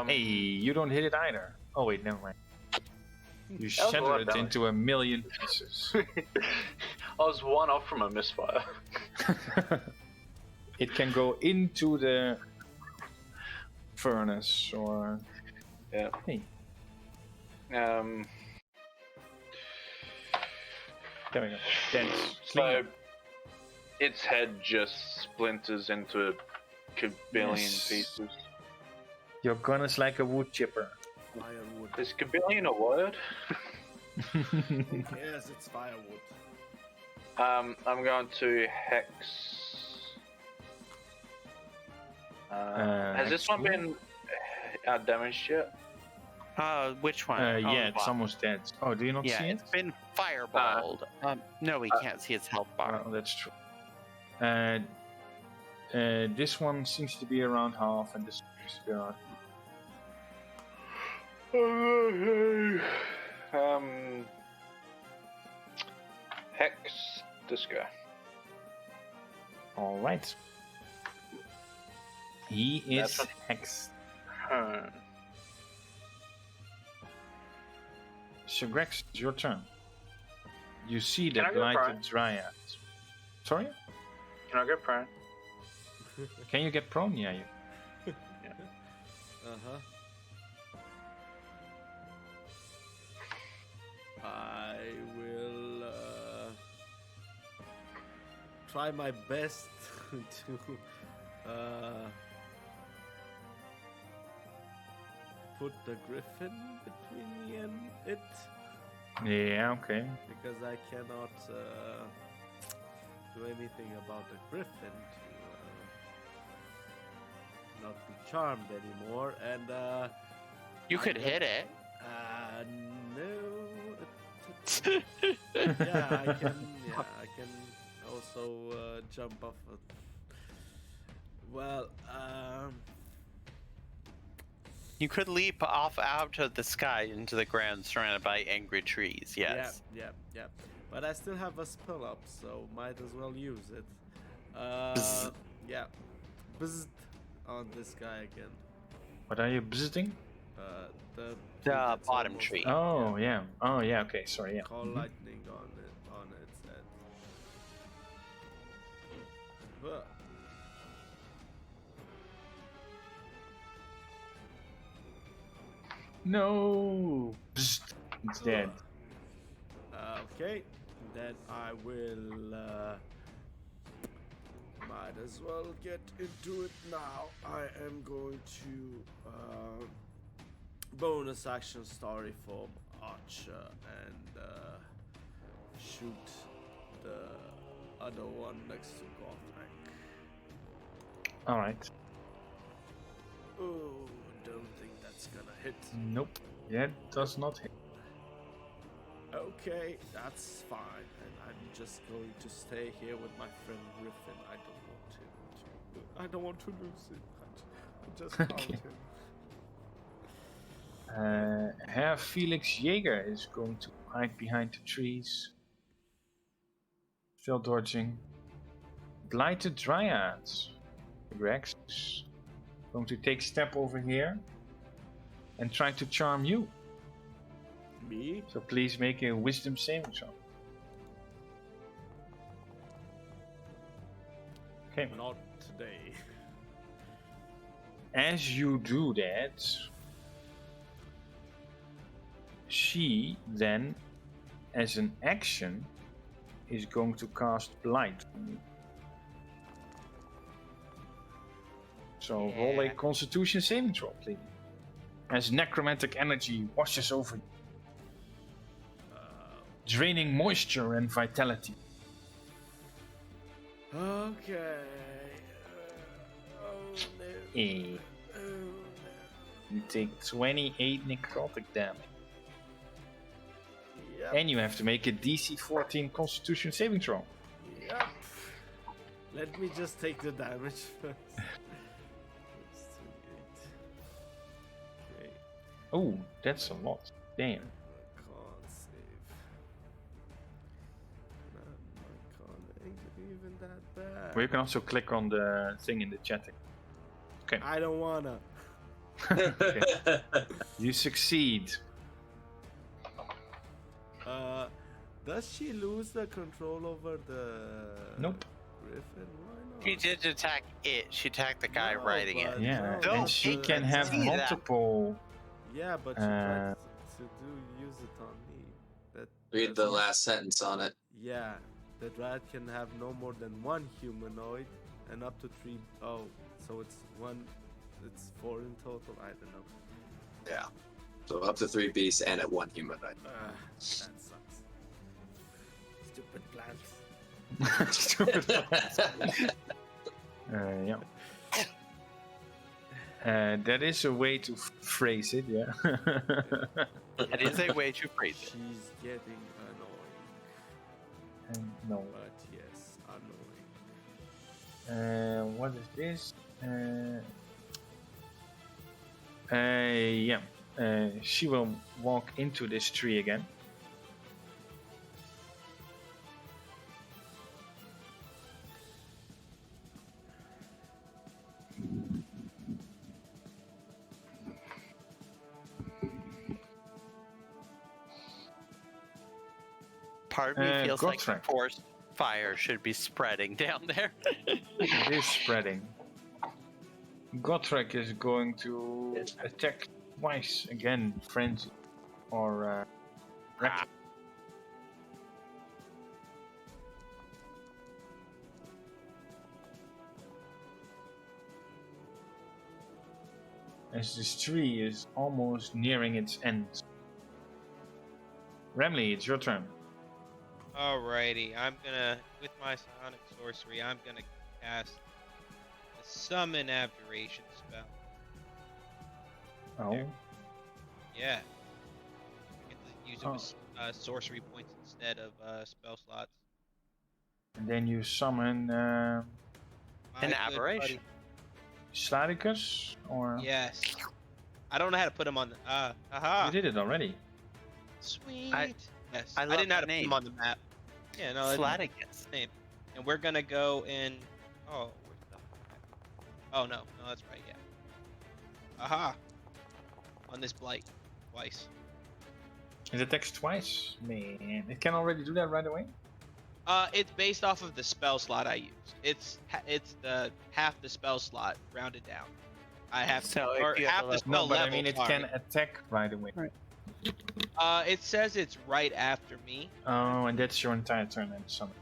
Speaker 1: Hey, you don't hit it either. Oh wait, never mind. You
Speaker 4: That was a
Speaker 1: shatter
Speaker 4: lot
Speaker 1: it
Speaker 4: better.
Speaker 1: into a million pieces.
Speaker 4: I was one off from a misfire.
Speaker 1: It can go into the furnace or.
Speaker 4: Yeah.
Speaker 1: Hey,
Speaker 4: Um.
Speaker 1: there we go. Dance.
Speaker 4: So, its head just splinters into a kabillion
Speaker 1: Yes.
Speaker 4: pieces.
Speaker 1: Your gun is like a wood chipper.
Speaker 3: Firewood.
Speaker 4: Is kabillion a word?
Speaker 3: Yes, it's firewood.
Speaker 4: I'm going to hex. Has this
Speaker 1: hex
Speaker 4: one
Speaker 1: who?
Speaker 4: been damaged yet?
Speaker 2: Which one?
Speaker 1: Yeah,
Speaker 2: Oh,
Speaker 1: it's almost dead. Oh, do you not
Speaker 2: yeah,
Speaker 1: see it?
Speaker 2: it's been fireballed. No, we can't see its health bar.
Speaker 1: Oh, that's true. This one seems to be around half, and this seems to be around.
Speaker 4: Hex disco.
Speaker 1: All right. He is
Speaker 4: That's what-
Speaker 1: hexed. Sir Grex, it's your turn. You see
Speaker 7: Can
Speaker 1: the
Speaker 7: I go
Speaker 1: blighted
Speaker 7: prone?
Speaker 1: dryad. Sorry?
Speaker 7: Can I get prone?
Speaker 1: Can you get prone? Yeah, you.
Speaker 3: Uh-huh. I will try my best to put the griffin between me and it,
Speaker 1: Yeah, okay.
Speaker 3: because I cannot do anything about the griffin to not be charmed anymore, and
Speaker 2: You could hit it.
Speaker 3: no. Yeah, I can. Yeah, I can also jump off. Well,
Speaker 2: You could leap off out of the sky into the ground surrounded by angry trees, yes.
Speaker 3: yeah. But I still have a spell up, so might as well use it.
Speaker 2: Bzz.
Speaker 3: Yeah. Bzz on this guy again.
Speaker 1: What are you visiting?
Speaker 3: The tree
Speaker 2: The
Speaker 3: that's
Speaker 2: bottom
Speaker 3: almost
Speaker 2: tree.
Speaker 3: up,
Speaker 1: Oh, yeah. Oh, yeah, okay, sorry, yeah.
Speaker 3: Call
Speaker 1: Mhm.
Speaker 3: lightning on its head. But
Speaker 1: No! Psst, it's dead.
Speaker 3: Okay, then I will might as well get into it now. I am going to bonus action story form archer and shoot the other one next to Gotrek.
Speaker 1: Alright.
Speaker 3: Oh, don't think that's gonna hit.
Speaker 1: Nope. That does not hit.
Speaker 3: Okay, that's fine, and I'm just going to stay here with my friend Griffin. I don't want to lose him. I just found
Speaker 1: Okay.
Speaker 3: him.
Speaker 1: Herr Felix Jaeger is going to hide behind the trees. Still dodging. Blighted dryads. Rex is going to take step over here and try to charm you.
Speaker 3: Me?
Speaker 1: So please make a wisdom saving throw. Okay.
Speaker 3: Not today.
Speaker 1: As you do that, she then, as an action, is going to cast Blight on you. So roll a
Speaker 2: Yeah.
Speaker 1: Constitution saving throw, please. As necromantic energy washes over you, draining moisture and vitality.
Speaker 3: Okay. Oh no.
Speaker 1: Eh.
Speaker 3: Oh no.
Speaker 1: You take 28 necrotic damage.
Speaker 3: Yep.
Speaker 1: And you have to make a DC 14 Constitution saving throw.
Speaker 3: Yep. Let me just take the damage first. It's 28. Okay.
Speaker 1: Oh, that's a lot. Damn.
Speaker 3: Can't save. My con ain't even that bad.
Speaker 1: Well, you can also click on the thing in the chat.
Speaker 3: I don't wanna.
Speaker 1: Okay. You succeed.
Speaker 3: Does she lose the control over the
Speaker 1: Nope.
Speaker 3: Griffin? Why not?
Speaker 2: She did attack it. She attacked the guy
Speaker 3: No,
Speaker 2: riding it.
Speaker 3: but-
Speaker 1: Yeah,
Speaker 3: No,
Speaker 1: and she
Speaker 3: but-
Speaker 1: can have
Speaker 2: See that.
Speaker 1: multiple.
Speaker 3: Yeah, but she tried to use it on me.
Speaker 6: Read
Speaker 3: that's
Speaker 6: the
Speaker 3: not-
Speaker 6: last sentence on it.
Speaker 3: Yeah, the dryad can have no more than one humanoid and up to 3. Oh, so it's 4 in total. I don't know.
Speaker 6: Yeah. So up to 3 beasts and at 1 humanoid.
Speaker 3: That sucks. Stupid plants.
Speaker 1: Stupid. Yeah. That is a way to phrase it, yeah.
Speaker 2: That is a way to phrase it.
Speaker 3: She's getting annoying.
Speaker 1: No.
Speaker 3: But yes, annoying.
Speaker 1: What is this? Yeah. She will walk into this tree again.
Speaker 2: Part of me feels like
Speaker 1: Gotrek.
Speaker 2: forest fire should be spreading down there.
Speaker 1: It is spreading. Gotrek is going to attack twice again, frenzy or
Speaker 2: Ah.
Speaker 1: as this tree is almost nearing its end. Remley, it's your turn.
Speaker 5: Alrighty, I'm gonna, with my psionic sorcery, I'm gonna cast the Summon Abjuration spell.
Speaker 1: Oh,
Speaker 5: Yeah. I get to use it with sorcery points instead of spell slots.
Speaker 1: and then you summon
Speaker 5: My
Speaker 2: An
Speaker 5: good
Speaker 2: aberration.
Speaker 5: buddy-
Speaker 1: Sladicus, or
Speaker 5: Yes. I don't know how to put him on the. Haha.
Speaker 1: you did it already.
Speaker 5: Sweet. Yes.
Speaker 2: I
Speaker 5: I
Speaker 2: love
Speaker 5: didn't know how
Speaker 2: that
Speaker 5: to put him
Speaker 2: name.
Speaker 5: on the map. Yeah, no, that's my
Speaker 2: Slaticus.
Speaker 5: name. And we're gonna go in. Oh, where's the? Oh no, that's right. Yeah. Aha. On this blight, twice.
Speaker 1: It attacks twice. Man, it can already do that right away.
Speaker 5: It's based off of the spell slot I used. It's the half the spell slot rounded down. I have
Speaker 2: So if
Speaker 5: or
Speaker 2: you have
Speaker 5: half
Speaker 2: a
Speaker 5: the
Speaker 2: level-
Speaker 5: spell
Speaker 1: No, but I
Speaker 5: level,
Speaker 1: mean it
Speaker 5: sorry.
Speaker 1: can attack right away.
Speaker 2: Right.
Speaker 5: It says it's right after me.
Speaker 1: Oh, and that's your entire turn and summon.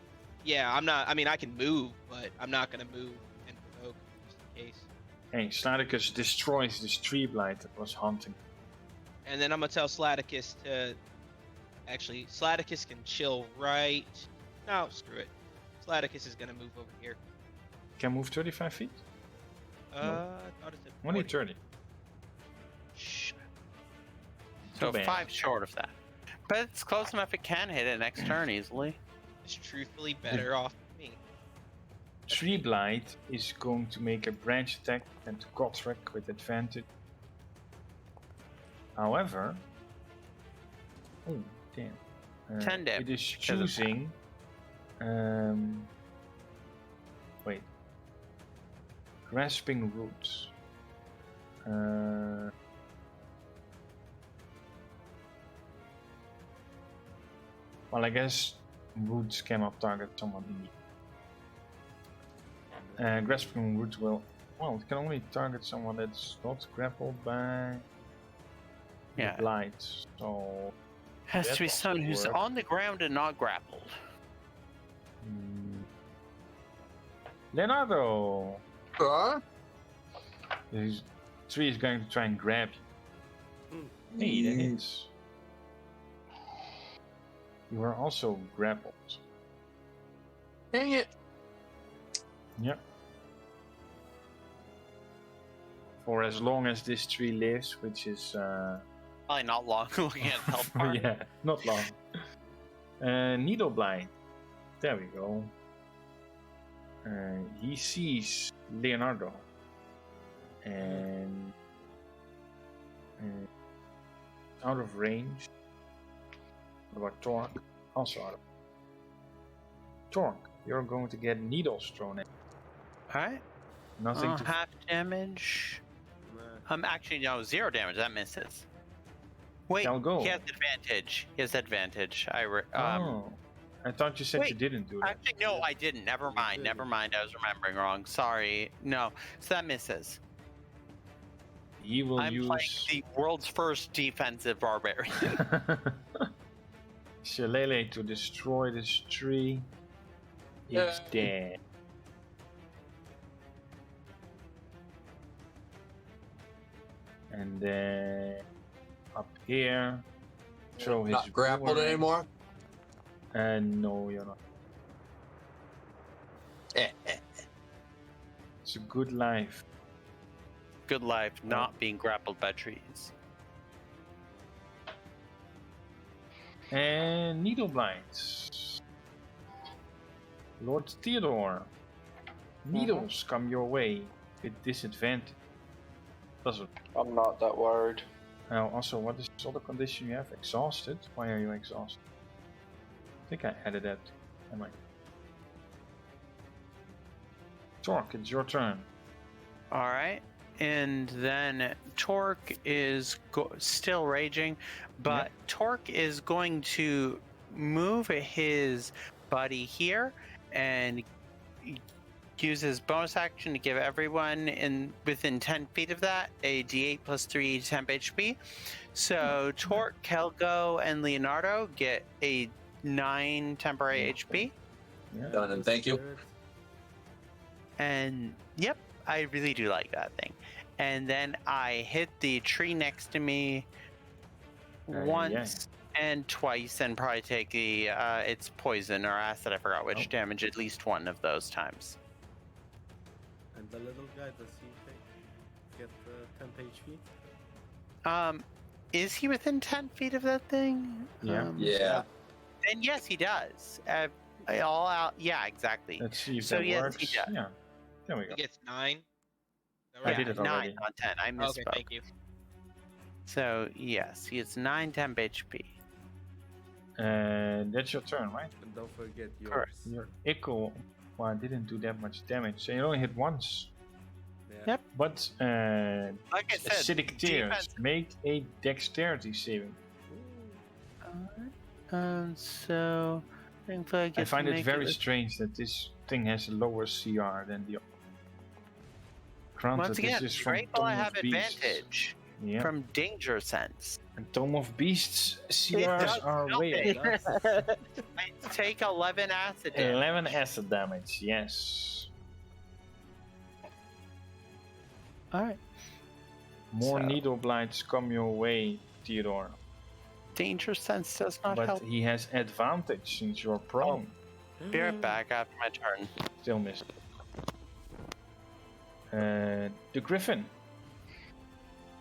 Speaker 5: Yeah, I'm not. I mean, I can move, but I'm not gonna move and provoke just in case.
Speaker 1: Hey, Sladicus destroys this tree blight that was hunting.
Speaker 5: And then I'm gonna tell Slaticus to. Actually, Slaticus can chill right. No, screw it. Slaticus is gonna move over here.
Speaker 1: Can move 35 feet?
Speaker 5: I thought it said
Speaker 1: Only
Speaker 5: 40.
Speaker 1: 30.
Speaker 5: Shh.
Speaker 2: So
Speaker 1: bad.
Speaker 2: 5 short of that. But it's close enough it can hit it next turn easily.
Speaker 5: It's truthfully better off for me.
Speaker 1: Tree blight is going to make a branch attack and to Gotrek with advantage. However, oh damn,
Speaker 2: 10
Speaker 1: it
Speaker 2: damage
Speaker 1: is
Speaker 2: because of that.
Speaker 1: choosing. Wait, grasping roots. Well, I guess roots cannot target someone immediately. Grasping roots will. Well, it can only target someone that's not grappled by the
Speaker 2: Yeah.
Speaker 1: blights. So
Speaker 2: Has
Speaker 1: That
Speaker 2: to be
Speaker 1: also
Speaker 2: someone who's
Speaker 1: work.
Speaker 2: on the ground and not grappled.
Speaker 1: Leonardo, this tree is going to try and grab you. Hey, that hits. You are also grappled.
Speaker 6: Dang it.
Speaker 1: Yep. For as long as this tree lives, which is
Speaker 2: Probably not long looking at health bar.
Speaker 1: yeah, not long. Needle blind. There we go. He sees Leonardo and out of range. What about Torque? Also out of Torque. You're going to get needles thrown at you.
Speaker 2: Alright.
Speaker 1: Nothing to
Speaker 2: Half damage. Actually, no, 0 damage. That misses. Wait,
Speaker 1: Shall go.
Speaker 2: he has advantage. He has advantage.
Speaker 1: Oh, I thought you said
Speaker 2: wait,
Speaker 1: you didn't do that.
Speaker 2: Actually, no, I didn't. Never mind. Never mind. I was remembering wrong. Sorry. No. So that misses.
Speaker 1: He will
Speaker 2: I'm
Speaker 1: use
Speaker 2: playing the world's first defensive barbarian.
Speaker 1: Shillelagh to destroy this tree. It's dead. And then up here, throw his
Speaker 6: Not grappled
Speaker 1: boomerang.
Speaker 6: anymore?
Speaker 1: No, you're not. It's a good life.
Speaker 2: Good life, not being grappled by trees.
Speaker 1: And needle blinds. Lord Theodore. Needles come your way with disadvantage. Doesn't.
Speaker 4: I'm not that worried.
Speaker 1: Now, also, what is the other condition you have? Exhausted? Why are you exhausted? I think I added that. Am I? Torque, it's your turn.
Speaker 2: All right. And then Torque is still raging, but Torque is going to move his buddy here and use his bonus action to give everyone within 10 feet of that a d8 plus 3 temp HP. So Torque, Kelgo, and Leonardo get a 9 temporary HP.
Speaker 1: Yeah.
Speaker 6: Done, and thank you.
Speaker 2: And yep, I really do like that thing. And then I hit the tree next to me once and twice, and probably take the it's poison or acid. I forgot which damage at least one of those times.
Speaker 3: And the little guy, does he get 10 HP?
Speaker 2: Is he within 10 feet of that thing?
Speaker 1: Yeah.
Speaker 6: Yeah.
Speaker 2: And yes, he does. All out. Yeah, exactly.
Speaker 1: Let's see if
Speaker 2: So
Speaker 1: that
Speaker 2: yes,
Speaker 1: works.
Speaker 2: he does.
Speaker 1: Yeah. There we go.
Speaker 5: He gets 9. Is that
Speaker 1: I
Speaker 5: right?
Speaker 1: did it
Speaker 2: 9,
Speaker 1: already.
Speaker 2: not 10. I misspoke.
Speaker 5: Okay, thank you.
Speaker 2: So yes, he gets 9 temp HP.
Speaker 1: That's your turn, right?
Speaker 3: And don't forget yours.
Speaker 2: Correct.
Speaker 1: Your echo didn't do that much damage, so you only hit once.
Speaker 3: Yeah.
Speaker 2: Yep.
Speaker 1: But
Speaker 2: Like I said,
Speaker 1: acidic tears,
Speaker 2: defense-
Speaker 1: make a dexterity saving.
Speaker 2: So I think I
Speaker 1: I
Speaker 2: get
Speaker 1: find
Speaker 2: to
Speaker 1: it
Speaker 2: make
Speaker 1: very strange that this thing has a lower CR than the other. Granted,
Speaker 2: Once again,
Speaker 1: this is from
Speaker 2: grateful I
Speaker 1: Tome
Speaker 2: have
Speaker 1: of Beasts.
Speaker 2: advantage
Speaker 1: Yeah,
Speaker 2: from danger sense.
Speaker 1: and Tome of Beasts
Speaker 2: does
Speaker 1: CRs are way
Speaker 2: nothing.
Speaker 1: up.
Speaker 2: I take 11 acid damage.
Speaker 1: 11 acid damage, yes.
Speaker 2: All right.
Speaker 1: More
Speaker 2: So-
Speaker 1: needle blights come your way, Theodore.
Speaker 2: Danger sense does not
Speaker 1: But
Speaker 2: help.
Speaker 1: he has advantage since you're prone.
Speaker 2: Be right back after my turn.
Speaker 1: Still missed. The Griffin.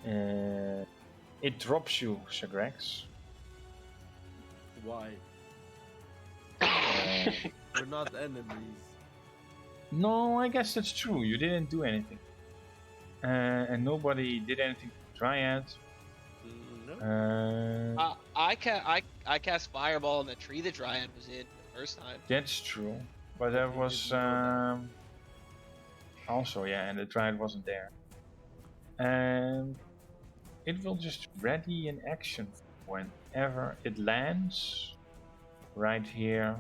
Speaker 1: It drops you, Sir Grex.
Speaker 3: Why?
Speaker 1: Uh,
Speaker 3: We're not enemies.
Speaker 1: no, I guess that's true. You didn't do anything. And nobody did anything to Dryad.
Speaker 3: No.
Speaker 5: I cast Fireball in the tree the Dryad was in the first time.
Speaker 1: That's true. But that
Speaker 3: You
Speaker 1: was
Speaker 3: didn't know
Speaker 1: also, yeah, and the Dryad wasn't there. And it will just ready an action whenever it lands right here.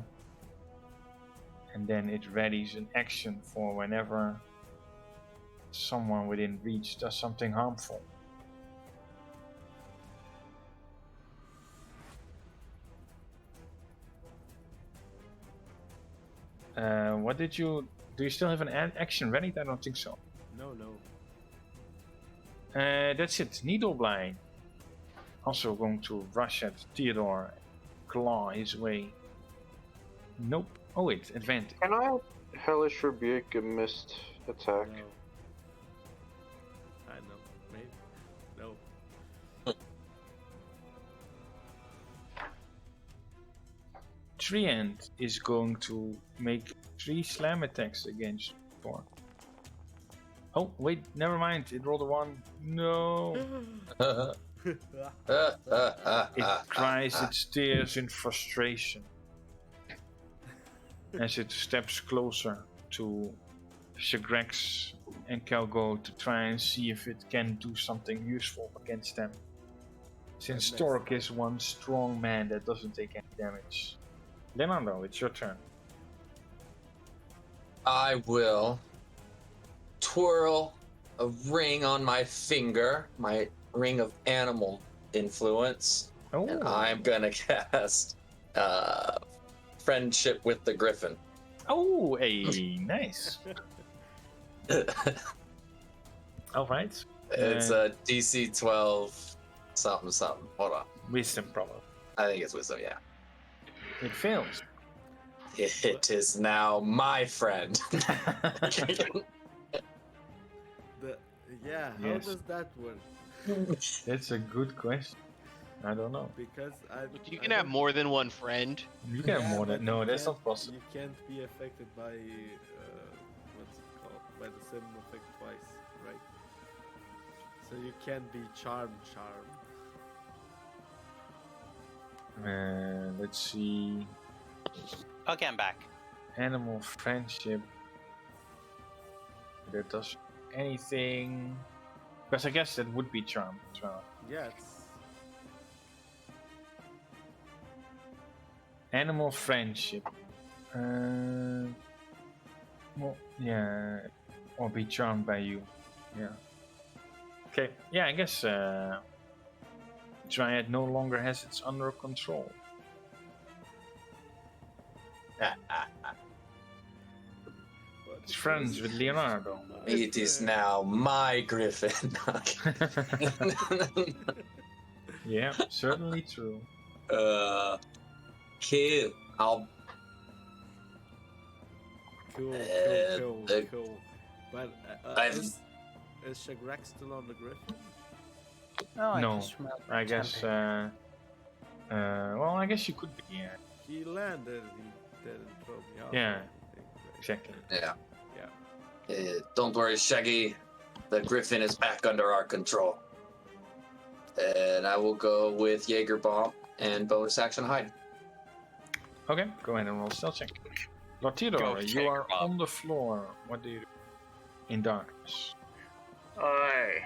Speaker 1: And then it readies an action for whenever someone within reach does something harmful. What did you... Do you still have an action ready? I don't think so.
Speaker 3: No.
Speaker 1: That's it. Needleblind. Also going to rush at Theodore. Claw his way. Nope. Oh wait, advantage.
Speaker 4: Can I Hellish Rebuke a missed attack?
Speaker 3: No. I know. Maybe. No.
Speaker 1: Treant is going to make 3 slam attacks against Thor. Oh, wait, never mind. It rolled a 1. No. It cries its tears in frustration as it steps closer to Shagrex and Kelgo to try and see if it can do something useful against them. Since
Speaker 3: That makes
Speaker 1: Torque is one strong man that doesn't take any damage. Leonardo, it's your turn.
Speaker 6: I will twirl a ring on my finger, my ring of animal influence,
Speaker 1: Oh,
Speaker 6: and I'm gonna cast friendship with the griffin.
Speaker 1: oh, hey, nice. All right.
Speaker 6: It's a DC 12 something. Hold on.
Speaker 1: Wisdom problem.
Speaker 6: I think it's wisdom, yeah.
Speaker 1: It fails.
Speaker 6: It is now my friend.
Speaker 3: Yeah, how
Speaker 1: Yes.
Speaker 3: does that work?
Speaker 1: That's a good question. I don't know.
Speaker 3: Because
Speaker 5: You can have more than one friend.
Speaker 1: You can have
Speaker 3: Yeah,
Speaker 1: more
Speaker 3: but
Speaker 1: than... No,
Speaker 3: you
Speaker 1: that's
Speaker 3: can't-
Speaker 1: not possible.
Speaker 3: You can't be affected by what's it called? By the same effect twice, right? So you can't be charm.
Speaker 1: Let's see.
Speaker 2: Okay, I'm back.
Speaker 1: Animal friendship. That does anything. Because I guess that would be charm as well.
Speaker 3: Yes.
Speaker 1: Animal friendship. Well, yeah. Or be charmed by you. Yeah. Okay. Yeah, I guess Dryad no longer has it under control. It's friends with Leonardo.
Speaker 6: It is now my griffin.
Speaker 1: Yeah, certainly true.
Speaker 6: Kid, I'll.
Speaker 3: Cool.
Speaker 6: the-
Speaker 3: But
Speaker 6: I've-
Speaker 3: is Shagrak still on the griffin?
Speaker 2: Oh,
Speaker 1: No,
Speaker 2: just remembered
Speaker 1: I guess.
Speaker 2: something.
Speaker 1: Well, I guess you could be. Yeah,
Speaker 3: He landed. He didn't throw me off.
Speaker 1: Yeah.
Speaker 3: or anything, but-
Speaker 1: exactly.
Speaker 6: Yeah.
Speaker 3: Yeah.
Speaker 6: Don't worry, Shaggy. The griffin is back under our control. And I will go with Jaeger Bomb and bonus action hide.
Speaker 1: Okay, go ahead and roll stealth check. Lord Theodore,
Speaker 2: Go
Speaker 1: you
Speaker 2: check,
Speaker 1: are
Speaker 2: Bob.
Speaker 1: on the floor. What do you do? In darkness.
Speaker 7: Aye.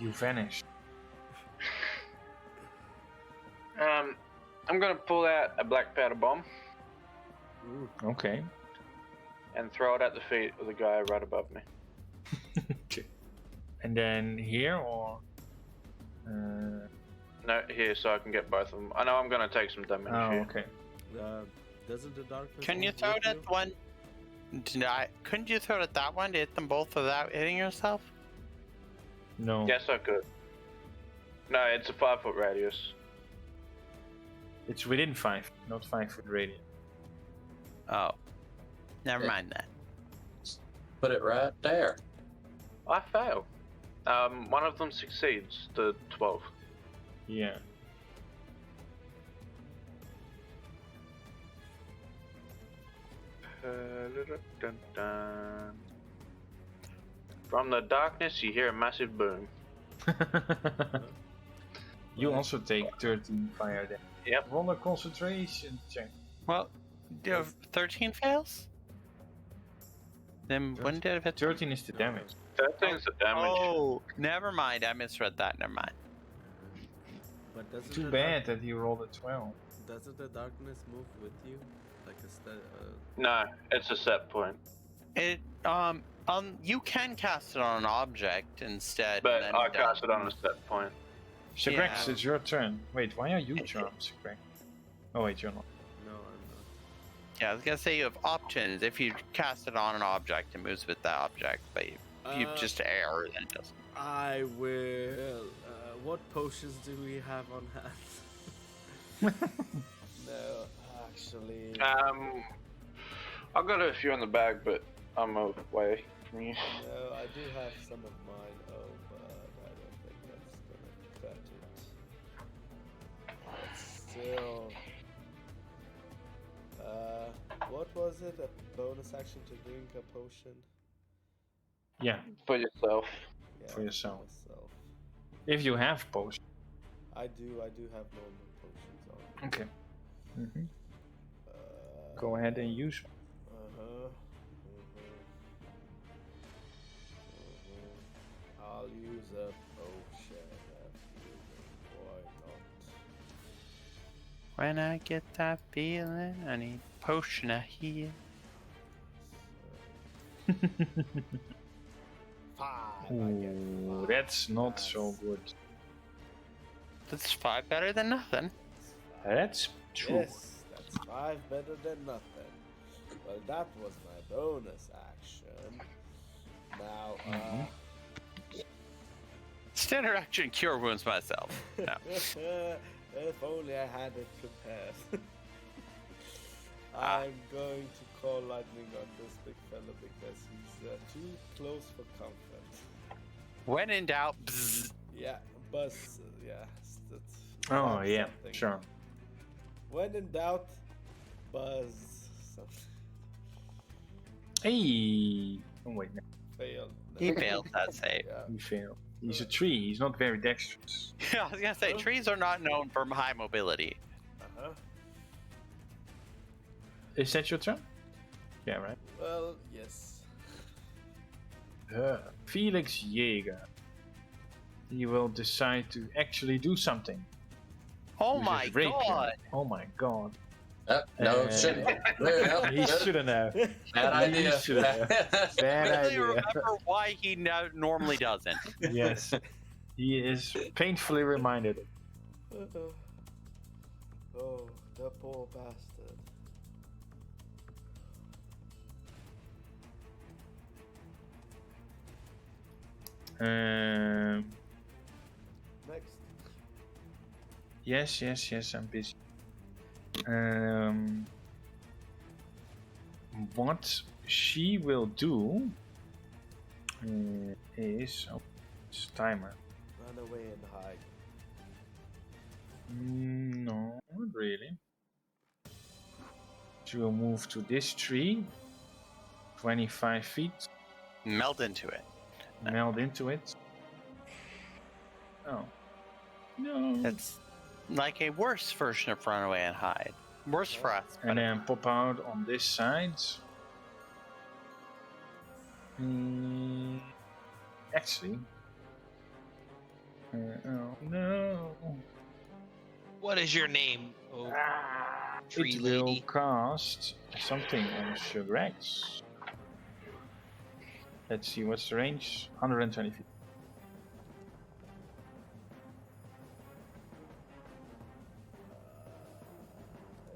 Speaker 1: You vanish.
Speaker 7: I'm gonna pull out a black powder bomb
Speaker 3: Ooh.
Speaker 1: Okay.
Speaker 7: and throw it at the feet of the guy right above me.
Speaker 1: Okay. And then here or?
Speaker 7: No, here, so I can get both of them. I know I'm gonna take some damage
Speaker 1: Oh,
Speaker 7: here.
Speaker 1: okay.
Speaker 3: Doesn't the darkness?
Speaker 2: Can you
Speaker 3: move
Speaker 2: throw
Speaker 3: with
Speaker 2: it at one? Couldn't you throw it at that one to hit them both without hitting yourself?
Speaker 1: No.
Speaker 7: Yes, I could. No, it's a 5-foot radius.
Speaker 1: It's within 5, not 5 foot radius.
Speaker 2: Oh, never
Speaker 6: Yeah.
Speaker 2: mind that.
Speaker 6: Put it right there.
Speaker 7: I fail. One of them succeeds, the 12.
Speaker 1: Yeah.
Speaker 7: Dun-dun-dun. From the darkness, you hear a massive boom.
Speaker 1: You also take 13 fire damage.
Speaker 7: Yep.
Speaker 1: Roll a concentration check.
Speaker 2: Well, do you have 13 fails? Then when did it hit?
Speaker 1: 13 is the damage.
Speaker 7: 13's the damage.
Speaker 2: Oh, never mind. I misread that. Never mind.
Speaker 3: But doesn't
Speaker 1: Too
Speaker 3: the
Speaker 1: bad that he rolled a 12.
Speaker 3: Doesn't the darkness move with you? Like
Speaker 7: No, it's a set point.
Speaker 2: It you can cast it on an object instead.
Speaker 7: But
Speaker 2: and then
Speaker 7: I cast it on a set point.
Speaker 1: Shagrex,
Speaker 2: Yeah.
Speaker 1: it's your turn. Wait, why are you charmed, Shagrex? Oh wait, you're not.
Speaker 3: No, I'm
Speaker 2: Yeah, I was gonna say you have options. If you cast it on an object, it moves with the object. But if you
Speaker 3: not.
Speaker 2: just err, then it doesn't.
Speaker 3: I will. What potions do we have on hand? No, actually.
Speaker 7: I've got a few in the bag, but I'm away from you.
Speaker 3: No, I do have some of mine. Oh, but I don't think that's gonna cut it. Still. What was it? A bonus action to drink a potion?
Speaker 1: Yeah,
Speaker 7: For yourself.
Speaker 3: Yeah,
Speaker 1: For yourself.
Speaker 3: myself.
Speaker 1: if you have potion.
Speaker 3: I do have normal potions on.
Speaker 1: Okay. hmm
Speaker 3: Uh,
Speaker 1: Go ahead and use one.
Speaker 3: I'll use a potion. Why not?
Speaker 2: When I get that feeling, I need potion of heal.
Speaker 3: Five.
Speaker 1: Ooh, that's not so good.
Speaker 2: That's 5 better than nothing.
Speaker 1: That's true.
Speaker 3: Yes, that's 5 better than nothing. Well, that was my bonus action. Now,
Speaker 2: Standard action cure wounds myself. No.
Speaker 3: if only I had it prepared. I'm going to call lightning on this big fella because he's too close for comfort.
Speaker 2: When in doubt, bzzz.
Speaker 3: Yeah, buzz. Yeah. That's
Speaker 1: Oh
Speaker 3: that's
Speaker 1: yeah,
Speaker 3: something.
Speaker 1: sure.
Speaker 3: When in doubt, buzz. Something.
Speaker 1: Hey. Oh wait, no,
Speaker 3: Failed.
Speaker 2: He failed that save.
Speaker 3: Yeah.
Speaker 1: he failed. He's a tree. He's not very dexterous.
Speaker 2: I was gonna say, trees are not known for high mobility.
Speaker 3: Uh-huh.
Speaker 1: Is that your turn? Yeah, right.
Speaker 3: Well, yes.
Speaker 1: Felix Jaeger. He will decide to actually do something.
Speaker 2: Oh
Speaker 1: Use
Speaker 2: my
Speaker 1: his rapier.
Speaker 2: god!
Speaker 1: Oh my god.
Speaker 6: No, shouldn't.
Speaker 1: He shouldn't have.
Speaker 6: Bad idea.
Speaker 1: He shouldn't have. Bad
Speaker 2: Really
Speaker 1: idea.
Speaker 2: remember why he normally doesn't.
Speaker 1: Yes. He is painfully reminded.
Speaker 3: Oh, the poor bastard. Next.
Speaker 1: Yes, I'm busy. What she will do is... Oh, it's timer.
Speaker 3: Run away and hide.
Speaker 1: No, not really. She will move to this tree, 25 feet,
Speaker 2: Meld into it.
Speaker 1: meld into it. Oh. No.
Speaker 2: It's like a worse version of run away and hide. Worse for us.
Speaker 1: And then pop out on this side. Actually. Oh no.
Speaker 5: What is your name? Oh, tree
Speaker 1: It will
Speaker 5: lady.
Speaker 1: cast something on Sugar-X. Let's see, what's the range? 120 feet.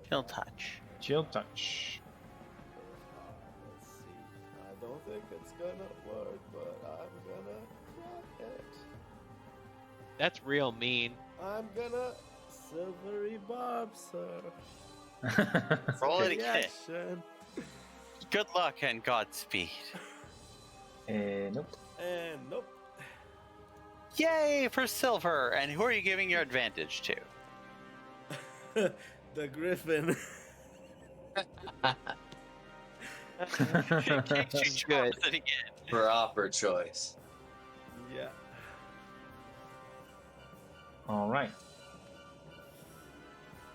Speaker 2: Chill touch.
Speaker 1: Chill touch.
Speaker 3: Let's see. I don't think it's gonna work, but I'm gonna try it.
Speaker 5: That's real mean.
Speaker 3: I'm gonna silvery barb, sir.
Speaker 2: Roll it again.
Speaker 3: Reaction.
Speaker 2: Good luck and Godspeed.
Speaker 1: Nope.
Speaker 3: And nope.
Speaker 2: Yay for silver! And who are you giving your advantage to?
Speaker 3: The griffin.
Speaker 2: She
Speaker 5: Good.
Speaker 2: it again.
Speaker 6: Proper choice.
Speaker 3: Yeah.
Speaker 1: Alright.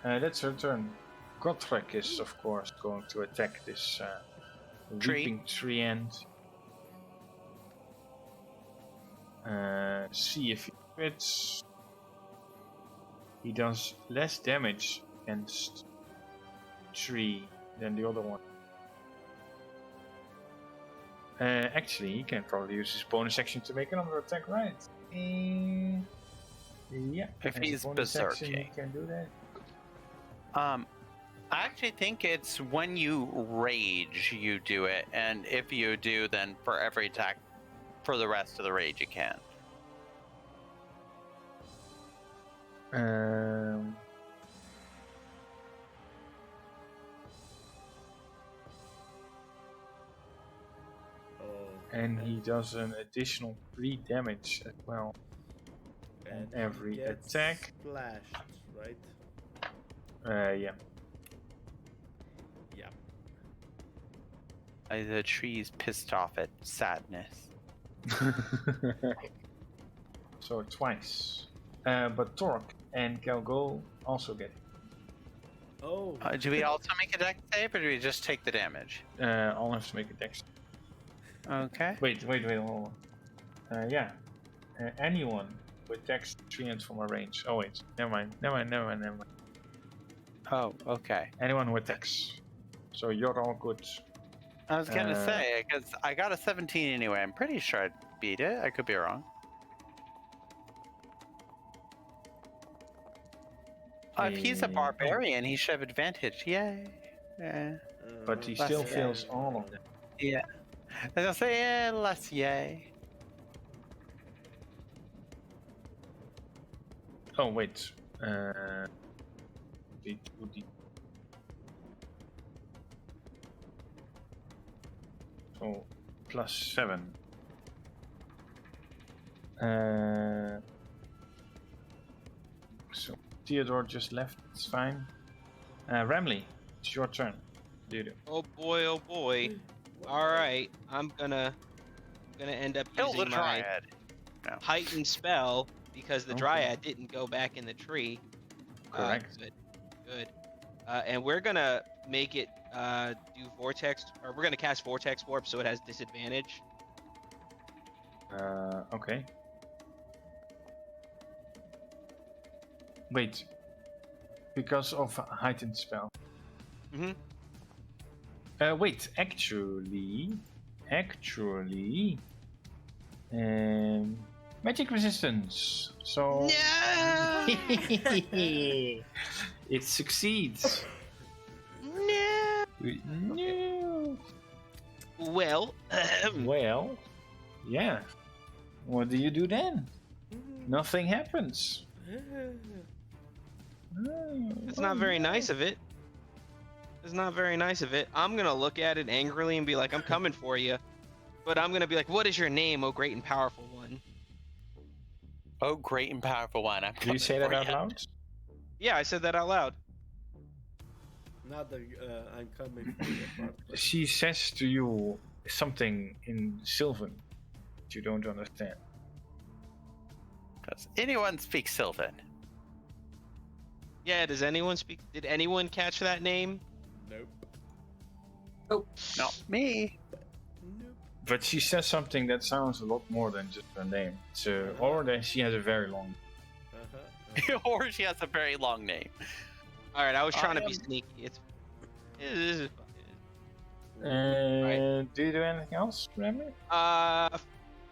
Speaker 1: That's her turn. Gotrek is, of course, going to attack this
Speaker 2: Tree.
Speaker 1: leaping treant. See if he fits. He does less damage against tree than the other one. Actually, he can probably use his bonus action to make another attack, right? Yeah.
Speaker 2: If
Speaker 1: as a
Speaker 2: he's
Speaker 1: bonus action, he
Speaker 2: berserking.
Speaker 1: can do that.
Speaker 2: I actually think it's when you rage you do it, and if you do, then for every attack for the rest of the rage you can.
Speaker 1: And he does an additional 3 damage as well.
Speaker 3: And
Speaker 1: every
Speaker 3: he gets
Speaker 1: attack.
Speaker 3: Splashed, right?
Speaker 1: Yeah.
Speaker 3: Yeah.
Speaker 2: The tree's pissed off at sadness.
Speaker 1: So twice. But Torque and Calgo also get.
Speaker 3: Oh.
Speaker 2: Do we also make a dex save, or do we just take the damage?
Speaker 1: I'll have to make a dex.
Speaker 2: Okay.
Speaker 1: Wait, hold on. Yeah. Anyone with dex treants from a range. Oh wait, never mind.
Speaker 2: Oh, okay.
Speaker 1: Anyone with dex. So you're all good.
Speaker 2: I was gonna say, because I got a 17 anyway. I'm pretty sure I beat it. I could be wrong. If he's a barbarian, he should have advantage. Yay. Yeah.
Speaker 1: But he
Speaker 2: That's
Speaker 1: still
Speaker 2: fair.
Speaker 1: fails all of them.
Speaker 2: Yeah. I was gonna say, yeah, less yay.
Speaker 1: Oh wait. D2D. So +7. So Theodore just left. It's fine. Ramley, it's your turn. Dude.
Speaker 5: Oh boy. Alright, I'm gonna end up
Speaker 2: Kill the
Speaker 5: using my
Speaker 2: dryad.
Speaker 5: heightened spell because the
Speaker 1: Okay.
Speaker 5: dryad didn't go back in the tree.
Speaker 1: Correct.
Speaker 5: Good. And we're gonna make it do vortex, or we're gonna cast vortex warp so it has disadvantage.
Speaker 1: Okay. Wait. because of a heightened spell.
Speaker 5: Mm-hmm.
Speaker 1: Wait, actually, magic resistance. So
Speaker 5: No!
Speaker 1: it succeeds.
Speaker 5: No!
Speaker 1: No.
Speaker 5: Well,
Speaker 1: Well, yeah. What do you do then? Nothing happens.
Speaker 5: it's not very nice of it. It's not very nice of it. I'm gonna look at it angrily and be like, I'm coming for you. But I'm gonna be like, what is your name, oh great and powerful one?
Speaker 2: Oh, great and powerful one. I'm
Speaker 1: Do you say that
Speaker 2: coming
Speaker 1: out
Speaker 2: for ya.
Speaker 1: loud?
Speaker 5: Yeah, I said that out loud.
Speaker 3: Not the I'm coming for you part.
Speaker 1: She says to you something in Sylvan that you don't understand.
Speaker 2: Does anyone speak Sylvan?
Speaker 5: Yeah, does anyone speak? Did anyone catch that name?
Speaker 3: Nope.
Speaker 2: Not me.
Speaker 3: Nope.
Speaker 1: But she says something that sounds a lot more than just her name. So, or that she has a very long.
Speaker 2: Or she has a very long name.
Speaker 5: All right, I was trying to
Speaker 2: I
Speaker 5: be
Speaker 2: am-
Speaker 5: sneaky. This is
Speaker 1: Do you do anything else, Remy?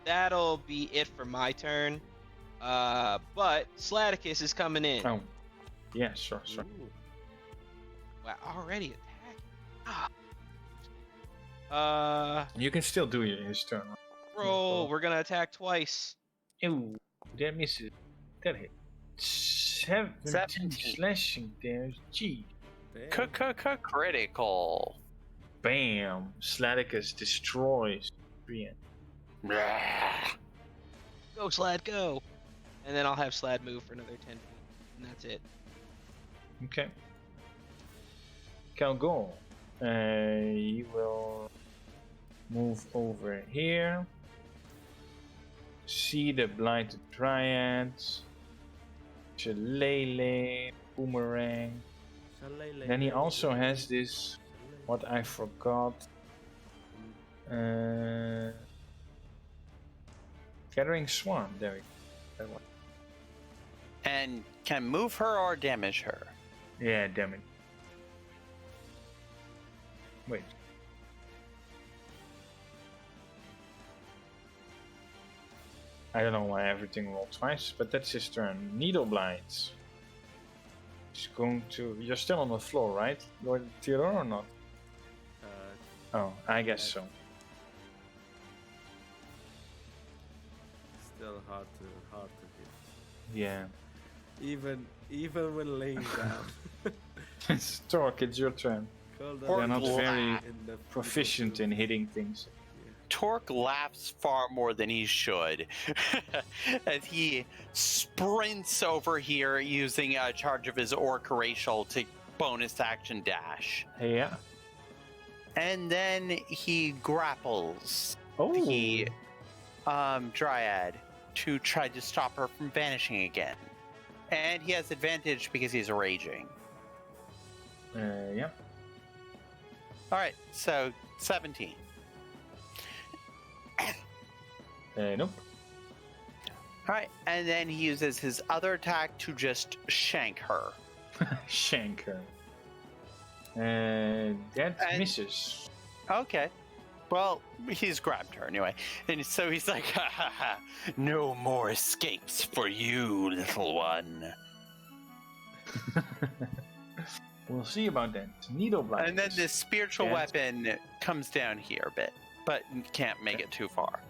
Speaker 5: that'll be it for my turn. But Slaticus is coming in.
Speaker 1: Oh, yeah, sure.
Speaker 3: Ooh.
Speaker 5: Wow, already attacking. Ah.
Speaker 1: You can still do his turn.
Speaker 5: Roll. We're gonna attack twice.
Speaker 1: Ew, that misses. That hit. 17 slashing damage. Gee.
Speaker 3: Damn.
Speaker 2: Critical.
Speaker 1: Bam. Slaticus destroys Brian.
Speaker 5: Go, Slad, go. And then I'll have Slad move for another 10 feet. And that's it.
Speaker 1: Okay. Calgol. He will move over here. See the blighted dryads. Shillelagh, boomerang. Then he also has this. What I forgot. Gathering Swarm. There we go. That one.
Speaker 2: And can move her or damage her.
Speaker 1: Yeah, damn it. Wait. I don't know why everything rolled twice, but that's his turn. Needle blights. He's going to. You're still on the floor, right, Lord Theodore, or not? Oh, I guess so.
Speaker 3: Still hard to hit.
Speaker 1: Yeah.
Speaker 3: Even when laying down.
Speaker 1: Stork, it's your turn.
Speaker 3: Cold
Speaker 1: They're
Speaker 3: down
Speaker 1: not very
Speaker 3: in the
Speaker 1: proficient in hitting things.
Speaker 2: Torque laughs far more than he should as he sprints over here using a charge of his Orc Racial to bonus action dash.
Speaker 1: Yeah.
Speaker 2: And then he grapples
Speaker 1: Oh.
Speaker 2: the Dryad to try to stop her from vanishing again. And he has advantage because he's raging.
Speaker 1: Yeah.
Speaker 2: Alright, so 17.
Speaker 1: Nope.
Speaker 2: Alright, and then he uses his other attack to just shank her.
Speaker 1: Shank her. That misses.
Speaker 2: Okay. Well, he's grabbed her anyway. And so he's like, ha ha ha, no more escapes for you, little one.
Speaker 1: We'll see about that. Needle blight.
Speaker 2: And then this spiritual
Speaker 1: Yes.
Speaker 2: weapon comes down here a bit, but can't make it too far.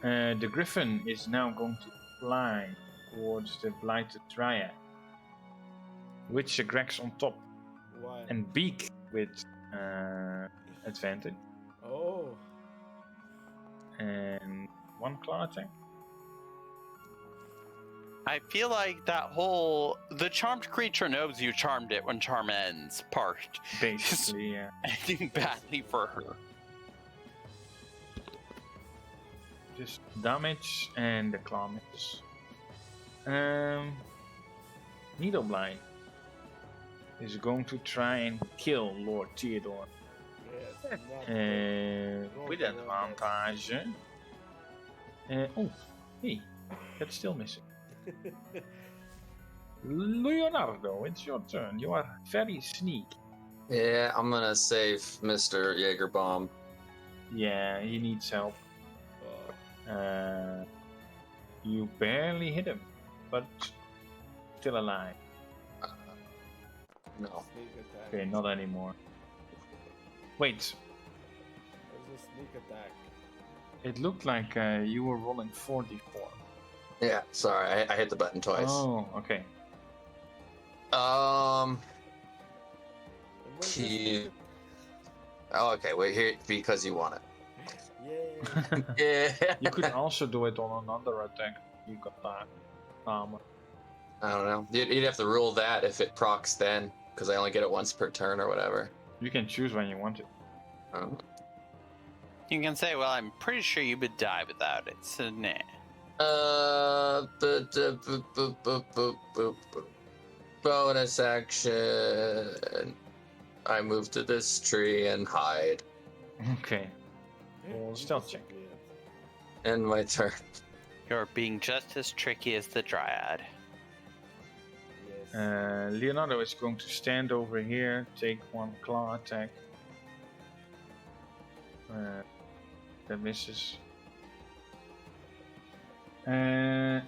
Speaker 1: The griffin is now going to fly towards the blighted dryad, which Greg's on top,
Speaker 3: Why?
Speaker 1: and beak with advantage,
Speaker 3: Oh.
Speaker 1: and one claw attack.
Speaker 2: I feel like the charmed creature knows you charmed it when charm ends part.
Speaker 1: Basically, yeah.
Speaker 2: Ending badly for her.
Speaker 1: Just damage and the claw miss. Needle blight is going to try and kill Lord Theodore
Speaker 3: Yes. not
Speaker 1: with advantage. Oh, hey, that's still missing. Leonardo, it's your turn. You are very sneaky.
Speaker 6: Yeah, I'm gonna save Mr. Jaegerbomb.
Speaker 1: Yeah, he needs help.
Speaker 3: Oh,
Speaker 1: You barely hit him, but still alive.
Speaker 6: No.
Speaker 3: sneak attack.
Speaker 1: Okay, not anymore. Wait,
Speaker 3: There's a sneak attack.
Speaker 1: it looked like you were rolling 44.
Speaker 6: Yeah, sorry, I hit the button twice.
Speaker 1: Oh, okay.
Speaker 3: And when does
Speaker 6: He-
Speaker 3: sneak
Speaker 6: Oh, okay, wait here because you want it.
Speaker 3: attack-
Speaker 6: Yeah.
Speaker 1: You could also do it on another attack. You got that armor.
Speaker 6: I don't know. You'd have to rule that if it procs then, because I only get it once per turn or whatever.
Speaker 1: You can choose when you want it.
Speaker 6: Oh.
Speaker 2: You can say, well, I'm pretty sure you would die without it, so nah.
Speaker 6: Bonus action. I move to this tree and hide.
Speaker 1: Okay. Well,
Speaker 3: You
Speaker 1: stealth check.
Speaker 3: disappeared.
Speaker 6: End my turn.
Speaker 2: You're being just as tricky as the dryad.
Speaker 3: Yes.
Speaker 1: Leonardo is going to stand over here, take one claw attack. That misses. And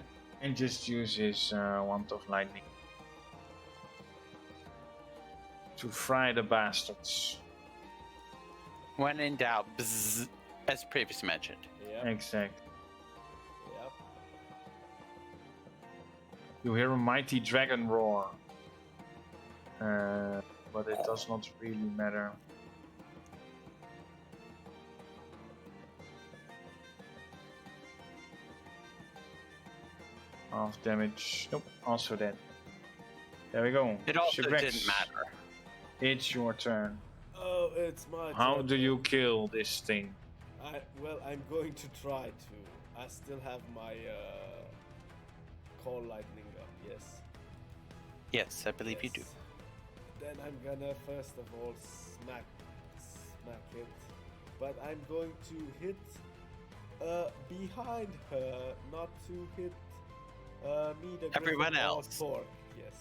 Speaker 1: just use his wand of lightning to fry the bastards.
Speaker 2: When in doubt, bzzz, as previously mentioned.
Speaker 3: Yep.
Speaker 1: Exact.
Speaker 3: Yep.
Speaker 1: You hear a mighty dragon roar. But it does not really matter. Half damage. Nope, also dead. There we go.
Speaker 2: It also
Speaker 1: Shipwrecks.
Speaker 2: didn't matter.
Speaker 1: It's your turn.
Speaker 3: Oh, it's my
Speaker 1: How
Speaker 3: turn.
Speaker 1: do you kill this thing?
Speaker 3: Well, I'm going to try to. I still have my call lightning up. Yes.
Speaker 2: Yes, I believe you do.
Speaker 3: Yes. Then I'm gonna first of all smack it, but I'm going to hit behind her, not to hit me, the
Speaker 2: Everyone
Speaker 3: griffin or
Speaker 2: else.
Speaker 3: Thork. Yes.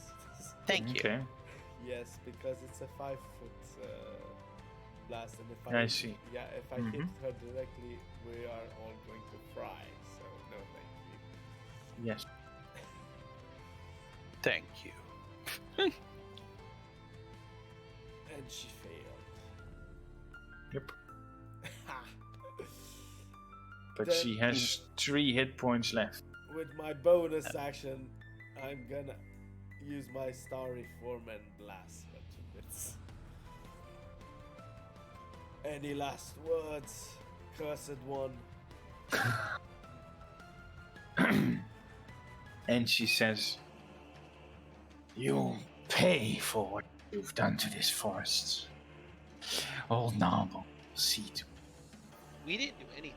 Speaker 2: Thank you.
Speaker 1: Okay.
Speaker 3: Yes, because it's a 5-foot blast, and if
Speaker 1: I see.
Speaker 3: Yeah, if I hit her directly, we are all going to fry. So no, thank you.
Speaker 1: Yes.
Speaker 2: Thank you.
Speaker 3: And she failed.
Speaker 1: Yep.
Speaker 3: Ha!
Speaker 1: But
Speaker 3: Then-
Speaker 1: she has 3 hit points left.
Speaker 3: With my bonus action, I'm gonna use my starry form and blast her to bits. Any last words, cursed one?
Speaker 1: And she says, "You'll pay for what you've done to this forest. Old Noble will see to it."
Speaker 5: We didn't do anything.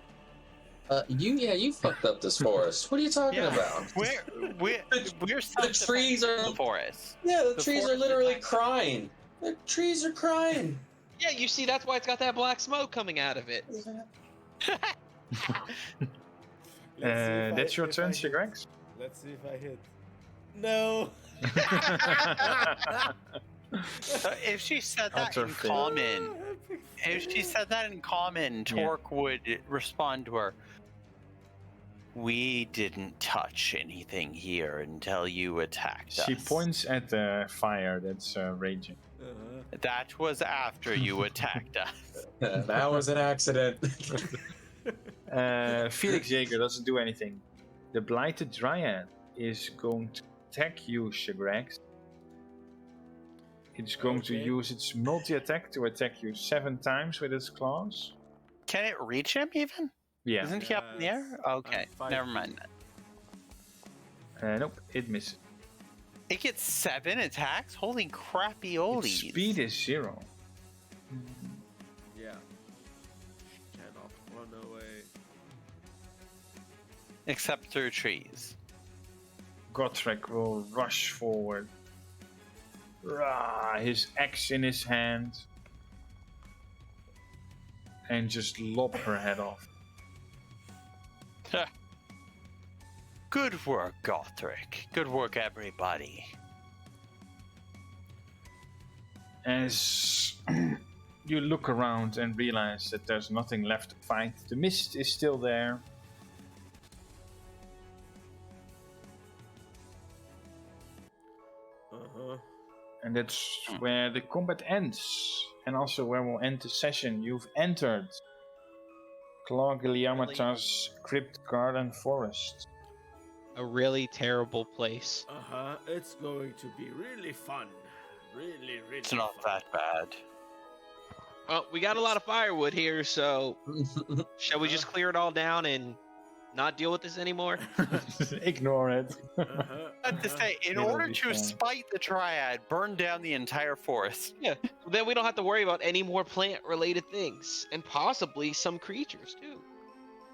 Speaker 6: You fucked up this forest. What are you talking about?
Speaker 2: We're
Speaker 6: The trees are
Speaker 2: the forest.
Speaker 6: Yeah, the
Speaker 2: The
Speaker 6: trees are
Speaker 2: forest
Speaker 6: literally
Speaker 2: is-
Speaker 6: crying. The trees are crying.
Speaker 5: Yeah, you see, that's why it's got that black smoke coming out of it.
Speaker 1: That's your
Speaker 3: if
Speaker 1: turn,
Speaker 3: I hit.
Speaker 1: Sigrex.
Speaker 3: Let's see if I hit. No.
Speaker 2: If she said that
Speaker 1: Utter
Speaker 2: in
Speaker 1: fail.
Speaker 2: common, if she said that in common, Torque would respond to her. We didn't touch anything here until you attacked
Speaker 1: She
Speaker 2: us.
Speaker 1: points at the fire that's raging.
Speaker 2: That was after you attacked us.
Speaker 6: That was an accident.
Speaker 1: Felix Jaeger doesn't do anything. The blighted dryad is going to attack you, Sigrex. It's going to
Speaker 3: Okay.
Speaker 1: use its multi-attack to attack you 7 times with its claws.
Speaker 2: Can it reach him even?
Speaker 1: Yeah.
Speaker 2: Isn't he up in the air?
Speaker 3: Yes,
Speaker 2: Okay,
Speaker 3: I'm 5
Speaker 2: never
Speaker 3: feet.
Speaker 2: mind that.
Speaker 1: Nope, it misses.
Speaker 2: It gets 7 attacks? Holy crappy
Speaker 1: Its
Speaker 2: oldies.
Speaker 1: speed is 0.
Speaker 3: Yeah. Cannot run away.
Speaker 2: Except through trees.
Speaker 1: Gotrek will rush forward. Rah, his axe in his hand. And just lop her head off.
Speaker 2: Good work, Gotrek. Good work, everybody.
Speaker 1: As you look around and realize that there's nothing left to fight, the mist is still there. And that's where the combat ends, and also where we'll end the session. You've entered Claw Giliamata's Kryptgarden forest.
Speaker 5: A really terrible place.
Speaker 3: It's going to be really fun. Really
Speaker 2: It's not
Speaker 3: fun.
Speaker 2: that bad.
Speaker 5: Well, we got a lot of firewood here, so shall we just clear it all down and not deal with this anymore?
Speaker 1: Ignore it.
Speaker 2: I have to say, in
Speaker 1: It'll
Speaker 2: order
Speaker 1: be
Speaker 2: to
Speaker 1: fine.
Speaker 2: spite the dryad, burn down the entire forest.
Speaker 5: Yeah. Then we don't have to worry about any more plant-related things, and possibly some creatures too.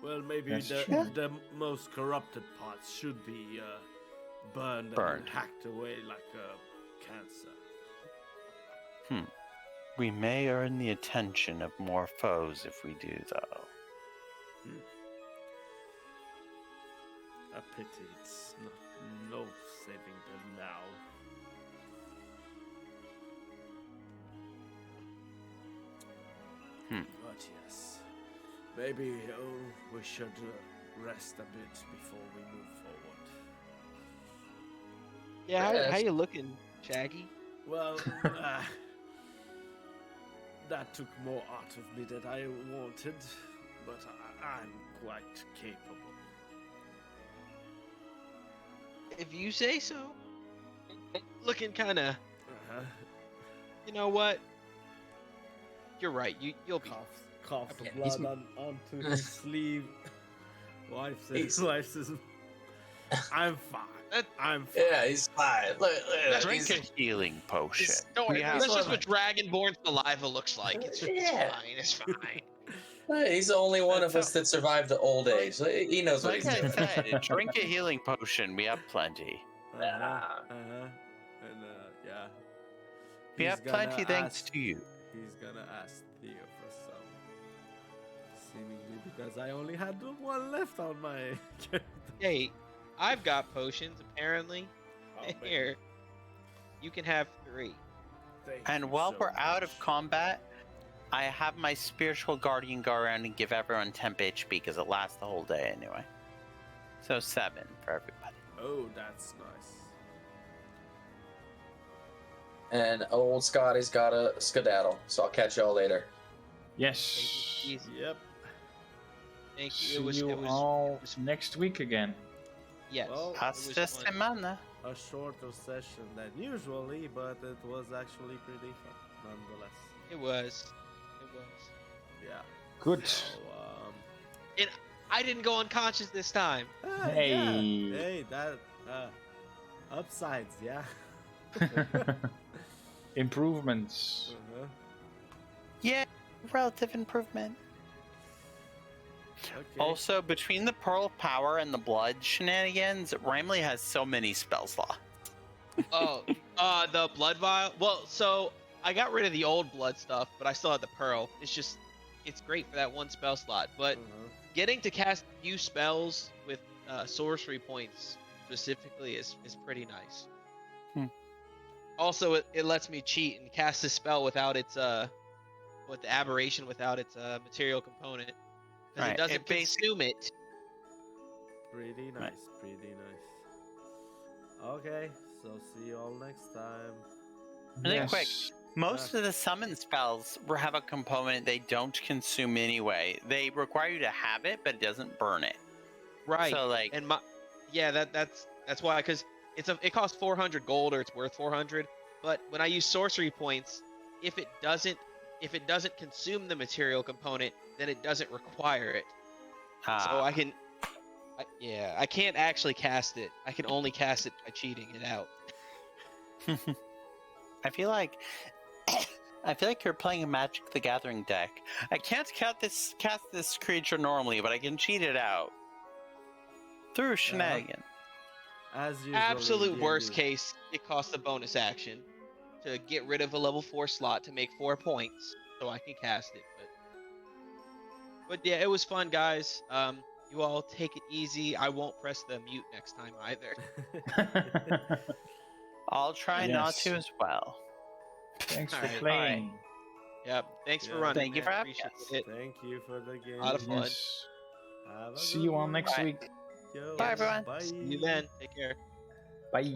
Speaker 3: Well, maybe
Speaker 1: That's
Speaker 3: the,
Speaker 1: true.
Speaker 3: the most corrupted parts should be burned and hacked away like cancer.
Speaker 2: We may earn the attention of more foes if we do, though.
Speaker 3: A pity it's no saving them now. But yes, maybe we should rest a bit before we move forward.
Speaker 5: Yeah, how you looking, Shaggy?
Speaker 3: Well, that took more out of me than I wanted, but I'm quite capable.
Speaker 5: If you say so. Looking kind of. You know what? You're right. You'll be.
Speaker 3: Coughs
Speaker 6: Okay,
Speaker 3: the blood onto his sleeve. Wipes his. I'm fine. I'm fine.
Speaker 6: Yeah, he's fine. Look,
Speaker 2: Drink a healing potion.
Speaker 5: Don't worry,
Speaker 2: Yeah.
Speaker 5: that's just what Dragonborn saliva looks like. It's
Speaker 6: Yeah.
Speaker 5: fine. It's fine.
Speaker 6: He's the only one of us that survived the old age. He knows what
Speaker 2: Like
Speaker 6: he's
Speaker 2: I
Speaker 6: doing.
Speaker 2: said, drink a healing potion. We have plenty.
Speaker 3: And yeah.
Speaker 2: We
Speaker 3: He's
Speaker 2: have
Speaker 3: gonna
Speaker 2: plenty thanks
Speaker 3: ask-
Speaker 2: to you.
Speaker 3: He's gonna ask Theo for some. Seemingly because I only had one left on my character.
Speaker 5: Hey, I've got potions apparently. Here, you can have 3.
Speaker 3: Thank you
Speaker 2: And while
Speaker 3: so
Speaker 2: we're out of
Speaker 3: much.
Speaker 2: combat, I have my spiritual guardian go around and give everyone 10 HP because it lasts the whole day anyway. So 7 for everybody.
Speaker 3: Oh, that's nice.
Speaker 6: And old Scotty's got a skedaddle, so I'll catch y'all later.
Speaker 1: Yes.
Speaker 5: Easy.
Speaker 3: Yep.
Speaker 5: Thank
Speaker 1: See
Speaker 5: you.
Speaker 1: you all next week again.
Speaker 5: Yes.
Speaker 3: Well,
Speaker 5: it
Speaker 2: Hasta
Speaker 5: was fun.
Speaker 2: semana.
Speaker 3: A shorter session than usually, but it was actually pretty fun nonetheless.
Speaker 5: It was.
Speaker 3: Yeah.
Speaker 1: Good.
Speaker 3: So,
Speaker 5: I didn't go unconscious this time.
Speaker 1: Hey.
Speaker 3: Yeah. Hey, that upsides, yeah.
Speaker 1: Improvements.
Speaker 2: Yeah, relative improvement.
Speaker 3: Okay.
Speaker 2: Also, between the Pearl of Power and the Blood shenanigans, Ramley has so many spell slots.
Speaker 5: Oh, the blood vial. Well, so I got rid of the old blood stuff, but I still have the pearl. It's great for that one spell slot. But getting to cast a few spells with sorcery points specifically is pretty nice. Also, it lets me cheat and cast a spell without its with the aberration without its material component, because
Speaker 2: Right,
Speaker 5: it doesn't
Speaker 2: it basic-
Speaker 5: consume it.
Speaker 3: Pretty nice,
Speaker 2: Right.
Speaker 3: pretty nice. Okay, so see you all next time.
Speaker 2: Really quick, most of the summon spells have a component they don't consume anyway. They require you to have it, but it doesn't burn it.
Speaker 5: Right.
Speaker 2: So like,
Speaker 5: And that's why, because it costs 400 gold, or it's worth 400. But when I use sorcery points, if it doesn't consume the material component, then it doesn't require it. So I can't actually cast it. I can only cast it by cheating it out.
Speaker 2: I feel like you're playing a Magic the Gathering deck. I can't cast this creature normally, but I can cheat it out through shenanigans.
Speaker 3: As usual.
Speaker 5: Absolute
Speaker 3: in
Speaker 5: worst
Speaker 3: D&D.
Speaker 5: case, it costs a bonus action to get rid of a level 4 slot to make 4 points, so I can cast it. But yeah, it was fun, guys. You all take it easy. I won't press the mute next time either.
Speaker 2: I'll try not
Speaker 1: Yes.
Speaker 2: to as well.
Speaker 1: Thanks for
Speaker 3: Alright.
Speaker 1: playing.
Speaker 5: Yep. Thanks for
Speaker 3: Yeah.
Speaker 5: running.
Speaker 2: Thank you
Speaker 5: man.
Speaker 2: for having
Speaker 5: Appreciate
Speaker 2: us.
Speaker 5: it.
Speaker 3: Thank you for the game.
Speaker 5: A lot of fun.
Speaker 1: Yes.
Speaker 3: Have a
Speaker 1: See
Speaker 3: good
Speaker 1: you all
Speaker 3: one.
Speaker 1: next
Speaker 2: Bye.
Speaker 1: week.
Speaker 3: Yo,
Speaker 2: Bye, everyone.
Speaker 3: Bye.
Speaker 5: See you then. Take care.
Speaker 1: Bye.